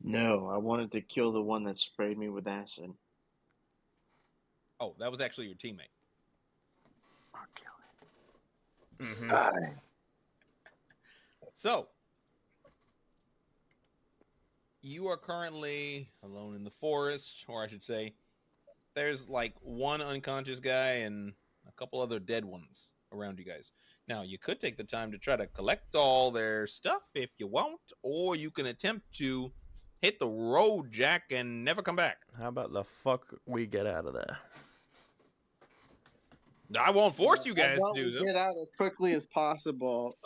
No, I wanted to kill the one that sprayed me with acid. Oh, that was actually your teammate. I'll kill it. Mm-hmm. Aye. So, you are currently alone in the forest, or I should say, there's like one unconscious guy and a couple other dead ones around you guys. Now, you could take the time to try to collect all their stuff if you want, or you can attempt to hit the road, Jack, and never come back. How about the fuck we get out of there? I won't force you How guys about to we do so. get out as quickly as possible?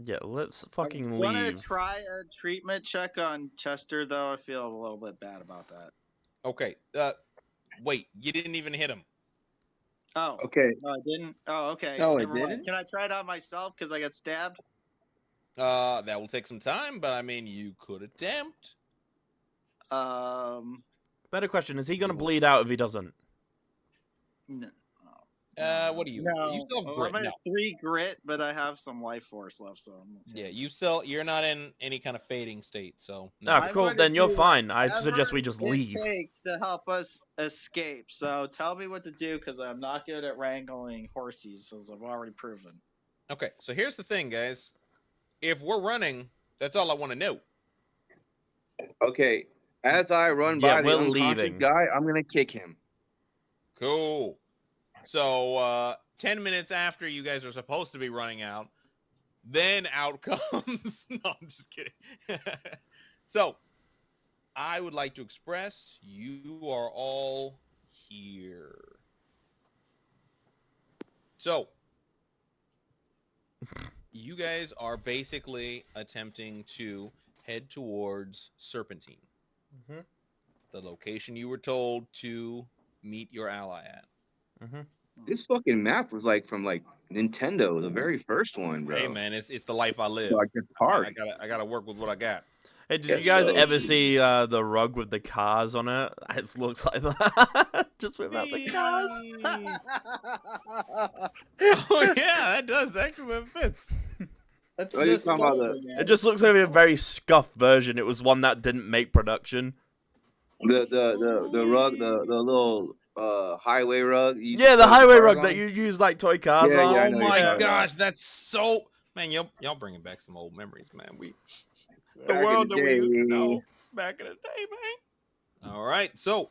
Yeah, let's I fucking want to leave. try a treatment check on Chester, though. I feel a little bit bad about that. Okay, wait, you didn't even hit him. Oh, Okay. no, I didn't. Oh, okay. Oh, it Never mind. didn't? Can I try it on myself because I got stabbed? That will take some time, but I mean, you could attempt. Better question, is he gonna bleed out if he doesn't? No. What do you? No, You still have grit? I'm No. at 3 grit, but I have some life force left, so I'm okay. Yeah, you're not in any kind of fading state, so no. Ah, I'm cool. gonna Then you're do fine. I whatever suggest we just it leave. takes to help us escape. So tell me what to do because I'm not good at wrangling horses, as I've already proven. Okay, so here's the thing, guys. If we're running, that's all I want to know. Okay. As I run Yeah, by the we're unconscious leaving. guy, I'm gonna kick him. Cool. So 10 minutes after you guys are supposed to be running out, then out comes. No, I'm just kidding. So I would like to express you are all here. So you guys are basically attempting to head towards Serpentine, Mhm. the location you were told to meet your ally at. Mhm. This fucking map was like from like Nintendo, the very first one, bro. Hey man, it's the life I live. Like it's I hard. gotta work with what I got. Hey, did Yeah, you guys so- ever see the rug with the cars on it? It looks like that, just without the cars. Oh yeah, that does actually it fits. That's Oh, you're talking about nostalgia, man. It just looks like a very scuffed version. It was one that didn't make production. The rug, the little highway rug. You Yeah, the put highway cars rug on. that you use like toy cars Yeah, on. yeah, I Oh know what you're my talking about. gosh, that's so man. Y'all bringing back some old memories, man. The Back in world the that we used to day. know back in the day, man. All right, so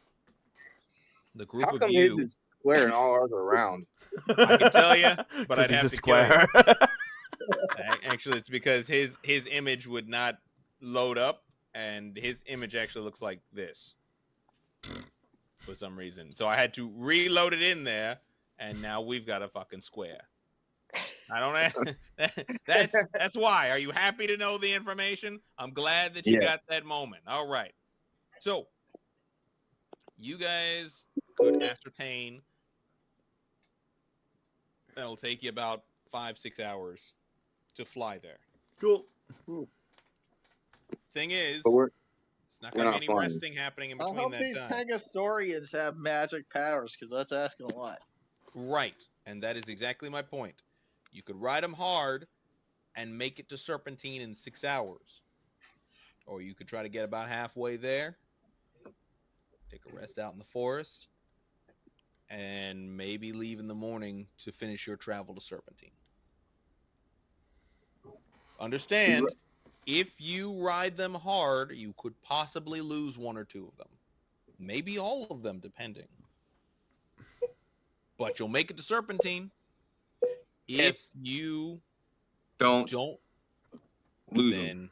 the group How of come his you, is square and all ours are round? I can tell ya, but 'Cause I'd he's have a to kill you. square. Actually, it's because his image would not load up, and his image actually looks like this for some reason. So I had to reload it in there, and now we've got a fucking square. I don't. That's why. Are you happy to know the information? I'm glad that you Yeah. got that moment. All right. So you guys could ascertain. It'll take you about 5-6 hours to fly there. Cool. Thing is, But we're it's not we're going to not be any flying. resting happening in I between hope that these time. Pegasaurians have magic powers, because that's asking a lot. Right, and that is exactly my point. You could ride them hard and make it to Serpentine in 6 hours. Or you could try to get about halfway there, take a rest out in the forest, and maybe leave in the morning to finish your travel to Serpentine. Understand, if you ride them hard, you could possibly lose 1 or 2 of them. Maybe all of them, depending. But you'll make it to Serpentine. If you don't lose them. then...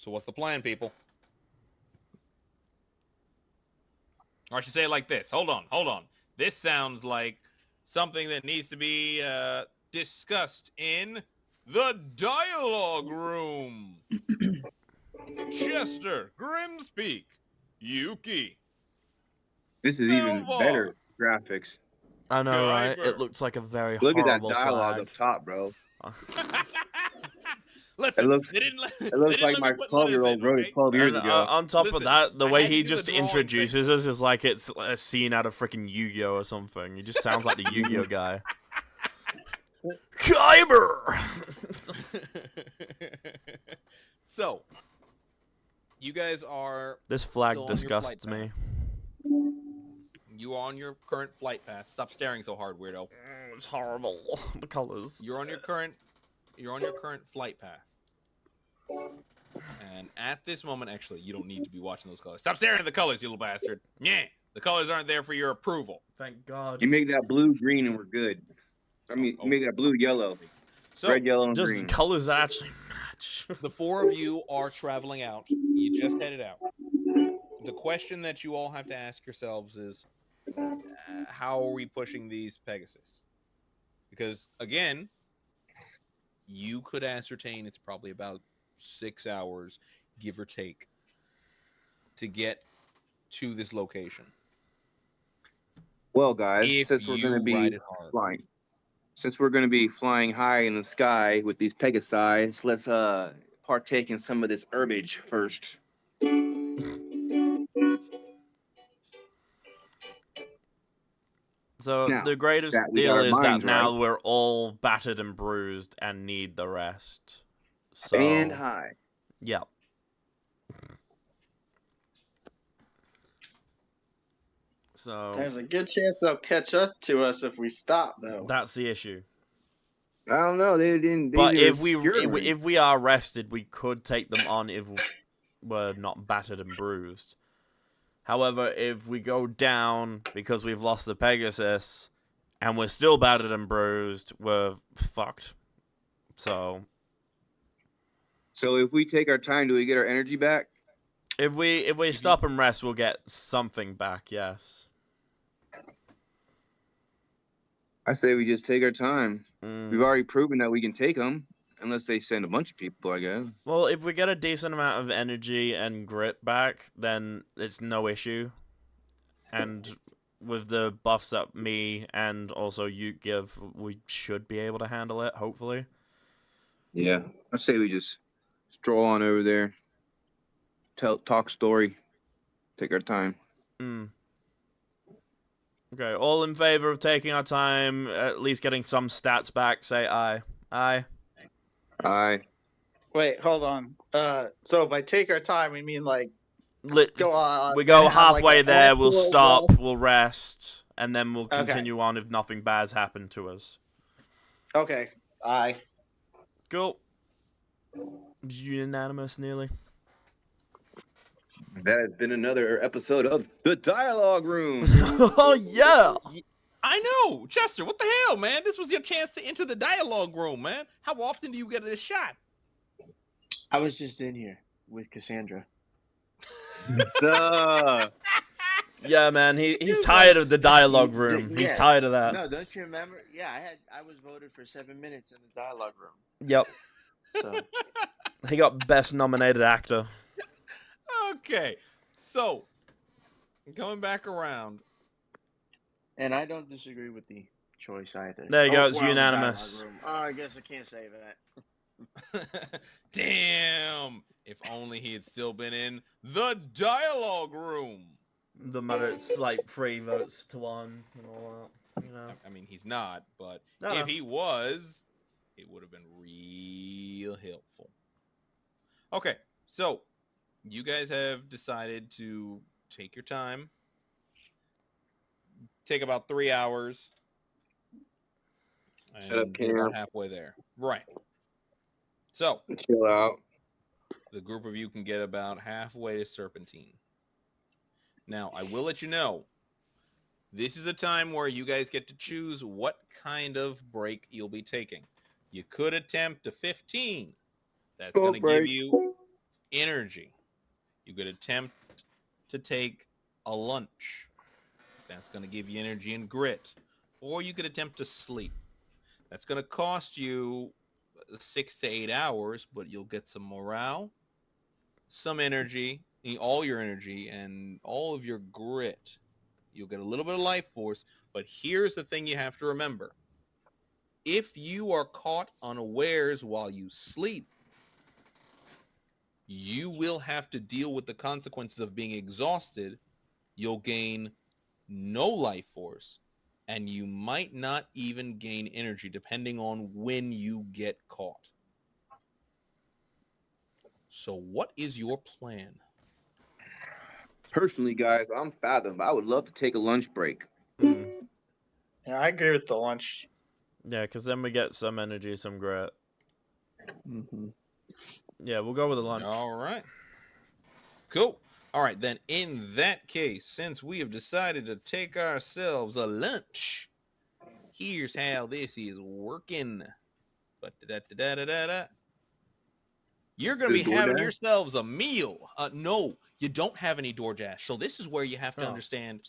So what's the plan, people? Or I should say it like this. Hold on. This sounds like something that needs to be discussed in the dialogue room. Chester, Grimspeak, Yuki. This is even Elvar. better graphics. I know, right? Guyver. It looks like a very Look at that horrible dialogue flag. up top, bro. Listen, It looks they didn't let, It looks they like didn't my let me put letters 12-year-old in, wrote okay? it 12 years And ago. on top Listen, of that, the I way had to he do the just drawing introduces us is like it's a scene out of freaking Yu-Gi-Oh or something. He just sounds like the Yu-Gi-Oh guy. Kyber! So, you guys are This flag Still on your disgusts flight me. you are on your current flight path. Stop staring so hard, weirdo. It's horrible. The colors. You're on your current you're on your current flight path. And at this moment, actually, you don't need to be watching those colors. Stop staring at the colors, you little bastard. Yeah, the colors aren't there for your approval. Thank God. You make that blue green and we're good. I mean, Oh, you make that blue yellow, So, red, yellow, and Just green. colors that actually match. the four of you are traveling out. You just headed out. The question that you all have to ask yourselves is, how are we pushing these Pegasus? Because, again, you could ascertain it's probably about 6 hours, give or take, to get to this location. Well, guys, If since we're going to you be ride it hard. flying high in the sky with these Pegasi, let's partake in some of this herbage first. So Now, the greatest that we got deal our is that minds now right. we're all battered and bruised and need the rest. So And high. yeah. So There's a good chance they'll catch up to us if we stop, though. that's the issue. I don't know. They didn't. They But didn't if we obscure if we are rested, we could take them on if we're not battered and bruised. However, if we go down because we've lost the Pegasus and we're still battered and bruised, we're fucked. So So if we take our time, do we get our energy back? if we stop and rest, we'll get something back. Yes. I say we just take our time. Mm. We've already proven that we can take them, unless they send a bunch of people, I guess. Well, if we get a decent amount of energy and grit back, then it's no issue. And with the buffs that me and also you give, we should be able to handle it, hopefully. Yeah. I say we just stroll on over there, talk story, take our time. Mm. Okay, all in favor of taking our time, at least getting some stats back, say aye. Aye. Aye. Wait, hold on. So by take our time, we mean like go on. We go and have, like, halfway an there, we'll actual stop, rest? we'll rest, and then we'll Okay. continue on if nothing bad's happened to us. Okay. Aye. Cool. Unanimous, nearly. That has been another episode of The Dialogue Room. Oh, yeah! I know, Chester. What the hell, man? This was your chance to enter the dialogue room, man. How often do you get this shot? I was just in here with Cassandra. Yeah, man, he's tired of the dialogue room. He's Yeah. tired of that. No, don't you remember? Yeah, I was voted for 7 minutes in the dialogue room. Yep. So He got best nominated actor. Okay, so coming back around. and I don't disagree with the choice either. There you go, it's well, the unanimous. dialogue room. Oh, I guess I can't say that. Damn! If only he had still been in the dialogue room. The matter, it's like 3 votes to 1 and all that, you know. I mean, he's not, but No, if no. he was, it would have been real helpful. Okay, so you guys have decided to take your time. Take about 3 hours. And Set up get about camp. halfway there. Right. So, Chill out. the group of you can get about halfway to Serpentine. Now, I will let you know, this is a time where you guys get to choose what kind of break you'll be taking. You could attempt a 15. That's going to give you energy. You could attempt to take a lunch. That's going to give you energy and grit. Or you could attempt to sleep. That's going to cost you 6 to 8 hours, but you'll get some morale, some energy, all your energy, and all of your grit. You'll get a little bit of life force, but here's the thing you have to remember. If you are caught unawares while you sleep, you will have to deal with the consequences of being exhausted. You'll gain no life force, and you might not even gain energy, depending on when you get caught. So what is your plan? Personally, guys, I'm Fathom. I would love to take a lunch break. Mm. Yeah, I agree with the lunch. Yeah, because then we get some energy, some grit. Mm-hmm. Yeah, we'll go with the lunch. All right. Cool. All right, then in that case, since we have decided to take ourselves a lunch, here's how this is working. Ba-da-da-da-da-da-da. You're going to Good be having DoorDash? yourselves a meal. No, you don't have any DoorDash. So this is where you have to Oh. understand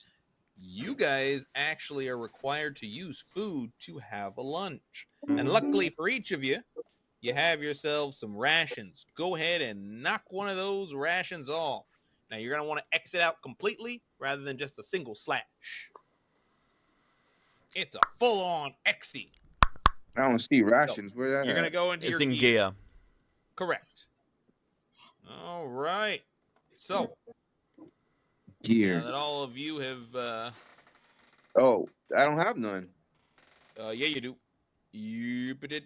you guys actually are required to use food to have a lunch. And luckily for each of you, you have yourselves some rations. Go ahead and knock one of those rations off. Now, you're going to want to exit out completely rather than just a single slash. It's a full-on exit. I don't see rations. Where that You're going to at? go into It's your in gear. Correct. All right. So, now Gear. that all of you have, Oh, I don't have none. yeah, you do. You put it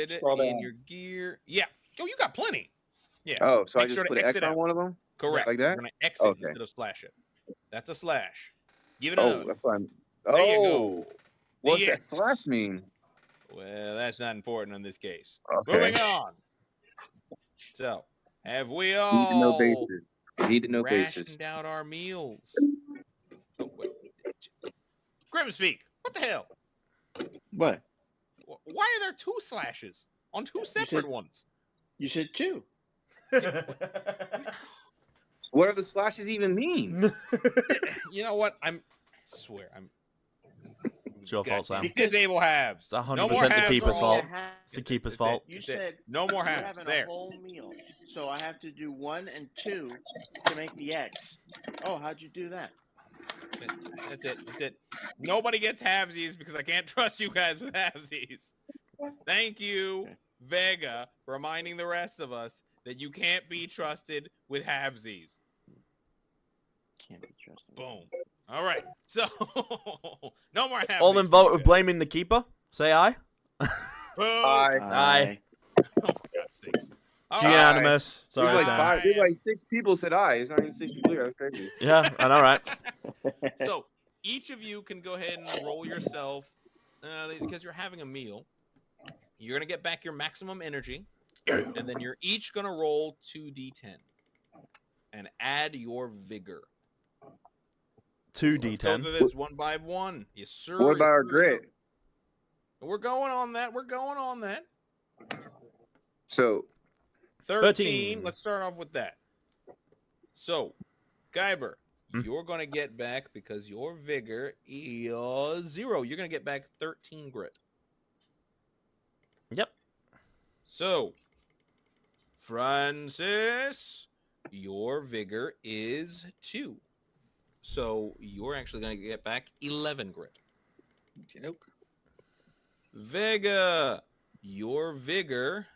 Scroll in down. your gear. Yeah. Oh, you got plenty. Yeah. Oh, so I Make just sure to put an X exit on out. one of them? Correct. Like that? You're going to exit Okay. instead of slash it. That's a slash. Give it Oh, another. that's fine. There you Oh, go. what's The that slash mean? Well, that's not important in this case. Okay. Moving on. So, have we Need to know all basis. Need to know basis. rationed out our meals? Oh, wait. Grimspeak, what the hell? What? Why are there two slashes on two separate said- ones? You said 2. What do the slashes even mean? You know what? I swear, It's your fault, Sam. Because- Disable halves. It's 100% No more the halves. keeper's for fault. all. It's the keeper's That's it. fault. You That's it. said No more you're halves. having There. a whole meal, so I have to do 1 and 2 to make the X. Oh, how'd you do that? That's it. That's it. Nobody gets halvesies because I can't trust you guys with halvesies. Thank you, Okay. Vega, for reminding the rest of us that you can't be trusted with halvesies. Can't be trusted. Boom. All right. So, no more halvesies. All in vote of blaming the keeper. Say aye. Boo. Aye. Oh, for God's sakes. All right. Unanimous. Sorry, There's like Sam. five. There's like 6 people said aye. It's not even 6 people here. That's crazy. Yeah, I know, right? So, each of you can go ahead and roll yourself because you're having a meal. You're going to get back your maximum energy, and then you're each going to roll 2d10 and add your vigor. 2d10. Let's go through this one by one. Yes, sir. What about yes, our sir. grit? We're going on that. We're going on that. So 13. Let's start off with that. So, Guyber, Hmm. you're going to get back, because your vigor is 0. You're going to get back 13 grit. Yep. So, Francis, your vigor is 2. So, you're actually going to get back 11 grit. Nope. Vega, your vigor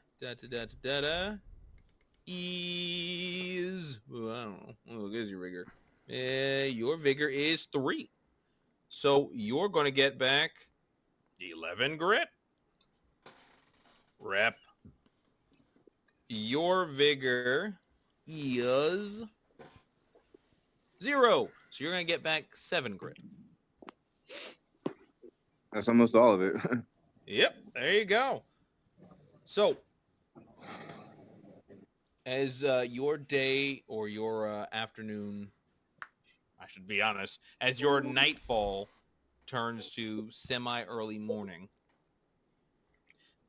is well, I don't know. What is your vigor? Your vigor is 3. So you're going to get back 11 grit. Rep. Your vigor is 0. So you're going to get back 7 grit. that's almost all of it. Yep, there you go. So, as your day or your afternoon, I should be honest, as your nightfall turns to semi-early morning,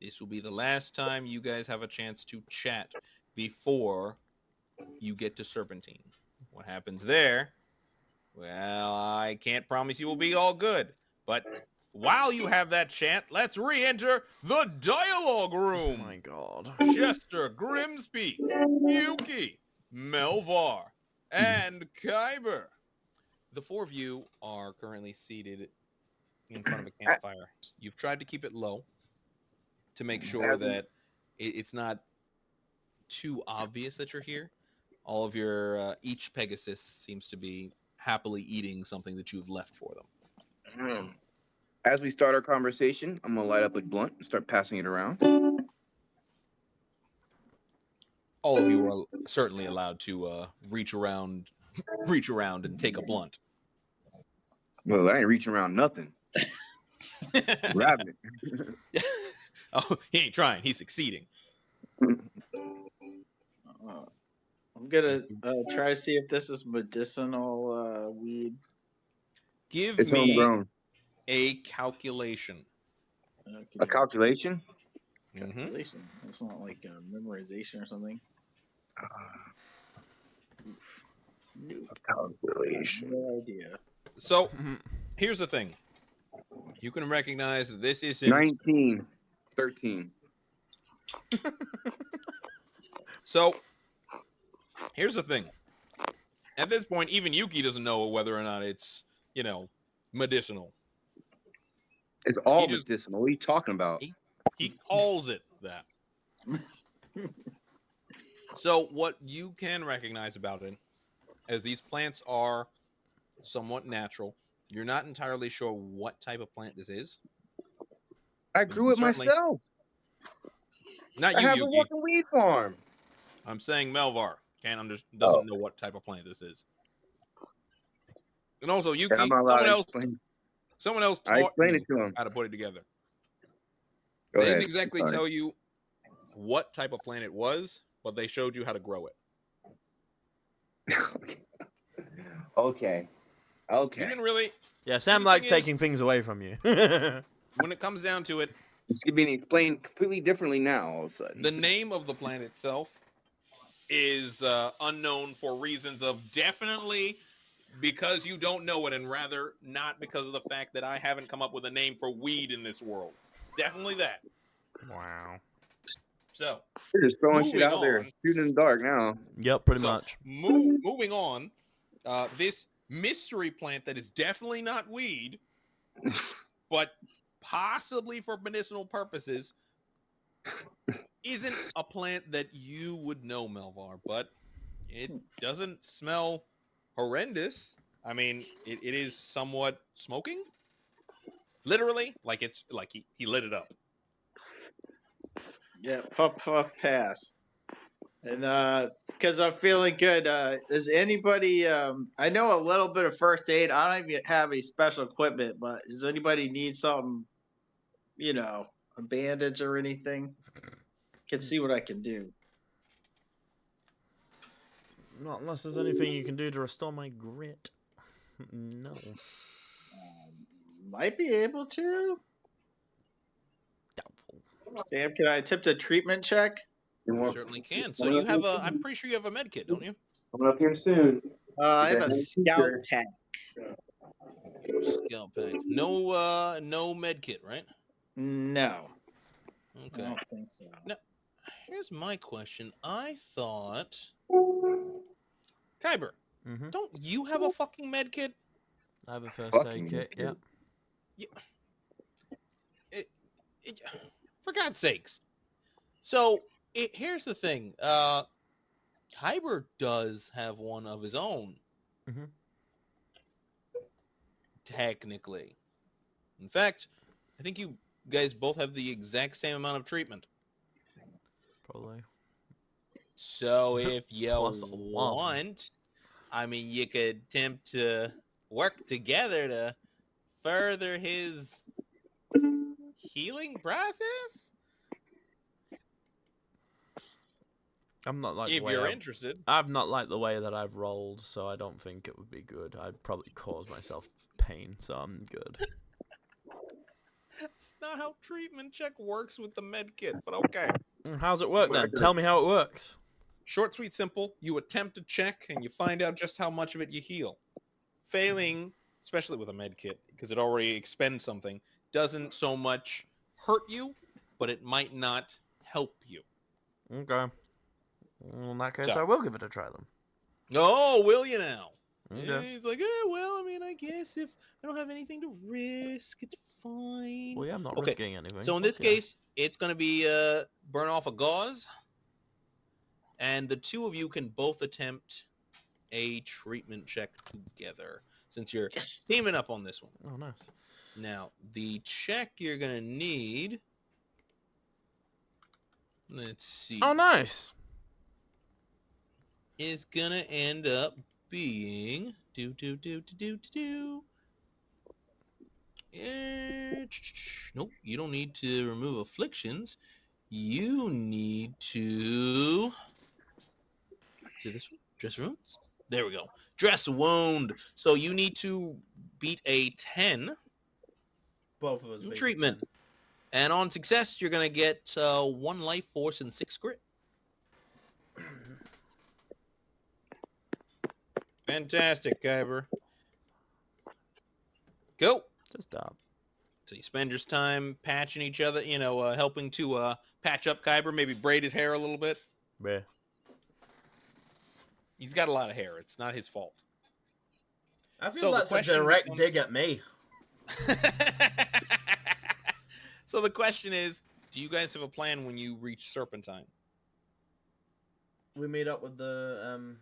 this will be the last time you guys have a chance to chat before you get to Serpentine. What happens there? Well, I can't promise you will be all good, but while you have that chant, let's re-enter the dialogue Oh room. my god. Chester, Grimspeak, Yuki, Melvar, and Kyber. The 4 of you are currently seated in front of a campfire. You've tried to keep it low to make sure that it's not too obvious that you're here. All of your, each Pegasus seems to be happily eating something that you've left for them. As we start our conversation, I'm gonna light up a blunt and start passing it around. All of you are certainly allowed to reach around and take a blunt. Well, I ain't reaching around nothing. Grabbing it. Oh, he ain't trying. He's succeeding. I'm gonna try to see if this is medicinal weed. Give It's me homegrown. a calculation. A calculation? Mm-hmm. Calculation. It's not like memorization or something. Nope. A calculation. No idea. So here's the thing. You can recognize that this isn't 19. 13. So here's the thing. At this point, even Yuki doesn't know whether or not it's, medicinal. It's all He just- medicinal. What are you talking about? He calls it that. So what you can recognize about it, as these plants are somewhat natural, you're not entirely sure what type of plant this is. I But you grew can it certainly- myself. Not I you, have a Yuki. fucking weed farm. I'm saying Melvar doesn't know what type of plant this is. And also, Yuki, And I'm not allowed to explain. someone else I taught explained you it to him. how to put it together. Go They ahead. didn't exactly Sorry. tell you what type of plant it was, but they showed you how to grow it. Okay. You Okay. didn't really, Yeah, Sam The likes thing is- taking things away from you. when it comes down to it, It's being explained completely differently now all of a sudden. the name of the plant itself is unknown for reasons of definitely because you don't know it, and rather not because of the fact that I haven't come up with a name for weed in this world. Definitely that. Wow. So, We're just throwing shit moving out there, on. shooting in the dark now. Yep, pretty So, much. moving on, this mystery plant that is definitely not weed, but possibly for medicinal purposes, isn't a plant that you would know, Melvar, but it doesn't smell horrendous. I mean, it is somewhat smoking. Literally, like it's like he lit it up. Yeah, puff pass. And because I'm feeling good, is anybody I know a little bit of first aid. I don't even have any special equipment, but does anybody need something, a bandage or anything? Can see what I can do. Not unless there's anything you can do to restore my grit. No. Might be able to. Doubtful. Sam, can I attempt a treatment check? You certainly can. So you have I'm pretty sure you have a med kit, don't you? Coming up here soon. I have a Okay. scout pack. Scalp pack. No med kit, right? No, I Okay. don't think so. No. Here's my question. I thought, Kyber, Mm-hmm. don't you have a fucking med kit? I have a first Fucking aid kit, yeah. For God's sakes. So here's the thing. Kyber does have one of his own. Mhm. Technically. In fact, I think you guys both have the exact same amount of treatment. Probably. So if you Plus one. want, I mean, you could attempt to work together to further his healing process. I'm not like If the way you're I've, interested. I've not liked the way that I've rolled, so I don't think it would be good. I'd probably cause myself pain, so I'm good. That's not how treatment check works with the med kit, but okay. How's it work then? Tell me how it works. Short, sweet, simple. You attempt to check and you find out just how much of it you heal. Failing, especially with a med kit, because it already expends something, doesn't so much hurt you, but it might not help you. Okay. Well, in that case, So- I will give it a try then. Oh, will you now? Okay. He's like, well, I mean, I guess if I don't have anything to risk, it's fine. Well, yeah, I'm not Okay, risking anything. So in Fuck this yeah. case, it's going to be burn off a gauze, and the two of you can both attempt a treatment check together, since you're Yes. teaming up on this one. Oh, nice. Now, the check you're going to need, let's see, Oh, nice. is going to end up being nope, you don't need to remove afflictions. you need to do this one. Dress wounds. There we go. Dress wound. So you need to beat a 10 Both of us. in beat treatment. 10. And on success, you're going to get 1 life force and 6 grit. Fantastic, Kyber. Go. Just stop. So you spend your time patching each other, helping to patch up Kyber, maybe braid his hair a little bit. Yeah. He's got a lot of hair. It's not his fault. I feel So the that's a question direct becomes- dig at me. So the question is, do you guys have a plan when you reach Serpentine? We meet up with the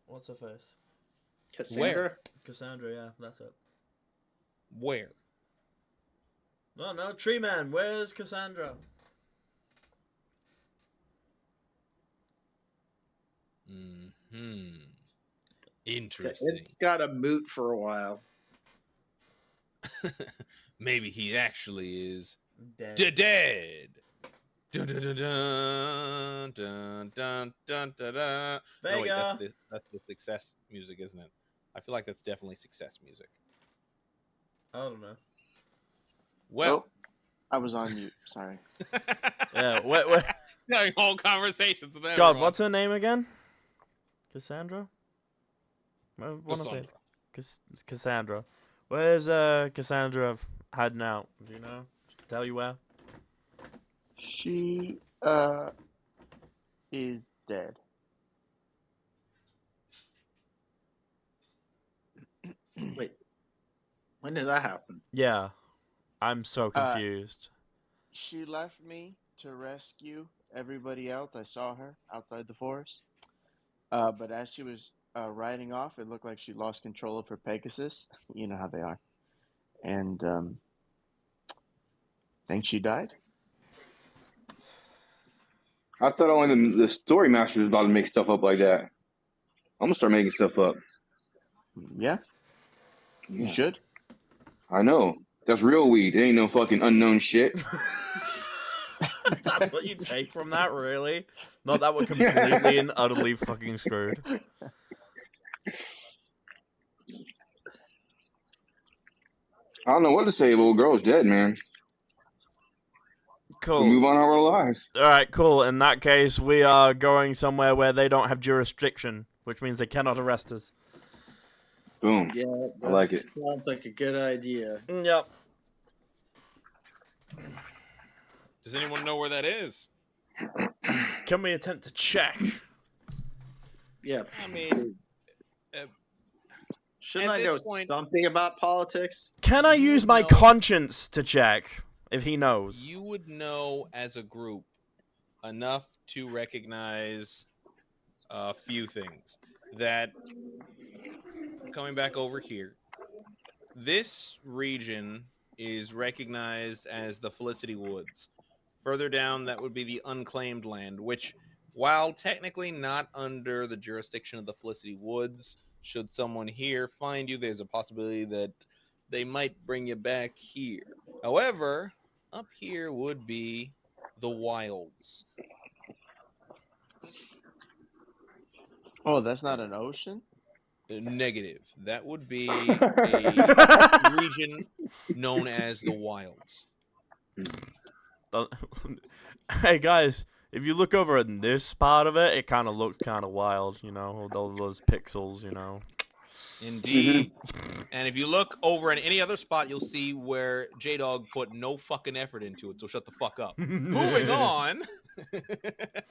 what's her face? Cassandra? Cassandra, yeah, that's it. Where? No, Tree Man, where's Cassandra? Interesting. It's got a moot for a while. Maybe he actually is Dead. dead. Dun, dun, dun, dun, dun, dun, dun, dun, dun. No, wait, Vega. that's the success music, isn't it? I feel like that's definitely success music. I don't know. Well, I was on mute. Sorry. Yeah, wait. no, whole conversations with God, everyone. what's her name again? Cassandra? I want to say Cassandra. it's Cassandra. Where's Cassandra hiding out? Do you know? Tell you where? She is dead. Wait. When did that happen? Yeah. I'm so confused. She left me to rescue everybody else. I saw her outside the forest. But as she was riding off, it looked like she lost control of her Pegasus. You know how they are. And I think she died. I thought only the story master was about to make stuff up like that. I'm gonna start making stuff up. Yeah, you should. I know. That's real weed. It ain't no fucking unknown shit. That's what you take from that, really? Not that we're completely and utterly fucking screwed. I don't know what to say. Little girl's dead, man. Cool. We'll move on our lives. Alright, cool. In that case, we are going somewhere where they don't have jurisdiction, which means they cannot arrest us. Boom. Yeah, I like it. Sounds like a good idea. Yep. Does anyone know where that is? Can we attempt to check? Yeah. I mean, Shouldn't at I know this point- something about politics? Can I You use would my know- conscience to check if he knows? you would know as a group enough to recognize a few things. That, coming back over here, this region is recognized as the Felicity Woods. Further down, that would be the unclaimed land, which, while technically not under the jurisdiction of the Felicity Woods, should someone here find you, there's a possibility that they might bring you back here. However, up here would be the wilds. Oh, that's not an ocean? Negative. That would be a region known as the wilds. Hey guys, if you look over in this part of it, it kind of looks kind of wild, you know, with all those pixels, you know. Indeed. And if you look over in any other spot, you'll see where J-Dog put no fucking effort into it, so shut the fuck up. Moving on.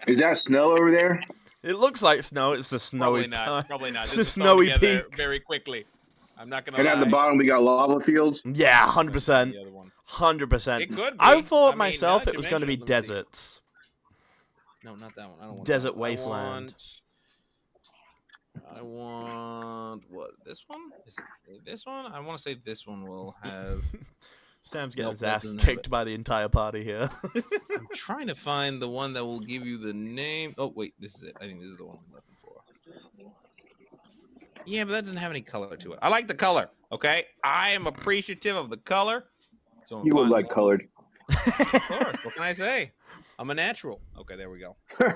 Is that snow over there? It looks like snow. It's a snowy. Probably not. It's This the is thrown snowy together peaks. very quickly. I'm not gonna And lie. at the bottom we got lava fields. Yeah, 100%. The other one. 100%. It could be. I thought I mean, myself now it that was you going to be mention it, let me see. deserts. No, not that one. I don't want Desert that one. wasteland. I want what? This one? Is it this one? I want to say this one will have. Sam's getting Nope, his that ass doesn't have kicked by the entire party here. I'm trying to find the one that will give you the name. Oh wait, this is it. I think this is the one I'm looking for. Yeah, but that doesn't have any color to it. I like the color. Okay, I am appreciative of the color. So I'm You would fine. like colored. Of course. What can I say? I'm a natural. Okay, there we go. Born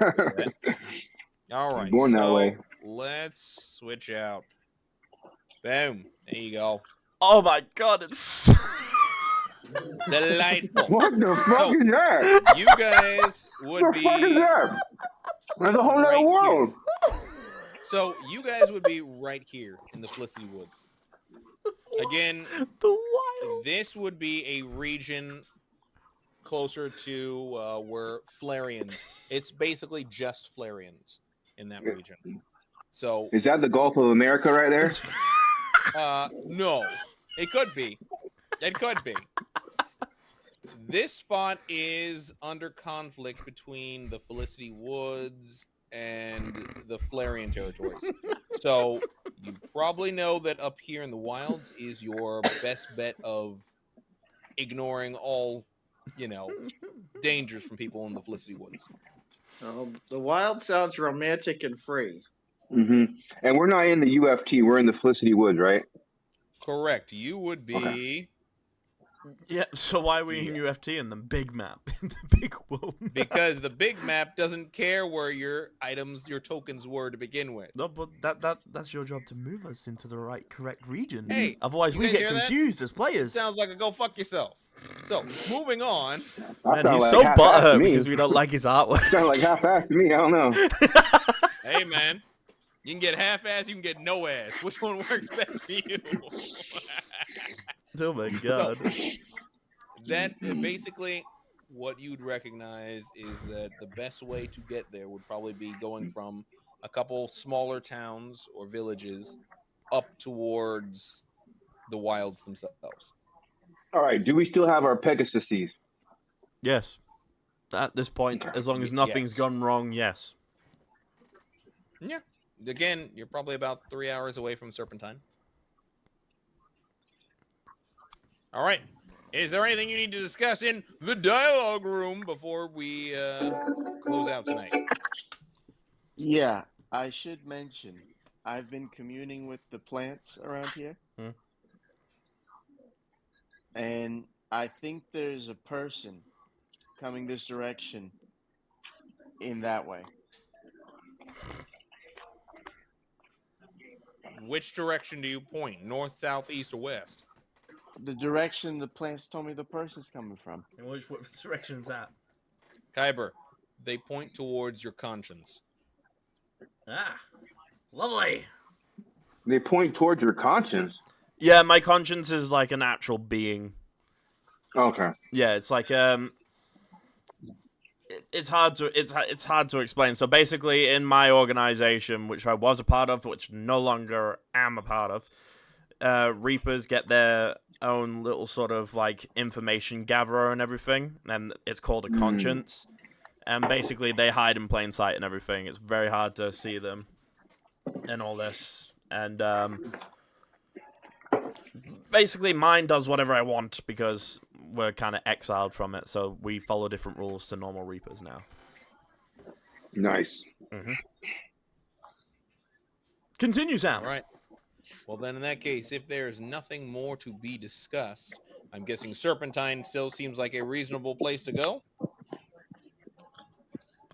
All right, that so way. let's switch out. Boom. There you go. Oh my god, it's Delightful. What the fuck So, is that? you guys would What the fuck is be that? There's a whole right other here. world. So, you guys would be right here in the Felicity Woods. Again, the wild. this would be a region closer to where Flarians. It's basically just Flarians in that region. So, Is that the Gulf of America right there? no, it could be. It could be. This spot is under conflict between the Felicity Woods and the Flarian territories. So you probably know that up here in the wilds is your best bet of ignoring all, dangers from people in the Felicity Woods. The wild sounds romantic and free. Mm-hmm. And we're not in the UFT. We're in the Felicity Woods, right? Correct. You would be... Okay. Yeah, so why are we in Yeah. UFT in the big map? In the big world map? Because the big map doesn't care where your tokens were to begin with. No, but that's your job to move us into the correct region. Hey, Otherwise you we guys get hear that? confused as players. Sounds like a go fuck yourself. So, moving on. That Man, sound he's like so half-assed to butthurt me. because we don't like his artwork. Sound like half-assed to me. I don't know. Hey, man. You can get half-ass, you can get no ass. Which one works best for you? Oh my god. That basically what you'd recognize is that the best way to get there would probably be going from a couple smaller towns or villages up towards the wilds themselves. All right. Do we still have our Pegasuses? Yes. At this point, as long as nothing's Yes. gone wrong, yes. Yeah. Again, you're probably about 3 hours away from Serpentine. All right. Is there anything you need to discuss in the dialogue room before we close out tonight? Yeah, I should mention, I've been communing with the plants around here. Hmm. And I think there's a person coming this direction in that way. Which direction do you point? North, south, east, or west? The direction the plants told me the person's coming from. And what direction is that? Kyber, they point towards your conscience. Ah, lovely. They point towards your conscience. Yeah, my conscience is like an actual being. Okay. Yeah, it's like it's hard to explain. So basically, in my organization, which I was a part of, which no longer am a part of, Reapers get their own little sort of like information gatherer and everything, and it's called a conscience. And basically, they hide in plain sight and everything. It's very hard to see them and all this. And basically, mine does whatever I want because we're kind of exiled from it. So we follow different rules to normal Reapers now. Nice. Mm-hmm. Continue, Sam. All right. Well, then in that case, if there's nothing more to be discussed, I'm guessing Serpentine still seems like a reasonable place to go.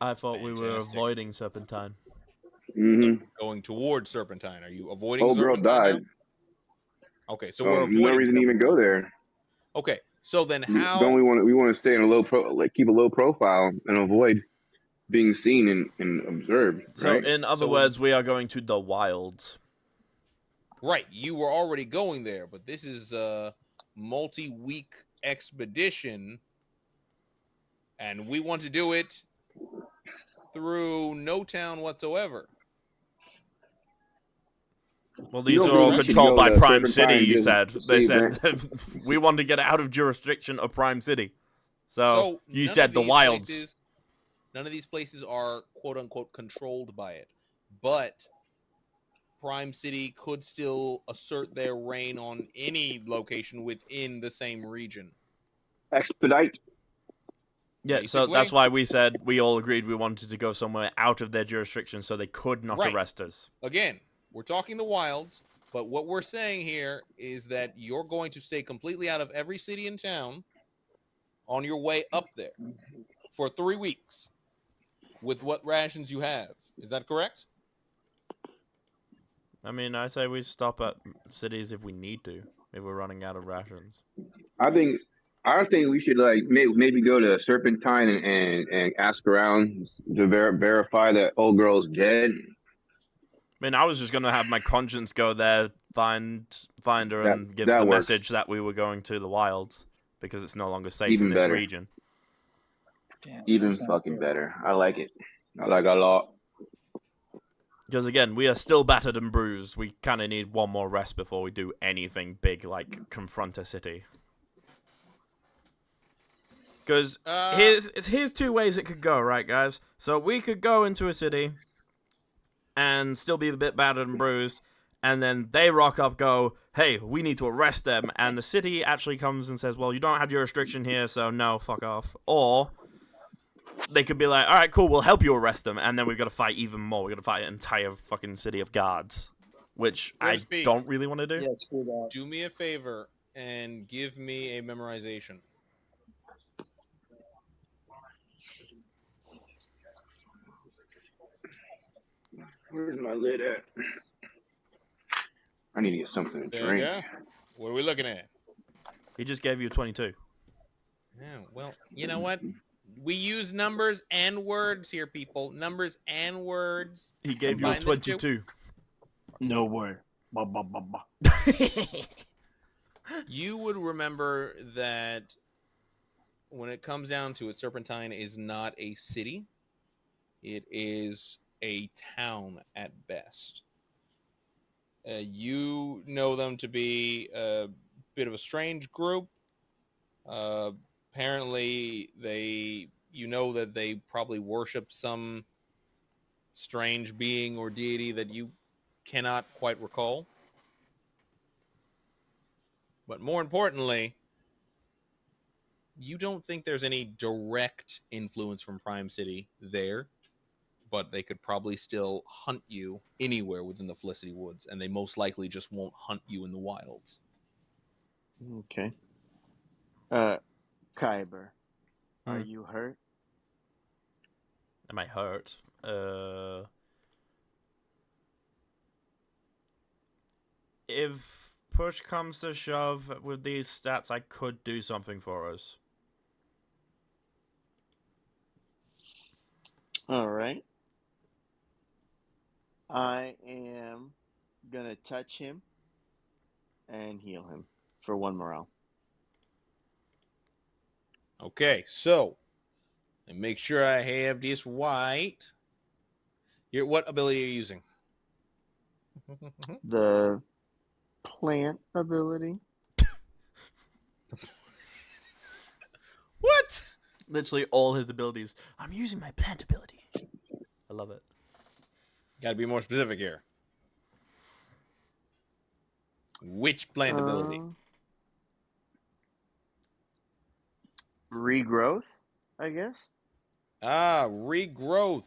I thought we were Fantastic. avoiding Serpentine. Mm-hmm. Going towards Serpentine. Are you avoiding Old girl Serpentine died. now? Okay, so we're No avoiding reason to even go there. Okay, so then how... Don't we want to stay in a keep a low profile and avoid being seen and observed. So, Right? in other words, we are going to the wilds. Right, you were already going there, but this is a multi-week expedition, and we want to do it through no town whatsoever. Well, these don't are all think we should controlled go by to Prime Serpentine City, you just said. to They save said we want to get out of jurisdiction of Prime City. So you none said of the these wilds. None of these places are quote-unquote controlled by it, but Prime City could still assert their reign on any location within the same region. Expedite. Yeah, so Basically. that's why we said we all agreed we wanted to go somewhere out of their jurisdiction so they could not Right. arrest us. Again, we're talking the wilds, but what we're saying here is that you're going to stay completely out of every city and town on your way up there. for 3 weeks with what rations you have. Is that correct? I mean, I say we stop at cities if we need to, if we're running out of rations. I think I think we should like maybe go to Serpentine and ask around to verify that old girl's dead. I mean, I was just gonna have my conscience go there, find her, That and give that the works message that we were going to the wilds because it's no longer safe in even this better. region. Damn, Even that's not fucking good. better. I like it. I like it a lot. Because again, we are still battered and bruised. We kind of need one more rest before we do anything big like confront a city. Because here's 2 ways it could go, right, guys? So we could go into a city and still be a bit battered and bruised, and then they rock up, go, hey, we need to arrest them, and the city actually comes and says, well, you don't have jurisdiction here, so no, fuck off. Or they could be like, all right, cool, we'll help you arrest them, and then we've got to fight even more. We've got to fight an entire fucking city of guards, which I Grimsby, don't really want to do. Yeah, screw that. do me a favor and give me a memorization. Where's my lid at? I need to get something to There you drink. go. What are we looking at? He just gave you 22. Yeah, well, you know what? We use numbers and words here, people. Numbers and words. He gave you a Combine the two. 22. No word. Ba, ba, ba, ba. You would remember that when it comes down to it, Serpentine is not a city. It is a town at best. You know them to be a bit of a strange group. Apparently, you know that they probably worship some strange being or deity that you cannot quite recall. But more importantly, you don't think there's any direct influence from Prime City there, but they could probably still hunt you anywhere within the Felicity Woods, and they most likely just won't hunt you in the wilds. Okay. Kyber, are Hmm. you hurt? Am I hurt? If push comes to shove with these stats, I could do something for us. All right. I am gonna touch him and heal him for 1 morale. Okay, so and make sure I have this right. Here, what ability are you using? The plant ability. What? Literally all his abilities. I'm using my plant ability. I love it. Got to be more specific here. Which plant ability? Regrowth, I guess. Regrowth.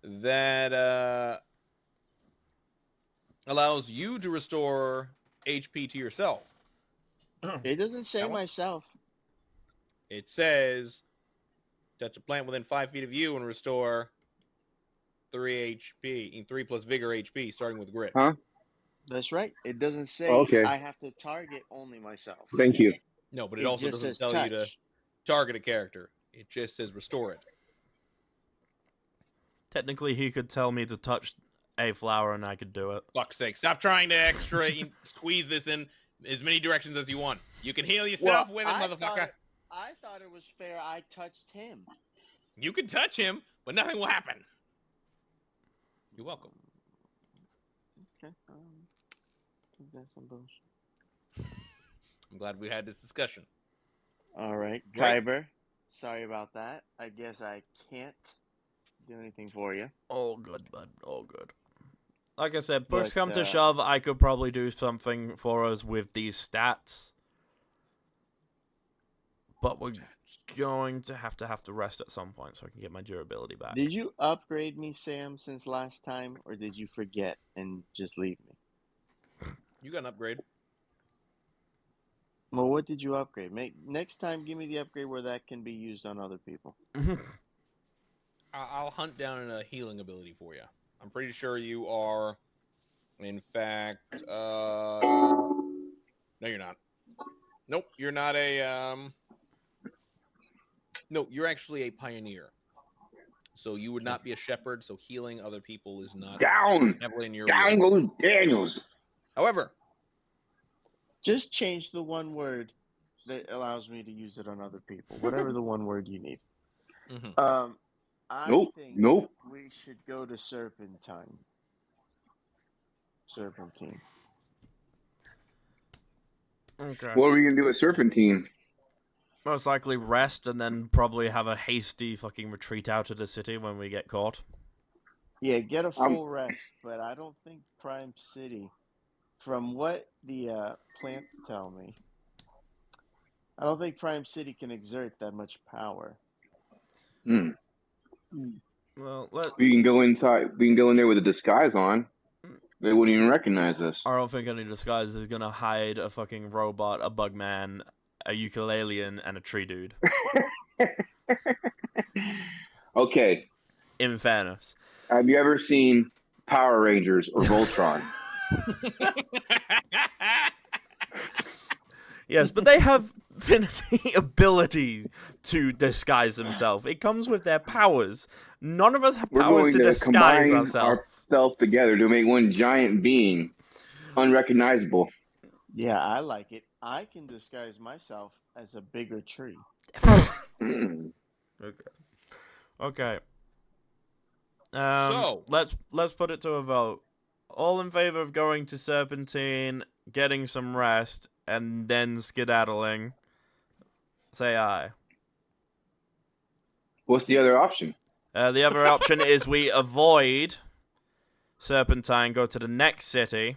That allows you to restore HP to yourself. It doesn't say That one? myself. It says touch a plant within 5 feet of you and restore 3 HP, 3 plus vigor HP, starting with grit. Huh? That's right. It doesn't say Okay. I have to target only myself. Thank you. No, but it It also just doesn't says tell touch. you to target a character. It just says restore it. Technically, he could tell me to touch a flower and I could do it. Fuck's sake. Stop trying to squeeze this in as many directions as you want. You can heal yourself with it, motherfucker. I thought it was fair I touched him. You can touch him, but nothing will happen. You're welcome. Okay. That's some bullshit. I'm glad we had this discussion. All right. Right. Kyber, sorry about that. I guess I can't do anything for you. All good, bud. All good. Like I said, push But, come to shove, I could probably do something for us with these stats. But we're going to have to rest at some point so I can get my durability back. Did you upgrade me, Sam, since last time, or did you forget and just leave me? You got an upgrade. Well, what did you upgrade? Next time, give me the upgrade where that can be used on other people. I'll hunt down a healing ability for you. I'm pretty sure you are, in fact, no, you're not. Nope, you're not a. No, you're actually a pioneer. So you would not be a shepherd. So healing other people is not Down heavily in your down wheelhouse. goes Daniels. However, Just change the one word that allows me to use it on other people. Whatever the one word you need. mhm. I think Nope. we should go to Serpentine. Serpentine. Okay. What are we gonna do with Serpentine? Most likely rest and then probably have a hasty fucking retreat out of the city when we get caught. Yeah, get a full rest, but I don't think Prime City, from what the plants tell me, I don't think Prime City can exert that much power. Well, We can go inside. We can go in there with a disguise on. They wouldn't even recognize us. I don't think any disguise is gonna hide a fucking robot, a bugman, a ukulelean, and a tree dude. Okay. In fairness. Have you ever seen Power Rangers or Voltron? Yes, but they have the ability to disguise themselves. It comes with their powers. None of us have We're powers going to to disguise combine ourselves. ourselves together to make one giant being, unrecognizable. Yeah, I like it. I can disguise myself as a bigger tree. Mm. Okay. So- let's put it to a vote. All in favor of going to Serpentine, getting some rest, and then skedaddling. Say aye. What's the other option? The other option is we avoid Serpentine, go to the next city,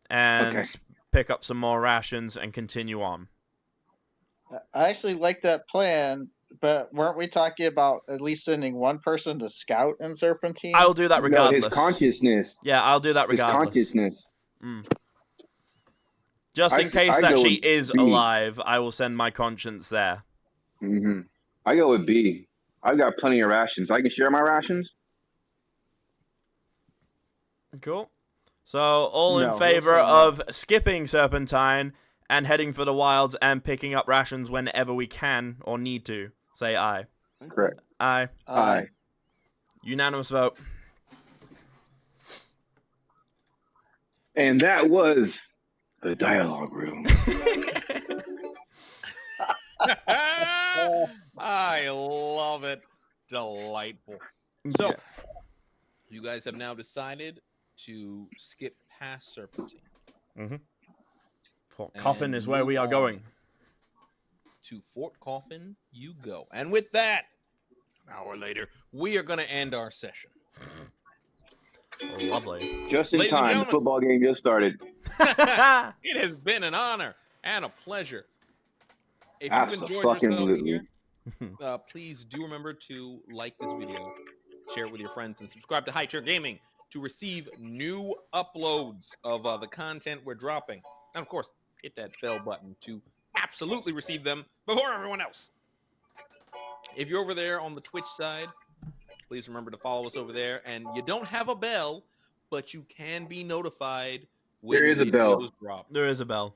and Okay. pick up some more rations and continue on. I actually like that plan, but weren't we talking about at least sending one person to scout in Serpentine? I'll do that regardless. No, his consciousness. Yeah, I'll do that His regardless. consciousness. Just in case I that go she with is B. alive, I will send my conscience there. Mm-hmm. I go with B. I've got plenty of rations. I can share my rations. Cool. So, all in No, favor he'll say no. of skipping Serpentine and heading for the wilds and picking up rations whenever we can or need to, say aye. Correct. Aye. Aye. Unanimous vote. And that was the dialogue room. I love it. Delightful. So, Yeah. you guys have now decided to skip past Serpentine. Fort Coffin And is where we are move going. To Fort Coffin, you go. And with that, an hour later, we are going to end our session. Lovely. Just in Ladies and time. The gentlemen. football game just started. It has been an honor and a pleasure. If you've enjoyed yourself Abso-fucking-lutely. here, please do remember to like this video, share it with your friends, and subscribe to High Chair Gaming to receive new uploads of the content we're dropping. And of course, hit that bell button to absolutely receive them before everyone else. If you're over there on the Twitch side, please remember to follow us over there. And you don't have a bell, but you can be notified when There is a bell. videos drop. There is a bell.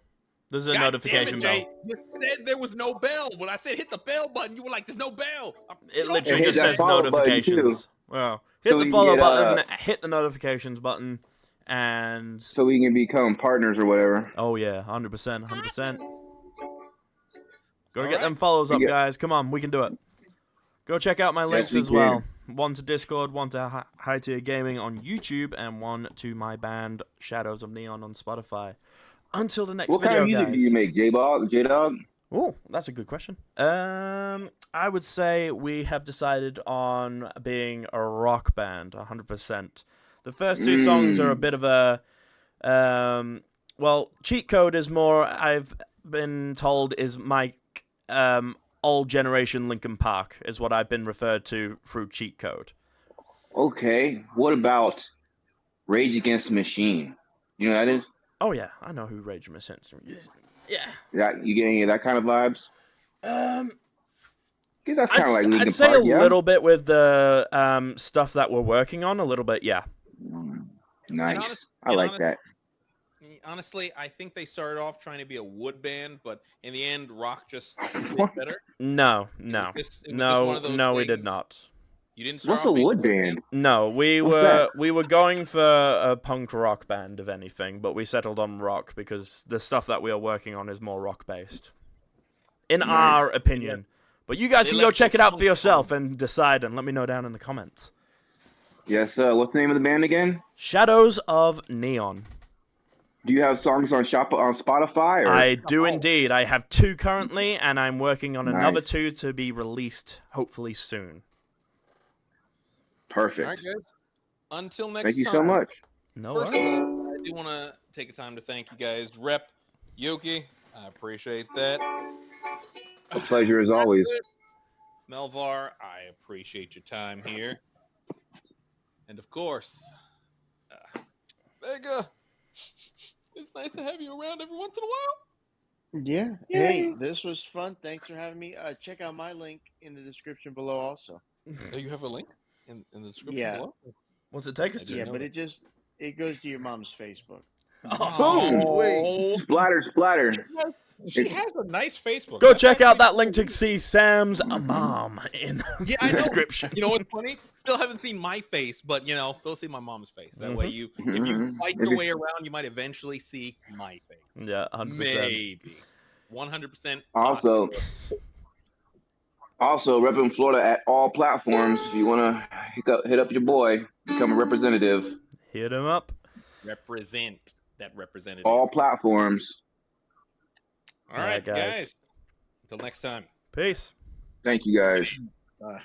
There's a God notification damn it, Jay. bell. You said there was no bell. When I said hit the bell button, you were like, "There's no bell." It Joking. literally hit just that says follow button, too. notifications. Well, hit So the we can follow get, button, hit the notifications button, and So we can become partners or whatever. oh yeah, 100%, 100%. Go All get them right. follows up, Yeah. guys. Come on, we can do it. Go check out my Yes, links we as well. can. One to Discord, one to High Tier Gaming on YouTube, and one to my band Shadows of Neon on Spotify. Until the next What video, kind of music guys. do you make, J-Dog? Oh, that's a good question. I would say we have decided on being a rock band, 100%. The first two songs are a bit of a, well, Cheat Code is more, I've been told, is my, old generation Linkin Park, is what I've been referred to through Cheat Code. Okay. What about Rage Against the Machine? You know what that is? Oh yeah, I know who Rage Against the Machine is. Yeah. You get any of that kind of vibes? That's kind of like I'd Linkin say Park, a yeah. little bit with the stuff that we're working on. A little bit, yeah. Nice. I and like that. Honestly, I think they started off trying to be a wood band, but in the end, rock just What? fit better. No, Was it just one of those no, we did things? not. You didn't start What's a off being wood band? No, we What's that? were going for a punk rock band, if anything, but we settled on rock because the stuff that we are working on is more rock based, in Nice. our opinion. But you guys They can go left check those it out for punks yourself and decide, and let me know down in the comments. Yes, what's the name of the band again? Shadows of Neon. Do you have songs on Spotify? Or? I do indeed. I have 2 currently, and I'm working on another Nice. 2 to be released hopefully soon. Perfect. All right, guys. Until next Thank you time. so much. No First, worries. I do want to take a time to thank you guys. Rep, Yuki, I appreciate that. A pleasure as always. Melvar, I appreciate your time here. And of course, Vega, it's nice to have you around every once in a while. Yeah. Hey, this was fun. Thanks for having me. Check out my link in the description below also. Oh, you have a link in the description Yeah. below? What's it take us to? Yeah, know but that. it goes to your mom's Facebook. Oh, sweet. Splatter, splatter. She has a nice Facebook. Go That's check out actually that link to see Sam's mom in Yeah, the I know. description. You know what's funny? Still haven't seen my face, but go see my mom's face. That way, if you fight your way around, you might eventually see my face. Yeah, 100%. Maybe 100%. Also, repping Florida at all platforms. If you want to hit up your boy, become a representative. Hit him up. Represent that representative. All platforms. All right, guys. guys. Until next time. Peace. Thank you guys. Bye.